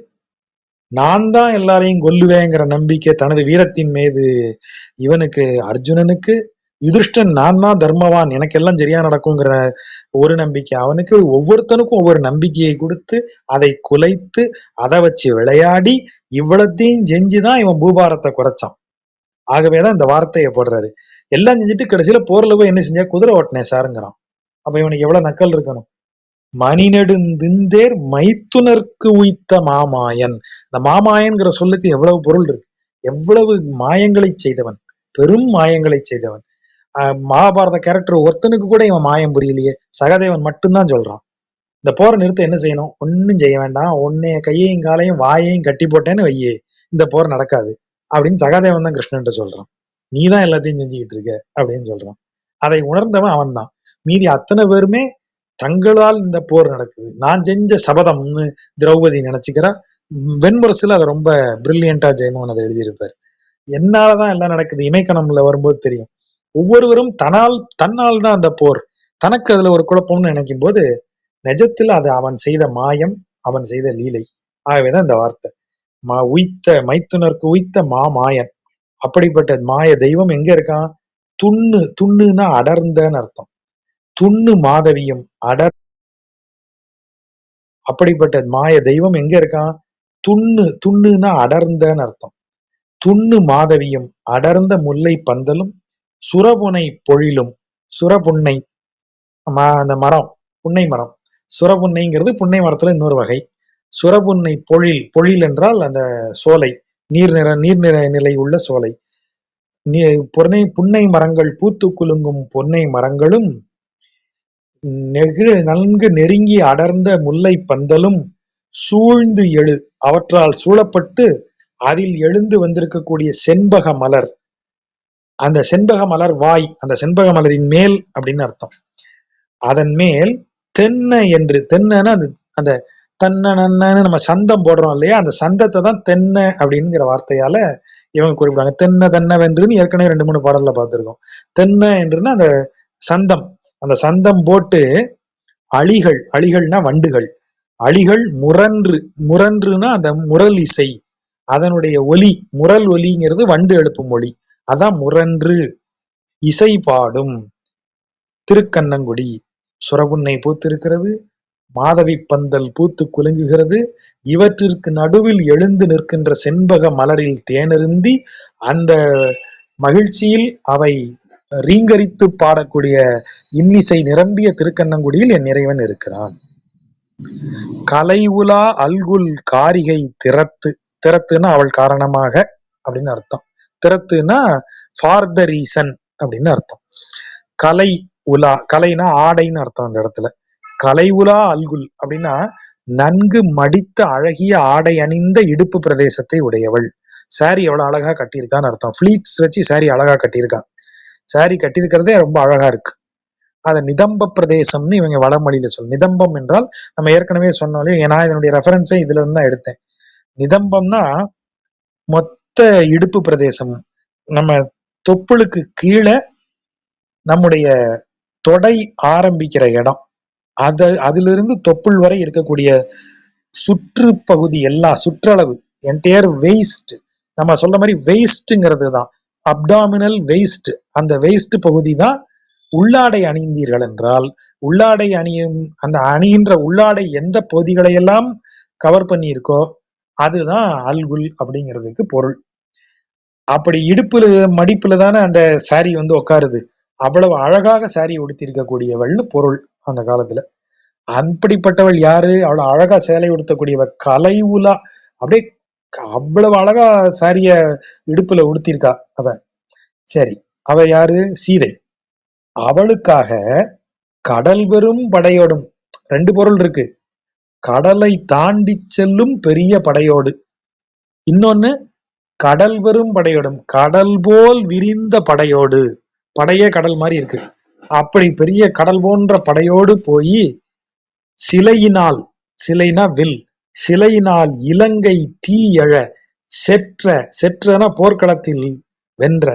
நான் தான் எல்லாரையும் கொல்லுவேங்கிற நம்பிக்கை தனது வீரத்தின் மீது இவனுக்கு அர்ஜுனனுக்கு, யுதிஷ்டன் நான் தான் தர்மவான் எனக்கு எல்லாம் சரியா நடக்குங்கிற ஒரு நம்பிக்கை அவனுக்கு, ஒவ்வொருத்தனுக்கும் ஒவ்வொரு நம்பிக்கையை கொடுத்து அதை குலைத்து அதை வச்சு விளையாடி இவ்வளத்தையும் செஞ்சுதான் இவன் பூபாரத்தை குறைச்சான். ஆகவேதான் இந்த வார்த்தையை போடுறாரு. எல்லாம் செஞ்சுட்டு கடைசியில போர்ல போய் என்ன செஞ்சா? குதிரை ஓட்டினேன் சாருங்கிறான். அப்ப இவனுக்கு எவ்வளவு நக்கல் இருக்கணும். மணிநெடுந்தின்தேர் மைத்துனருக்கு உய்த்த மாமாயன். இந்த மாமாயன்கிற சொல்லுக்கு எவ்வளவு பொருள் இருக்கு, எவ்வளவு மாயங்களை செய்தவன், பெரும் மாயங்களை செய்தவன். மகாபாரத கேரக்டர் ஒருத்தனுக்கு கூட இவன் மாயம் புரியலையே, சகதேவன் மட்டும்தான் சொல்றான். இந்த போரை நிறுத்த என்ன செய்யணும்? ஒன்னும் செய்ய வேண்டாம், உன்னைய கையையும் காலையும் வாயையும் கட்டி போட்டேன்னு வையே, இந்த போர் நடக்காது அப்படின்னு சகாதேவன் தான் கிருஷ்ணன் சொல்றான். நீ தான் எல்லாத்தையும் செஞ்சுக்கிட்டு இருக்க அப்படின்னு சொல்றான். அதை உணர்ந்தவன் அவன் தான். மீதி அத்தனை பேருமே தங்களால் இந்த போர் நடக்குது, நான் செஞ்ச சபதம்னு திரௌபதி நினைச்சுக்கிறா. வெண்முரசுல அதை ரொம்ப பிரில்லியண்டா ஜெயமோகன் அதை எழுதியிருப்பார். என்னாலதான் எல்லாம் நடக்குது, இமைக்கணம்ல வரும்போது தெரியும். ஒவ்வொருவரும் தன்னால் தான் அந்த போர், தனக்கு அதுல ஒரு குழப்பம்னு நினைக்கும் போது நிஜத்துல அது அவன் செய்த மாயம், அவன் செய்த லீலை. ஆகவேதான் இந்த வார்த்தை உய்த்த மைத்துனருக்கு உய்த்த மாமாயன். அப்படிப்பட்ட மாய தெய்வம் எங்க இருக்கான்? துண்ணுன்னா அடர்ந்தன்னு அர்த்தம். துண்ணு மாதவியும் அடர். அப்படிப்பட்ட மாய தெய்வம் எங்க இருக்கான்? துண்ணுன்னா அடர்ந்தன்னு அர்த்தம். துண்ணு மாதவியும் அடர்ந்த முல்லை பந்தலும் சுரபுனை பொழிலும். சுரபுன்னை அந்த மரம், புன்னை மரம். சுரபுன்னைங்கிறது புன்னை மரத்துல இன்னொரு வகை. சுரபுன்னை பொழில் என்றால் அந்த சோலை, நீர்நிற நிலை உள்ள சோலை. புன்னை மரங்கள் பூத்து குலுங்கும் பொன்னை மரங்களும் நன்கு நெருங்கி அடர்ந்த முல்லை பந்தலும் சூழ்ந்து எழு, அவற்றால் சூழப்பட்டு அதில் எழுந்து வந்திருக்கக்கூடிய செண்பக மலர். அந்த செண்பக மலர் வாய், அந்த செண்பக மலரின் மேல் அப்படின்னு அர்த்தம். அதன் மேல் தென்ன என்று, தென்னன்னா அந்த தன்னன்னு நம்ம சந்தம் போடுறோம் இல்லையா, அந்த சந்தத்தை தான் தென்ன அப்படிங்கிற வார்த்தையால இவங்க குறிப்பிடுவாங்க. தென்ன தென்னவென்றுன்னு ஏற்கனவே 2-3 பாடல்ல பார்த்திருக்கோம். தென்ன என்றுன்னா அந்த சந்தம், அந்த சந்தம் போட்டு அழிகள்னா வண்டுகள், அழிகள் முரன்றுனா அந்த முரல் இசை, அதனுடைய ஒலி, முரல் ஒலிங்கிறது வண்டு எழுப்பும் ஒலி, அதான் முரன்று இசை பாடும் திருக்கண்ணங்குடி. சுரபுன்னை பூத்திருக்கிறது, மாதவி பந்தல் பூத்து குலுங்குகிறது. இவற்றிற்கு நடுவில் எழுந்து நிற்கின்ற செண்பக மலரில் தேனருந்தி அந்த மகிழ்ச்சியில் அவை ரீங்கரித்து பாடக்கூடிய இன்னிசை நிரம்பிய திருக்கண்ணங்குடியில் என் இறைவன் இருக்கிறான். கலை உலா அல்குல் காரிகை திறத்து. திறத்துன்னா அவள் காரணமாக அப்படின்னு அர்த்தம். திறத்துனா ஃபார் த ரீசன் அப்படின்னு அர்த்தம். கலை உலா, கலைனா ஆடைன்னு அர்த்தம் அந்த இடத்துல. கலை உலா அல்குல் அப்படின்னா நன்கு மடித்த அழகிய ஆடை அணிந்த இடுப்பு பிரதேசத்தை உடையவள். சாரி எவ்வளவு அழகா கட்டியிருக்கான்னு அர்த்தம். ஃபிளீட்ஸ் வச்சு சாரி அழகா கட்டியிருக்கா. சாரி கட்டியிருக்கிறதே ரொம்ப அழகா இருக்கு. அத நிதம்ப பிரதேசம்னு இவங்க வடமொழியில சொல்லு. நிதம்பம் என்றால் நம்ம ஏற்கனவே சொன்னாலே, ஏன்னா இதனுடைய ரெஃபரன்ஸை இதுல இருந்து தான் எடுத்தேன். நிதம்பம்னா மொத்த இடுப்பு பிரதேசம், நம்ம தொப்புளுக்கு கீழே நம்முடைய தொடை ஆரம்பிக்கிற இடம், அதிலிருந்து தொப்புள் வரை இருக்கக்கூடிய சுற்று பகுதி எல்லாம், சுற்றளவு என்டையர் வெயிஸ்ட், நம்ம சொல்ற மாதிரி வெயிஸ்ட்ங்கிறது தான் அப்டாமினல் வெயிஸ்ட். அந்த வெயிஸ்ட் பகுதி தான் உள்ளாடை அணிந்தீர்கள் என்றால், உள்ளாடை அணியும் அந்த அணிகின்ற உள்ளாடை எந்த பகுதிகளை எல்லாம் கவர் பண்ணி இருக்கோ அதுதான் அல்குல் அப்படிங்கிறதுக்கு பொருள். அப்படி இடுப்புல மடிப்புல தானே அந்த சாரி வந்து உட்காருது. அவ்வளவு அழகாக சாரி உடுத்திருக்கக்கூடியவள்னு பொருள் அந்த காலத்துல. அப்படிப்பட்டவள் யாரு? அவ்வளவு அழகா சேலை உடுத்தக்கூடியவ கலை உலா. அப்படியே அவ்வளவு அழகா சாரிய இடுப்புல உடுத்திருக்கா அவ. சரி, அவ யாரு? சீதை. அவளுக்காக கடல் பெரும் படையோடும். 2 பொருள் இருக்கு. கடலை தாண்டி செல்லும் பெரிய படையோடு, இன்னொன்னு கடல் பெரும் படையோடும், கடல் போல் விரிந்த படையோடு. படையே கடல் மாதிரி இருக்கு. அப்படி பெரிய கடல் போன்ற படையோடு போய் சிலையினால், சிலைனா வில், சிலையினால் இலங்கை தீ எழ செற்றன போர்க்களத்தில் வென்ற.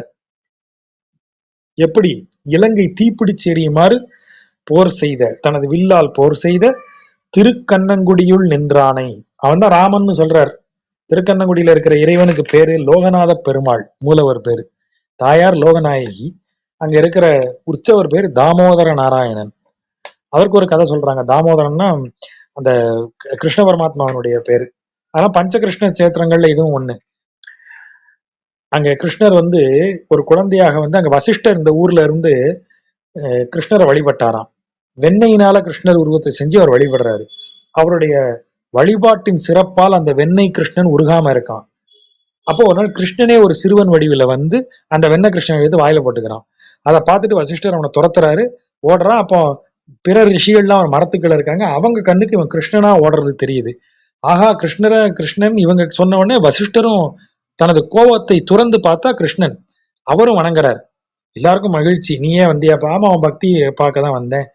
எப்படி இலங்கை தீப்பிடிச்சு எரியுமாறு போர் செய்த, தனது வில்லால் போர் செய்த திருக்கண்ணங்குடியுள் நின்றானை. அவன் தான் ராமன்னு சொல்றார். திருக்கண்ணங்குடியில இருக்கிற இறைவனுக்கு பேரு லோகநாத பெருமாள், மூலவர் பேரு. தாயார் லோகநாயகி. அங்க இருக்கிற உற்சவர் பேர் தாமோதர நாராயணன். அவருக்கு ஒரு கதை சொல்றாங்க. தாமோதரன்னா அந்த கிருஷ்ண பரமாத்மாவனுடைய பேரு. ஆனா பஞ்சகிருஷ்ண சேத்திரங்கள்ல இதுவும் ஒண்ணு. அங்க கிருஷ்ணர் வந்து ஒரு குழந்தையாக வந்து அங்க வசிஷ்டர் இந்த ஊர்ல இருந்து கிருஷ்ணரை வழிபட்டாராம். வெண்ணெயினால கிருஷ்ணர் உருவத்தை செஞ்சு அவர் வழிபடுறாரு. அவருடைய வழிபாட்டின் சிறப்பால் அந்த வெண்ணெய் கிருஷ்ணன் உருகாம இருக்கான். அப்போ ஒரு நாள் கிருஷ்ணனே ஒரு சிறுவன் வடிவில வந்து அந்த வெண்ணெய் கிருஷ்ணன் எடுத்து வாயில போட்டுக்கிறான். அதை பார்த்துட்டு வசிஷ்டர் அவனை துரத்துறாரு, ஓடுறான். அப்போ பிற ரிஷிகள்லாம் அவன் மரத்துக்குள்ள இருக்காங்க. அவங்க கண்ணுக்கு இவன் கிருஷ்ணனா ஓடுறது தெரியுது. ஆஹா, கிருஷ்ணன் இவங்க சொன்ன உடனே வசிஷ்டரும் தனது கோபத்தை துறந்து பார்த்தா கிருஷ்ணன். அவரும் வணங்குறாரு. எல்லாருக்கும் மகிழ்ச்சி. நீயே வந்தியாப்பா? ஆமா, அவன் பக்தி பார்க்க தான் வந்தேன்.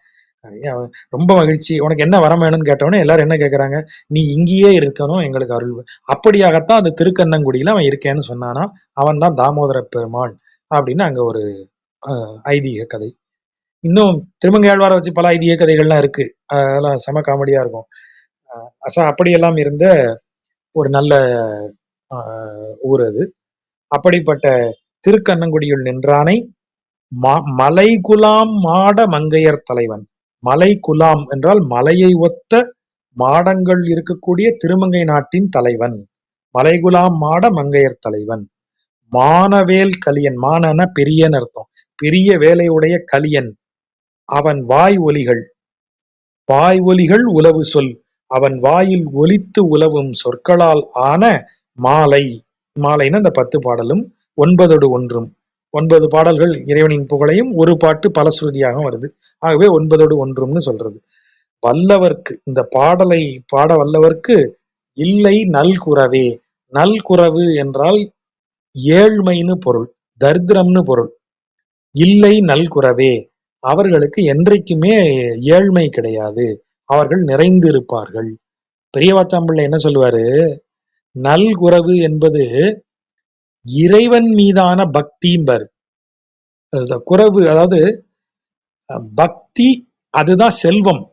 ரொம்ப மகிழ்ச்சி. உனக்கு என்ன வரம் வேணும்னு கேட்டவொடனே எல்லாரும் என்ன கேட்கறாங்க? நீ இங்கேயே இருக்கணும், எங்களுக்கு அருள். அப்படியாகத்தான் அந்த திருக்கண்ணங்குடியில அவன் இருக்கேன்னு சொன்னானா. அவன் தான் தாமோதர பெருமாள் அப்படின்னு அங்க ஒரு ஐதீக கதை. இன்னும் திருமங்கையாழ்வாரை வச்சு பல ஐதீக கதைகள்லாம் இருக்கு. அதெல்லாம் செம காமெடியா இருக்கும். அப்படியெல்லாம் இருந்த ஒரு நல்ல ஊர் அது. அப்படிப்பட்ட திருக்கண்ணங்குடியுள் நின்றானை மலைகுலாம் மாட மங்கையர் தலைவன். மலைகுலாம் என்றால் மலையை ஒத்த மாடங்கள் இருக்கக்கூடிய திருமங்கை நாட்டின் தலைவன். மலைகுலாம் மாட மங்கையர் தலைவன். மானவேல் கலியன். மானன பெரியன்னு அர்த்தம். பெரிய வேலையுடைய கலியன். அவன் வாய் ஒலிகள். வாய் ஒலிகள் உலவு சொல். அவன் வாயில் ஒலித்து உலவும் சொற்களால் ஆன மாலை. மாலைன்னு அந்த 10 பாடலும் 9 ஒன்றும். 9 பாடல்கள் இறைவனின் புகழையும், ஒரு பாட்டு பலஸ்ருதியாக வருது. ஆகவே 9 ஒன்றும்னு சொல்றது. வல்லவர்க்கு, இந்த பாடலை பாட வல்லவர்க்கு இல்லை நல்குரவே. நல்குரவு என்றால் ஏழ்மைன்னு பொருள், தரித்திரம்னு பொருள். இல்லை நல்குரவே, அவர்களுக்கு என்றைக்குமே ஏழ்மை கிடையாது, அவர்கள் நிறைந்து இருப்பார்கள். பெரியவாச்சாம்பிள்ளை என்ன சொல்லுவாரு, நல்குரவு என்பது இறைவன் மீதான பக்திம்பர். குரவு அதாவது பக்தி, அதுதான் செல்வம்.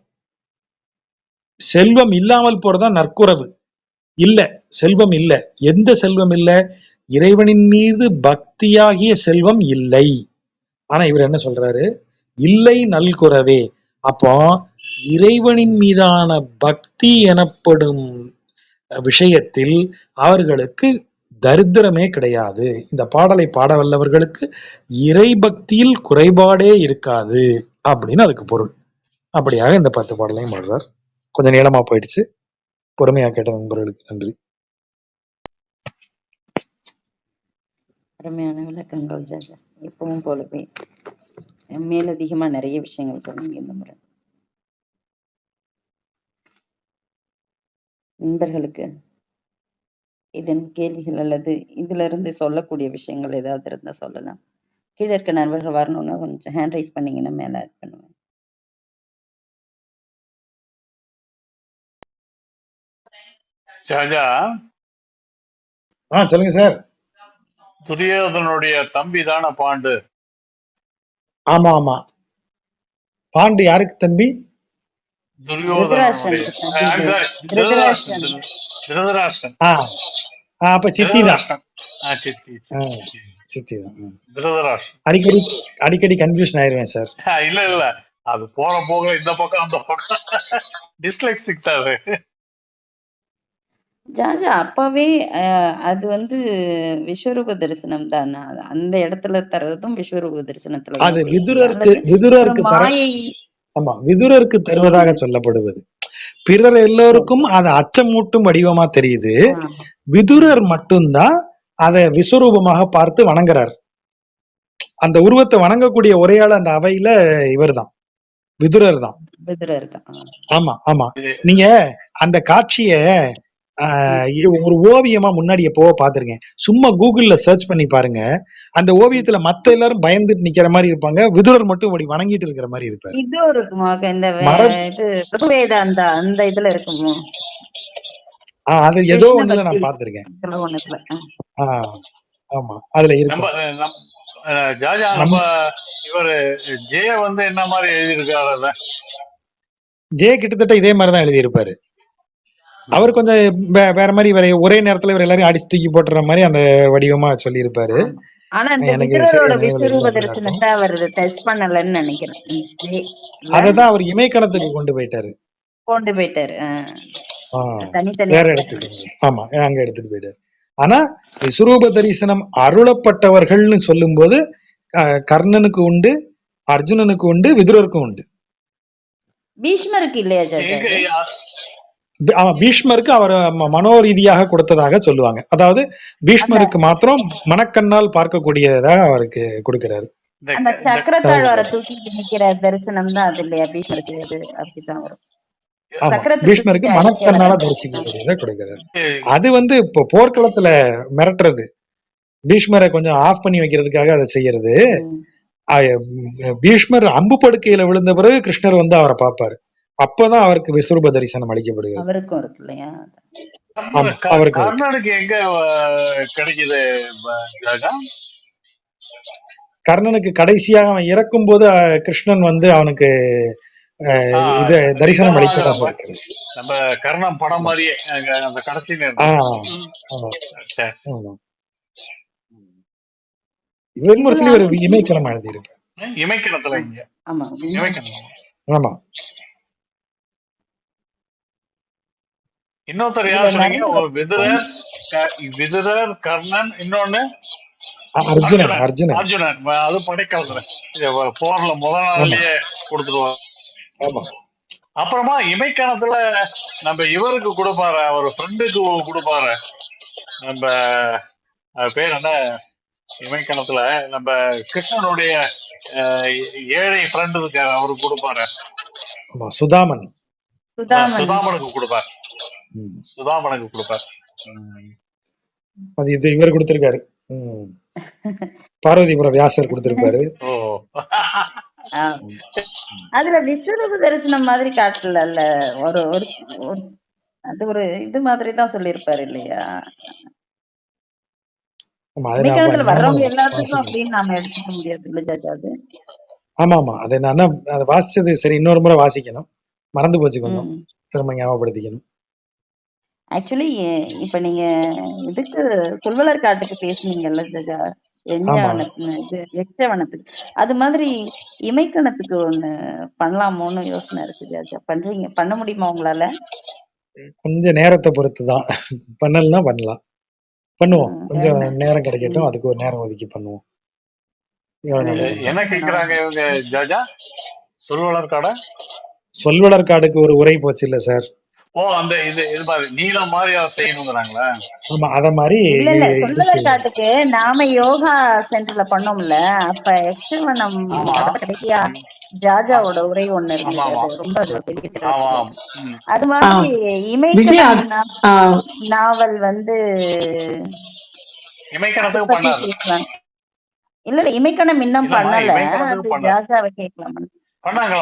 செல்வம் இல்லாமல் போறதா நற்குரவு. இல்ல, செல்வம் இல்ல. எந்த செல்வம் இல்ல? இறைவனின் மீது பக்தியாகிய செல்வம் இல்லை. ஆனா இவர் என்ன சொல்றாரு, இல்லை நல்குரவே. அப்போ இறைவனின் மீதான பக்தி எனப்படும் விஷயத்தில் அவர்களுக்கு தரித்திரமே கிடையாது. இந்த பாடலை பாட வல்லவர்களுக்கு இறை பக்தியில் குறைபாடே இருக்காது அப்படின்னு அதுக்கு பொருள். அப்படியாக இந்த 10 பாடலையும் பாடுறார். கொஞ்சம் நீளமா போயிடுச்சு. பொறுமையா கேட்ட நண்பர்களுக்கு நன்றி. அருமையான விளக்கங்கள் ஜாஜா. எப்பவும் போலவே மேலதிகமா நிறைய விஷயங்கள் சொன்னீங்க இந்த முறை. நண்பர்களுக்கு இதன் கேள்விகள் அல்லது இதுல இருந்து சொல்லக்கூடிய விஷயங்கள் ஏதாவது இருந்தா சொல்லலாம். கீழே இருக்க நண்பர்கள் வரணும்னா கொஞ்சம் ஹேண்ட் ரைஸ் பண்ணீங்கன்னா மேல ஆட் பண்ணுவேன். ராஜா, சொல்லுங்க சார். துரியோதனுடைய தம்பி தான பாண்டு? ஆமா ஆமா. பாண்டு யாருக்கு தம்பி? துரியோதனனுடைய திருதராஷ்டிரன். திருதராஷ்டிரன். அப்ப சித்தி தான். சித்தி சித்தி தான். திருதராஷ்டிரன். அடிக்கடி அடிக்கடி கன்ஃபியூஷன் ஆயிருவேன் சார். இல்ல இல்ல, அது போற போக இந்த பக்கம் அந்த பக்கம் டிஸ்லெக்சிக் தான் அது. ஜாஜா அப்பவே அது வந்து விஸ்வரூப தரிசனம் தான். அந்த இடத்துல தர்றதும் விஸ்வரூப தரிசனத்துல அது விதுரருக்கு ஆமா, விதுரருக்கு தருவதாக சொல்லப்படுவது. பிறர் எல்லோருக்கும் அது அச்சமூட்டும் வடிவமா தெரியுது. விதுரர் மட்டும்தான் அதை விஸ்வரூபமாக பார்த்து வணங்குறார். அந்த உருவத்தை வணங்கக்கூடிய ஒரே ஆள் அந்த அவையில இவர் தான், விதுரர் தான். ஆமா ஆமா. நீங்க அந்த காட்சிய ஒரு ஓவியமா முன்னாடி எப்போ பாத்துருக்கேன். சும்மா கூகுள்ல சர்ச் பண்ணி பாருங்க. அந்த ஓவியத்துல மத்த எல்லாரும் பயந்துட்டு நிக்கிற மாதிரி இருப்பாங்க, விதுரர் மட்டும் அப்படி வணங்கிட்டு இருக்கிற மாதிரி இருப்பாரு. இது இருக்குமா அந்த இதுல இருக்குமோ? அது ஏதோ ஒண்ணுல நான் பாத்திருக்கேன். ஆமா, அதுல இருக்கும். ஜாஜா, நம்ம இவரு ஜே வந்து என்ன மாதிரி எழுதியிருக்காரு? ஜே கிட்டத்தட்ட இதே மாதிரிதான் எழுதியிருப்பாரு. அவர் கொஞ்சம் வேற மாதிரி, இவரை ஒரே நேரத்துல இவர் எல்லாரையும் அடிச்சு தூக்கி போட்டுற மாதிரி அந்த வடிவமா சொல்லி இருப்பாரு. அததான் அவர் இமைக்கணத்துக்கு கொண்டு போயிட்டாரு. வேற இடத்துக்கு. ஆமா, அங்க எடுத்துட்டு போயிட்டாரு. ஆனா விஸ்வரூப தரிசனம் அருளப்பட்டவர்கள்னு சொல்லும் போது கர்ணனுக்கு உண்டு, அர்ஜுனனுக்கு உண்டு, விதுரருக்கும் உண்டு. பீஷ்மருக்கு இல்லையா? பீஷ்மருக்கு அவர் மனோரீதியாக கொடுத்ததாக சொல்லுவாங்க. அதாவது பீஷ்மருக்கு மாத்திரம் மனக்கண்ணால் பார்க்கக்கூடியதாக அவருக்கு கொடுக்கிறாரு. அந்த சக்கரத்தாழ்வார தூக்கிட்டு நிக்கிற தரிசனம் தான் அது இல்லையா பீஷ்மருக்கு? அப்படிதான் வரும். பீஷ்மருக்கு மனக்கண்ணால தரிசிக்கக்கூடியதை கொடுக்கிறாரு. அது வந்து இப்போ போர்க்களத்துல மிரட்டுறது, பீஷ்மரை கொஞ்சம் ஆஃப் பண்ணி வைக்கிறதுக்காக அதை செய்யறது. பீஷ்மர் அம்பு படுக்கையில விழுந்த பிறகு கிருஷ்ணர் வந்து அவரை பார்ப்பாரு. அப்பதான் அவருக்கு விஸ்வரூப தரிசனம் அளிக்கப்படுகிறது. அவருக்கும் இருக்கு இல்லையா? கர்ணனுக்கு எங்க கிடைக்குது? கர்ணனுக்கு கடைசியாக அவன் இறக்கும் போது கிருஷ்ணன் வந்து அவனுக்கு இது தரிசனம் அளிப்பதாக இருக்கிறது. நம்ம கர்ணன் படம் மாதிரியே அந்த கடைசி வெண்முரசுல ஒரு இணையக்கிழமை எழுதியிருப்பேன். இமைக்கிணத்துல ஆ, இங்க ஆமா. இமைக்கிணத்துல. ஆமா. இன்னொருத்தர் இதுல யார் சொன்னீங்க? நிறைய ஒரு விதுரர், கர்ணன், இன்னொன்னு அர்ஜுனன். அர்ஜுனன். அர்ஜுனன். அர்ஜுனன் அது படைக்கலத்துல போர்ல முதல் ஆமா நாள்லயே கொடுத்துருவார். ஆமா. அப்புறமா இமைக்கணத்துல நம்ம இவருக்கு கொடுப்பாரு, அவர் ஃப்ரெண்டுக்கு கொடுப்பாரு. நம்ம பேர் என்ன? இமைக்கணத்துல நம்ம கிருஷ்ணனுடைய ஏழை ஃப்ரெண்டு இருக்காரு, அவருக்கு கொடுப்பாரு. ஆமா, சுதாமன். சுதாமன். சுதாமனுக்கு கொடுப்பார். ம். சுதாமனுக்கு கொடுப்பார். அது இது இவர் கொடுத்திருக்காரு. பார்வதிபுரம் வியாசர் கொடுத்திருப்பாரு. ஓ ஆ, அதுல விஸ்வரூப தரிசனம் மாதிரி காட்டல. ஒரு ஒரு ஒரு- அது ஒரு இது மாதிரி தான் சொல்லியிருப்பாரு இல்லையா? ஆமா, அது இமைக்கணத்துல நாம வர்றவங்க எல்லாத்துக்கும் வாசிக்கணும். அப்படின்னு நாம எடுத்துக்க முடியாது இல்ல ஜாஜா அது. ஆமா ஆமா, அதை நான் அதை வாசிச்சது சரி, இன்னொரு முறை வாசிக்கணும். மறந்து போச்சு கொஞ்சம், ம். திரும்ப ஞாபகப்படுத்திக்கணும். ஆக்சுவலி இப்ப நீங்க இதுக்கு சொல்வலர் காட்டுக்கு பேசுனீங்கல்ல ஜாஜா, ஆமா, இது யக்ஷவனத்துக்கு. அது மாதிரி இமைக்கணத்துக்கு ஒண்ணு பண்ணலாமோன்னு யோசனை இருக்கு ஜாஜா. பண்ண முடியுமா உங்களால? கொஞ்சம் நேரத்தை பொறுத்து தான். பண்ணலன்னா பண்ணலாம், பண்ணுவோம். கொஞ்சம் ஏன்னா, நேரம் கிடைக்கட்டும், அதுக்கு ஒரு நேரம் ஒதுக்கி பண்ணுவோம். எவ்வளவு அது நாள் என்ன கேக்குறாங்க இவங்க ஜாஜா? சொல்வளர் கடை சொல்வலர் காடுக்கு ஒரு உரை போச்சு இல்ல சார்? ஓ, அந்த இது மாதிரி நீளம் மாதிரி அதை செய்யணுங்கிறாங்களா? ஆமா, அத மாதிரி இல்ல இதுக்கு. சொல்வலர் காட்டுக்கு நாம யோகா சென்டர்ல பண்ணோம்ல, அப்ப யக்ஷவனம் ஆமா. கடைசியா ஜாஜாவோட உரை ஒண்ணு ஆமா இருந்தது. ஆமா அது ரொம்ப ஆமா. அது மாதிரி இமைக்கணம் நாவல் வந்து அதை இமைக்கணத்துக்கு பத்தி பண்ணாரு. கேட்கலாம். இல்ல இமைக்கணம் இன்னும் இல்லம்மா, பண்ணல. இமைக்கணத்துக்கு அது பண்ணார். ஜாஜாவை கேட்கலாம்.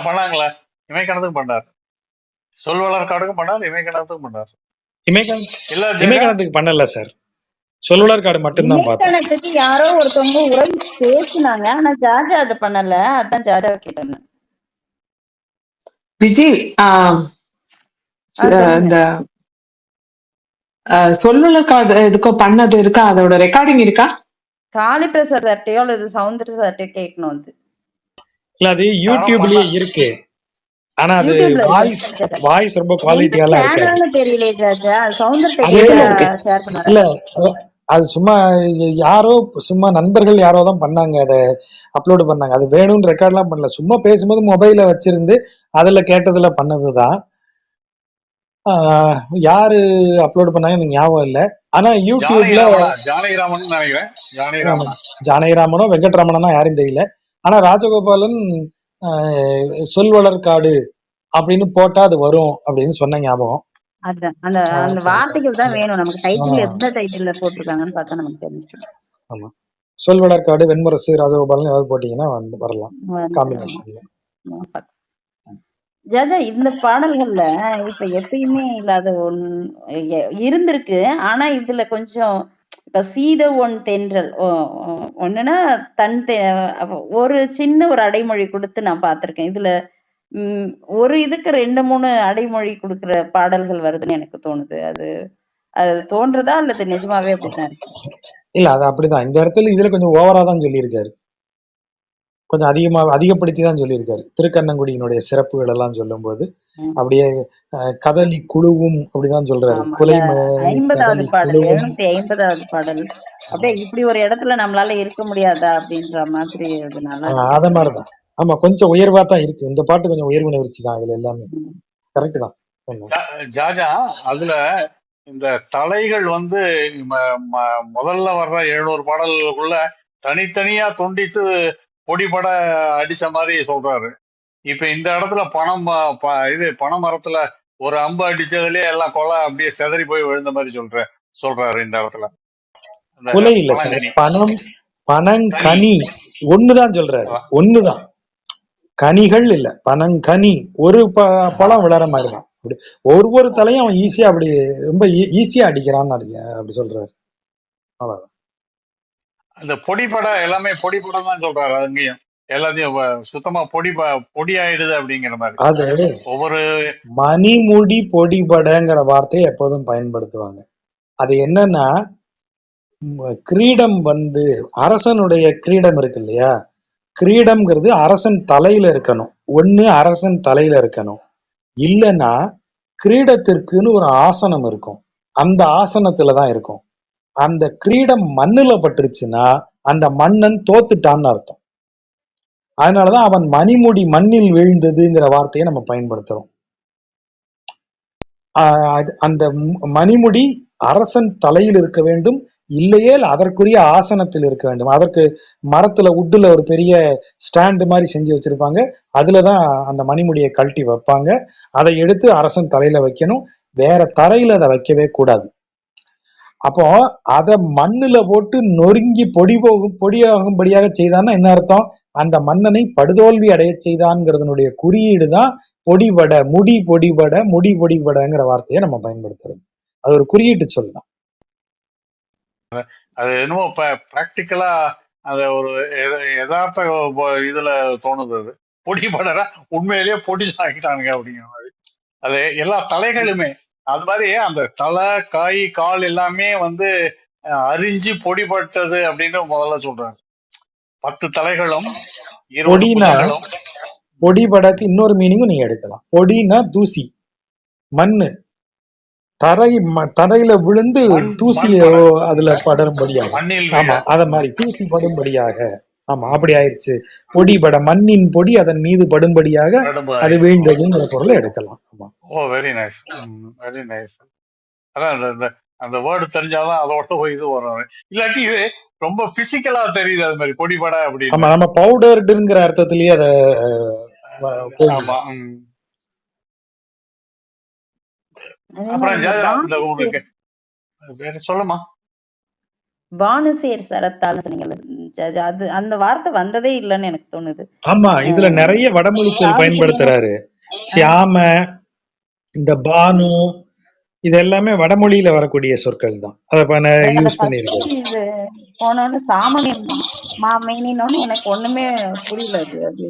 பண்ணாங்களா? இமைக்கணத்துக்கு பண்ணார். சொல்வளர் காடுக்கும் பண்ணார், இமைக்கணத்துக்கும் பண்ணார். இல்ல ஜாஜா, இமைக்கணத்துக்கு பண்ணல சார், சொல்வலர் காடு மட்டும்தான் பார்த்தோம். இமைக்கணத்துக்கு யாரோ ஒருத்தவங்க உரை பேசினாங்க, ஆனா ஜாஜா அது பண்ணல. அதான் ஜாஜாவை கேட்டேன். விஜய், இந்த சொல்வலர் காடு எதுக்கோ பண்ணது இருக்கா? அதோட ரெக்கார்டிங் இருக்கா? காளிப்பிரசாத் சார்ட்டையோ அல்லது சௌந்தர சார்ட்டையோ கேட்கணும். அது இல்ல, அது யூடியூப்லயே இருக்கு. ஆனா அது யூடியூப்ல வாய்ஸ் ரொம்ப குவாலிட்டியாலாம் இருக்காது. தெரியலையே ஜாஜா. சௌந்தர்ட்ட அது ஷேர் பண்ணாரு. இல்ல, அது சும்மா யாரோ, சும்மா நண்பர்கள் யாரோ தான் பண்ணாங்க, அதை அப்லோடு பண்ணாங்க. அது வேணும்னு ரெக்கார்ட்லாம் பண்ணல, சும்மா பேசும்போது மொபைல வச்சிருந்து அதுல கேட்டதுல பண்ணதுதான். யாரு அப்லோட் பண்ணாங்க எனக்கு ஞாபகம் இல்ல. ஆனா யூடியூப்ல ஜானகிராமன் நினைக்கிறேன். ஜானகிராமனோ வெங்கட்ராமனோ யாரும் தெரியல. ஆனா ராஜகோபாலன் சொல்வளர் காடு அப்படின்னு போட்டா அது வரும் அப்படின்னு சொன்ன ஞாபகம். அதான் அந்த வார்த்தைகள் தான் வேணும் நமக்கு. டைட்டில் எந்த டைட்டில்ல போட்டிருக்காங்கன்னு பார்த்தா நமக்கு தெரிஞ்சிடும். ஆமா, சொல்வளர் காடு, வெண்முரசு, ராஜகோபாலன் ஏதாவது போட்டீங்கன்னா வந்து வரலாம் காம்பினேஷன்ல. ஜாஜா, இந்த பாடல்கள்ல இப்ப எப்பயுமே இல்லாத இருந்திருக்கு. ஆனா இதுல கொஞ்சம் இப்ப சீத ஒன் தென்றல் ஒண்ணுன்னா ஒரு சின்ன ஒரு அடைமொழி கொடுத்து நான் பார்த்திருக்கேன். இதுல ஒரு இதுக்கு 2-3 அடைமொழி கொடுக்கிற பாடல்கள் வருதுன்னு எனக்கு தோணுது. அது தோன்றதா அல்லது நிஜமாவே அப்படித்தான் இருக்கு? இல்ல, அது அப்படிதான். இந்த இடத்துல இதுல கொஞ்சம் ஓவரா தான் சொல்லியிருக்காரு, கொஞ்சம் அதிகப்படுத்தி தான் சொல்லியிருக்காரு. திருக்கண்ணங்குடியினுடைய சிறப்புகள் எல்லாம் சொல்லும் போது அப்படியே கதலி குழுவும் அப்படிதான் சொல்றாரு. குலைமணி 50வது பாடல், குழுவும். 750வது பாடல் அப்படியே இப்படி ஒரு இடத்துல நம்மளால இருக்க முடியாதா அப்படின்ற மாதிரி. அது நல்லா அத மாதிரிதான். ஆமா, கொஞ்சம் உயர்வா தான் இருக்கு இந்த பாட்டு, கொஞ்சம் உயர்வு நிகழ்ச்சி தான் இதுல எல்லாமே. கரெக்ட் தான் ஜாஜா. அதுல இந்த தலைகள் வந்து முதல்ல வர்ற 700 பாடல்களுக்குள்ள தனித்தனியா துண்டித்து பொடிபட அடிச்ச மாதிரி சொல்றாரு. இப்ப இந்த இடத்துல பனை மரத்துல ஒரு அம்பு அடிச்சதுலயே எல்லாம் கொலை அப்படியே செதறி போய் விழுந்த மாதிரி சொல்றாரு இந்த இடத்துல. கொலை இல்ல சார், பனங்கனி ஒண்ணுதான் சொல்றாரு. ஒண்ணுதான், கனிகள் இல்ல, பனங்கனி ஒரு பழம் விளற மாதிரிதான். ஒவ்வொரு தலையும் அவன் ஈஸியா அப்படி ரொம்ப ஈஸியா அடிக்கிறான்னு அப்படி சொல்றாரு. அவ்வளவுதான். அந்த பொடிப்பட எல்லாமே பொடிப்படம் தான் சொல்றாரு. அங்கேயும் எல்லாத்தையும் சுத்தமா பொடி ஆயிடுது அப்படிங்கிற மாதிரி. அது ஒவ்வொரு மணிமுடி பொடிபடங்கிற வார்த்தையை எப்போதும் பயன்படுத்துவாங்க. அது என்னன்னா, கிரீடம் வந்து அரசனுடைய கிரீடம் இருக்கு இல்லையா, கிரீடம்ங்கிறது அரசன் தலையில இருக்கணும். ஒண்ணு அரசன் தலையில இருக்கணும், இல்லைன்னா கிரீடத்திற்குன்னு ஒரு ஆசனம் இருக்கும், அந்த ஆசனத்துல தான் இருக்கும். அந்த கிரீடம் மண்ணுல பட்டுருச்சுன்னா அந்த மன்னன் தோத்துட்டான்னு அர்த்தம். அதனாலதான் அவன் மணிமுடி மண்ணில் வீழ்ந்ததுங்கிற வார்த்தையை நம்ம பயன்படுத்துறோம். அந்த மணிமுடி அரசன் தலையில் இருக்க வேண்டும், இல்லையேல் அதற்குரிய ஆசனத்தில் இருக்க வேண்டும். அதற்கு மரத்துல உட்டுல ஒரு பெரிய ஸ்டாண்டு மாதிரி செஞ்சு வச்சிருப்பாங்க, அதுலதான் அந்த மணிமுடியை கழட்டி வைப்பாங்க. அதை எடுத்து அரசன் தலையில வைக்கணும், வேற தரையில அதை வைக்கவே கூடாது. அப்போ அதை மண்ணுல போட்டு நொறுங்கி பொடியாகும்படியாக செய்தான்னா என்ன அர்த்தம்? அந்த மன்னனை படுதோல்வி அடைய செய்தான்ங்கிறதனுடைய குறியீடு தான் பொடிபட, முடி பொடிபட, முடி பொடிபடங்கிற வார்த்தையை நம்ம பயன்படுத்துறது. அது ஒரு குறியீட்டு சொல் தான். அது என்னமோ பிராக்டிக்கலா அந்த ஒரு யதார்த்த இதுல தோணுது. அது பொடிபடரா உண்மையிலேயே பொடி ஆகிட்டானுங்க அப்படிங்கிற மாதிரி. அது எல்லா தலைகளுமே அது மாதிரி அந்த தலை, காய், கால் எல்லாமே வந்து அரிஞ்சு பொடிபட்டது அப்படின்னு முதல்ல சொல்றாங்க. 10 தலைகளும் 20 பொடினா புஜங்களும். பொடிபடக்கு இன்னொரு மீனிங்கும் நீங்க எடுக்கலாம். பொடினா தூசி, மண்ணு, தரையில விழுந்து தூசிய அதுல படும்படியாக. மண்ணில் ஆமா, அத மாதிரி தூசி படும்படியாக. ஆமா, அப்படி ஆயிடுச்சு. பொடிபட, மண்ணின் பொடி அதன் மீது படும்படியாக அது வீழ்ந்ததுங்கிற பொருளை எடுக்கலாம். ஆமா. ஓ, வெரி நைஸ், வெரி நைஸ். அதான் அந்த வேர்டு தெரிஞ்சாதான் அதோட இது வரும். இல்லாட்டி இது ரொம்ப பிசிக்கலா தெரியுது அது மாதிரி பொடிபட அப்படின்னு. ஆமா, நம்ம பவுடர்டுங்கிற அர்த்தத்திலேயே அத. ஆமா. அதே அப்புறம் மாதிரி இந்த இந்த ஊருக்கு வேற சொல்லுமா? பானுசேர் சரத்தால் சொன்னீங்கல்ல ஜாஜா, அது அந்த வார்த்தை வந்ததே இல்லைன்னு எனக்கு தோணுது. ஆமா, இதுல நிறைய வடமொழி சொல் பயன்படுத்துறாரு. சியாம, இந்த பானு, இது எல்லாமே வடமொழியில வரக்கூடிய சொற்கள் தான். அதை யூஸ் பண்ணிருக்காரு. இது போனோன்னு மாமேனின்னு எனக்கு ஒண்ணுமே புரியல. அது அது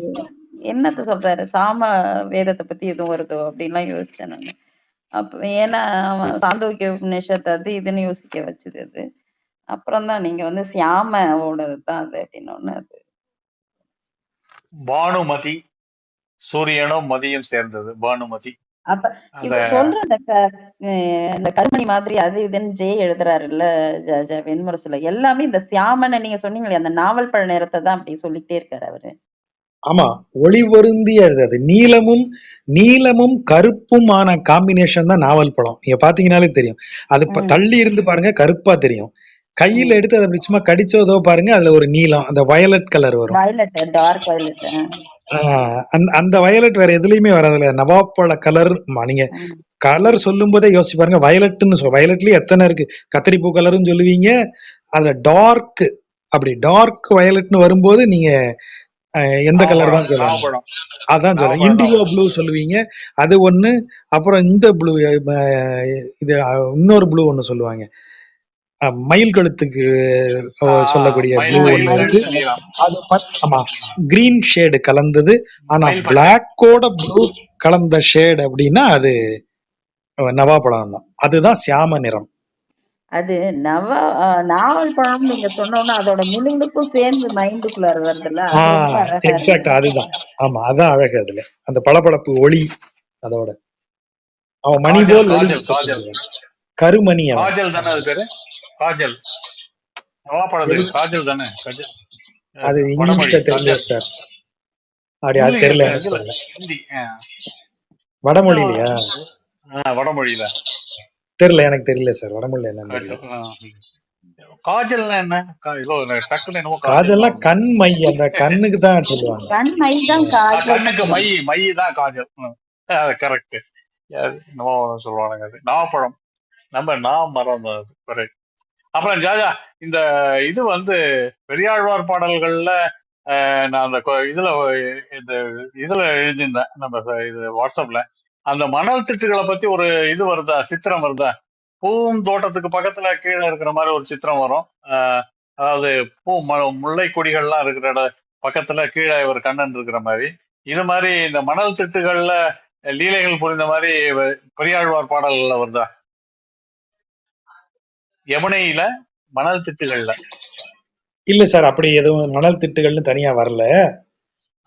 என்னத்த சொல்றாரு? சாம வேதத்தை பத்தி எதுவும் வருதோ அப்படின்லாம் யோசிச்சேன் நான். அப்ப ஏன்னா சாந்தோக்கிய உபநிஷத்து அது இதுன்னு யோசிக்க வச்சது அது. அப்புறம் தான் நீங்க வந்து சியாமோடது தான் அது அப்படின்னு அது. பானுமதி, சூரியனும் மதியும் சேர்ந்தது பானுமதி. அப்ப இவர் சொல்ற இந்த கருமணி மாதிரி அது இதுன்னு ஜெய எழுதுறாருல்ல வெண்முரசுல, எல்லாமே இந்த சியாமனை நீங்க சொன்னீங்களே அந்த நாவல் பழ நேரத்தை தான் அப்படி சொல்லிட்டே இருக்காரு அவரு. ஆமா, ஒளி பொருந்திய அது நீலமும் கருப்புமான காம்பினேஷன் தான் நாவல் பழம். நீங்க பாத்தீங்கன்னாலே தெரியும். அது தள்ளி இருந்து பாருங்க, கருப்பா தெரியும். கையில எடுத்து அதை அப்படி சும்மா கடிச்சதோ பாருங்க, அதுல ஒரு நீலம், அந்த வயலட் கலர் வரும். Dark violet. அந்த வயலட் வேற எதுலயுமே வராதுல. நவாப்பழ கலர். நீங்க கலர் சொல்லும் போதே யோசிச்சு பாருங்க, வயலட்னு வயலட்லயே எத்தனை இருக்கு. கத்திரிப்பூ கலர்னு சொல்லுவீங்க, அதுல டார்க், அப்படி டார்க் வயலட்னு வரும்போது நீங்க எந்த கலர் தான் சொல்லுவாங்க? அதான் சொல்றேன். இண்டிகோ ப்ளூ சொல்லுவீங்க, அது ஒண்ணு. அப்புறம் இந்த ப்ளூ, இது இன்னொரு ப்ளூ ஒண்ணு சொல்லுவாங்க, மயில் கழுத்துக்கு சொல்லக்கூடிய ப்ளூ ஒண்ணு இருக்கு. அது ஆமா, கிரீன் ஷேடு கலந்தது. ஆனா பிளாக்கோட ப்ளூ கலந்த ஷேடு அப்படின்னா அது நவாப்பழம் தான். அதுதான் சியாம நிறம். அது நாவல் பழம் நீங்க சொன்னோன்னா அதோட மினுமினுப்பும் சேர்ந்து மைண்டுக்குள்ளார வருதுல்ல, அது ரொம்ப அழகா எக்ஸாக்ட், அதுதான். ஆமா, அதான் அழகு அதுல, அந்த பளபளப்பு ஒளி அதோட. அவன் மணி போல் ஒளி கருமணி. அவன் காஜல் தானே அது பேரு, காஜல். நவாப்பழத்துக்கு காஜல் தானே, காஜல். அது இங்கிலீஷ்ல தெரியல சார். அப்படி அது தெரியல எனக்கு. ஹிந்தி வடமொழியிலயா? வடமொழியில தெரியல, எனக்கு தெரியல சார். வடமொழியில என்ன தெரியல. காஜல்னா என்ன? டக்குன்னு என்னமோ காஜல்னா கண் மை, அந்த கண்ணுக்கு தான் சொல்லுவாங்க. கண் மை தான் காஜல். கண்ணுக்கு மை தான் காஜல். கரெக்ட். என்னமோ சொல்லுவானுங்க. அது நாவப்பழம், நம்ம மரம். அப்புறம் ஜாஜா, இந்த இது வந்து பெரியாழ்வார் பாடல்கள்ல நான் அந்த இதுல எழுதியிருந்தேன் நம்ம இது வாட்ஸ்அப்ல. அந்த மணல் திட்டுகளை பத்தி ஒரு இது வருதா, சித்திரம் வருதா? பூந்தோட்டத்துக்கு பக்கத்துல கீழே இருக்கிற மாதிரி ஒரு சித்திரம் வரும். அதாவது முல்லை கொடிகள்லாம் இருக்கிற பக்கத்துல கீழே ஒரு கண்ணன் இருக்கிற மாதிரி. இது மாதிரி இந்த மணல் திட்டுகள்ல லீலைகள் புரிந்த மாதிரி பெரியாழ்வார் பாடல்கள்ல வருதா? யமுனையில மணல் திட்டுகள்ல இல்ல சார், அப்படி எதுவும் மணல் திட்டுகள்னு தனியா வரல.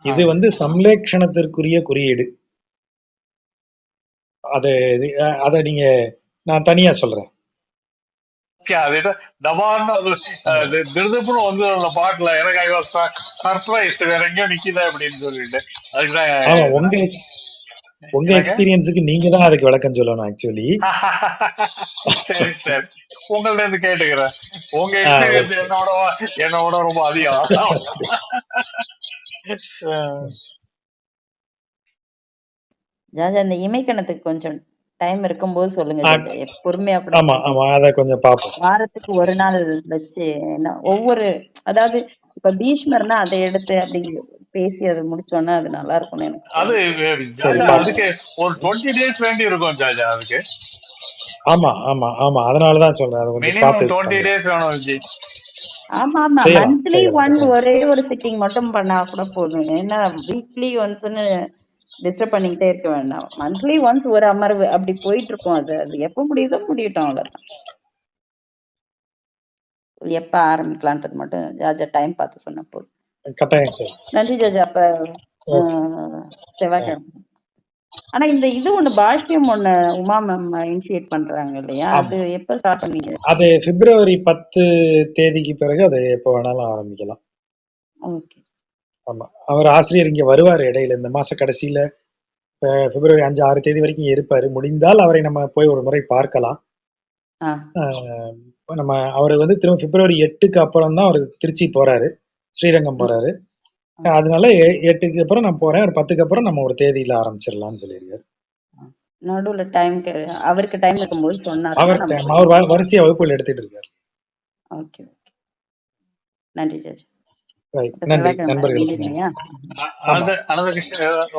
இது வந்து சம்லேக்ஷணத்திற்குரிய குறியீடு. அது அத நீங்க நான் தனியா சொல்றேன். டபார்னு அது திருதுப்புன்னு வந்து அந்த பாட்டுல எனக்கு ஐ வாஸ் சர்ப்ரைஸ் வேற எங்கேயோ நிக்குதா அப்படின்னு சொல்லிட்டு ஆமா, அதுக்குதான் உங்க எக்ஸ்பீரியன்ஸுக்கு நீங்க தான் அதுக்கு விளக்கம் சொல்லணும் ஆக்சுவலி. சரி சரி, உங்கள்ட்ட இருந்து கேட்டுக்கிறேன். உங்க எக்ஸ்பீரியன்ஸ் என்னோட ரொம்ப அதிகம். ஜாஜா இந்த இமைக்கணத்துக்கு கொஞ்சம் டைம் இருக்கும்போது சொல்லுங்க ஜாஜா. பொறுமையா கூட ஆமா ஆமா, அத கொஞ்சம் பாப்போம். வாரத்துக்கு ஒரு நாள் வச்சு என்ன ஒவ்வொரு, அதாவது இப்ப பீஷ்மர்னா அதை எடுத்து அப்படி பேசி அதை முடிச்சோன்னா அது நல்லா இருக்கும்னு எனக்கு அது அதுக்கு ஒரு 20 days வேண்டி இருக்கும் ஜாஜா. அதுக்கு ஆமா ஆமா ஆமா, அதனாலதான் சொல்றேன். அது கொஞ்சம் மினிமம் பார்த்து 20 days வேணும் விஜி. ஆமா ஆமா, செய்யலாம் மந்த்லி ஒன் செய்யலாம். ஒரே ஒரு சிட்டிங் மட்டும் பண்ணா கூட போதும். ஏன்னா வீக்லி ஒன்ஸ்னு டிஸ்டர்ப் பண்ணிக்கிட்டே இருக்க வேண்டாம். மந்த்லி ஒன்ஸ் ஒரு அமர்வு அப்படி போயிட்டு இருக்கும். அது அது எப்ப முடியுதோ முடியட்டும், அவ்வளவுதான். எப்ப ஆரம்பிக்கலான்றது மட்டும் ஜாஜா டைம் பார்த்து சொன்ன போதும். கட்டாயம் சார். நன்றி ஜாஜா. அப்ப செவ்வாய்க்கிழமை. ஆனா இந்த இது ஒண்ணு பாஷ்யம் ஒண்ணு உமா மேம் இனிஷியேட் பண்றாங்க இல்லையா? அது எப்ப ஸ்டார்ட் பண்ணீங்க? அது பிப்ரவரி 10 தேதிக்கு பிறகு அது எப்ப வேணாலும் ஆரம்பிக்கலாம். ஓகே. ஆமா, அவர் ஆசிரியர் இங்க வருவாரு இடையில, இந்த மாச கடைசியில பிப்ரவரி 5, 6 தேதி வரைக்கும் இருப்பாரு. முடிந்தால் அவரை நம்ம போய் ஒரு முறை பார்க்கலாம். நம்ம அவர் வந்து திரும்ப பிப்ரவரி 8க்கு அப்புறம் தான் அவர் திருச்சி போறாரு, ஸ்ரீரங்கம் போறாரு. அதனால 8க்கு அப்புறம் நான் போறேன், ஒரு 10க்கு அப்புறம் நம்ம ஒரு தேதியில ஆரம்பிச்சிடலாம்னு சொல்லியிருக்காரு. நடுவுல டைம் அவருக்கு டைம் இருக்கும்போது சொன்னாரு. அவர் வரிசையா வகுப்புகள் எடுத்துட்டு இருக்காரு. ஓகே ஓகே, நன்றி ஜாஜ். நன்றி நண்பர்களுக்கு.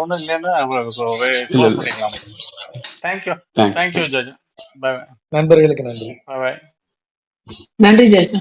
ஒன்றும் இல்லைன்னா தேங்க்யூ தேங்க்யூ ஜாஜ். நண்பர்களுக்கு நன்றி. பாய். நன்றி ஜெயசா.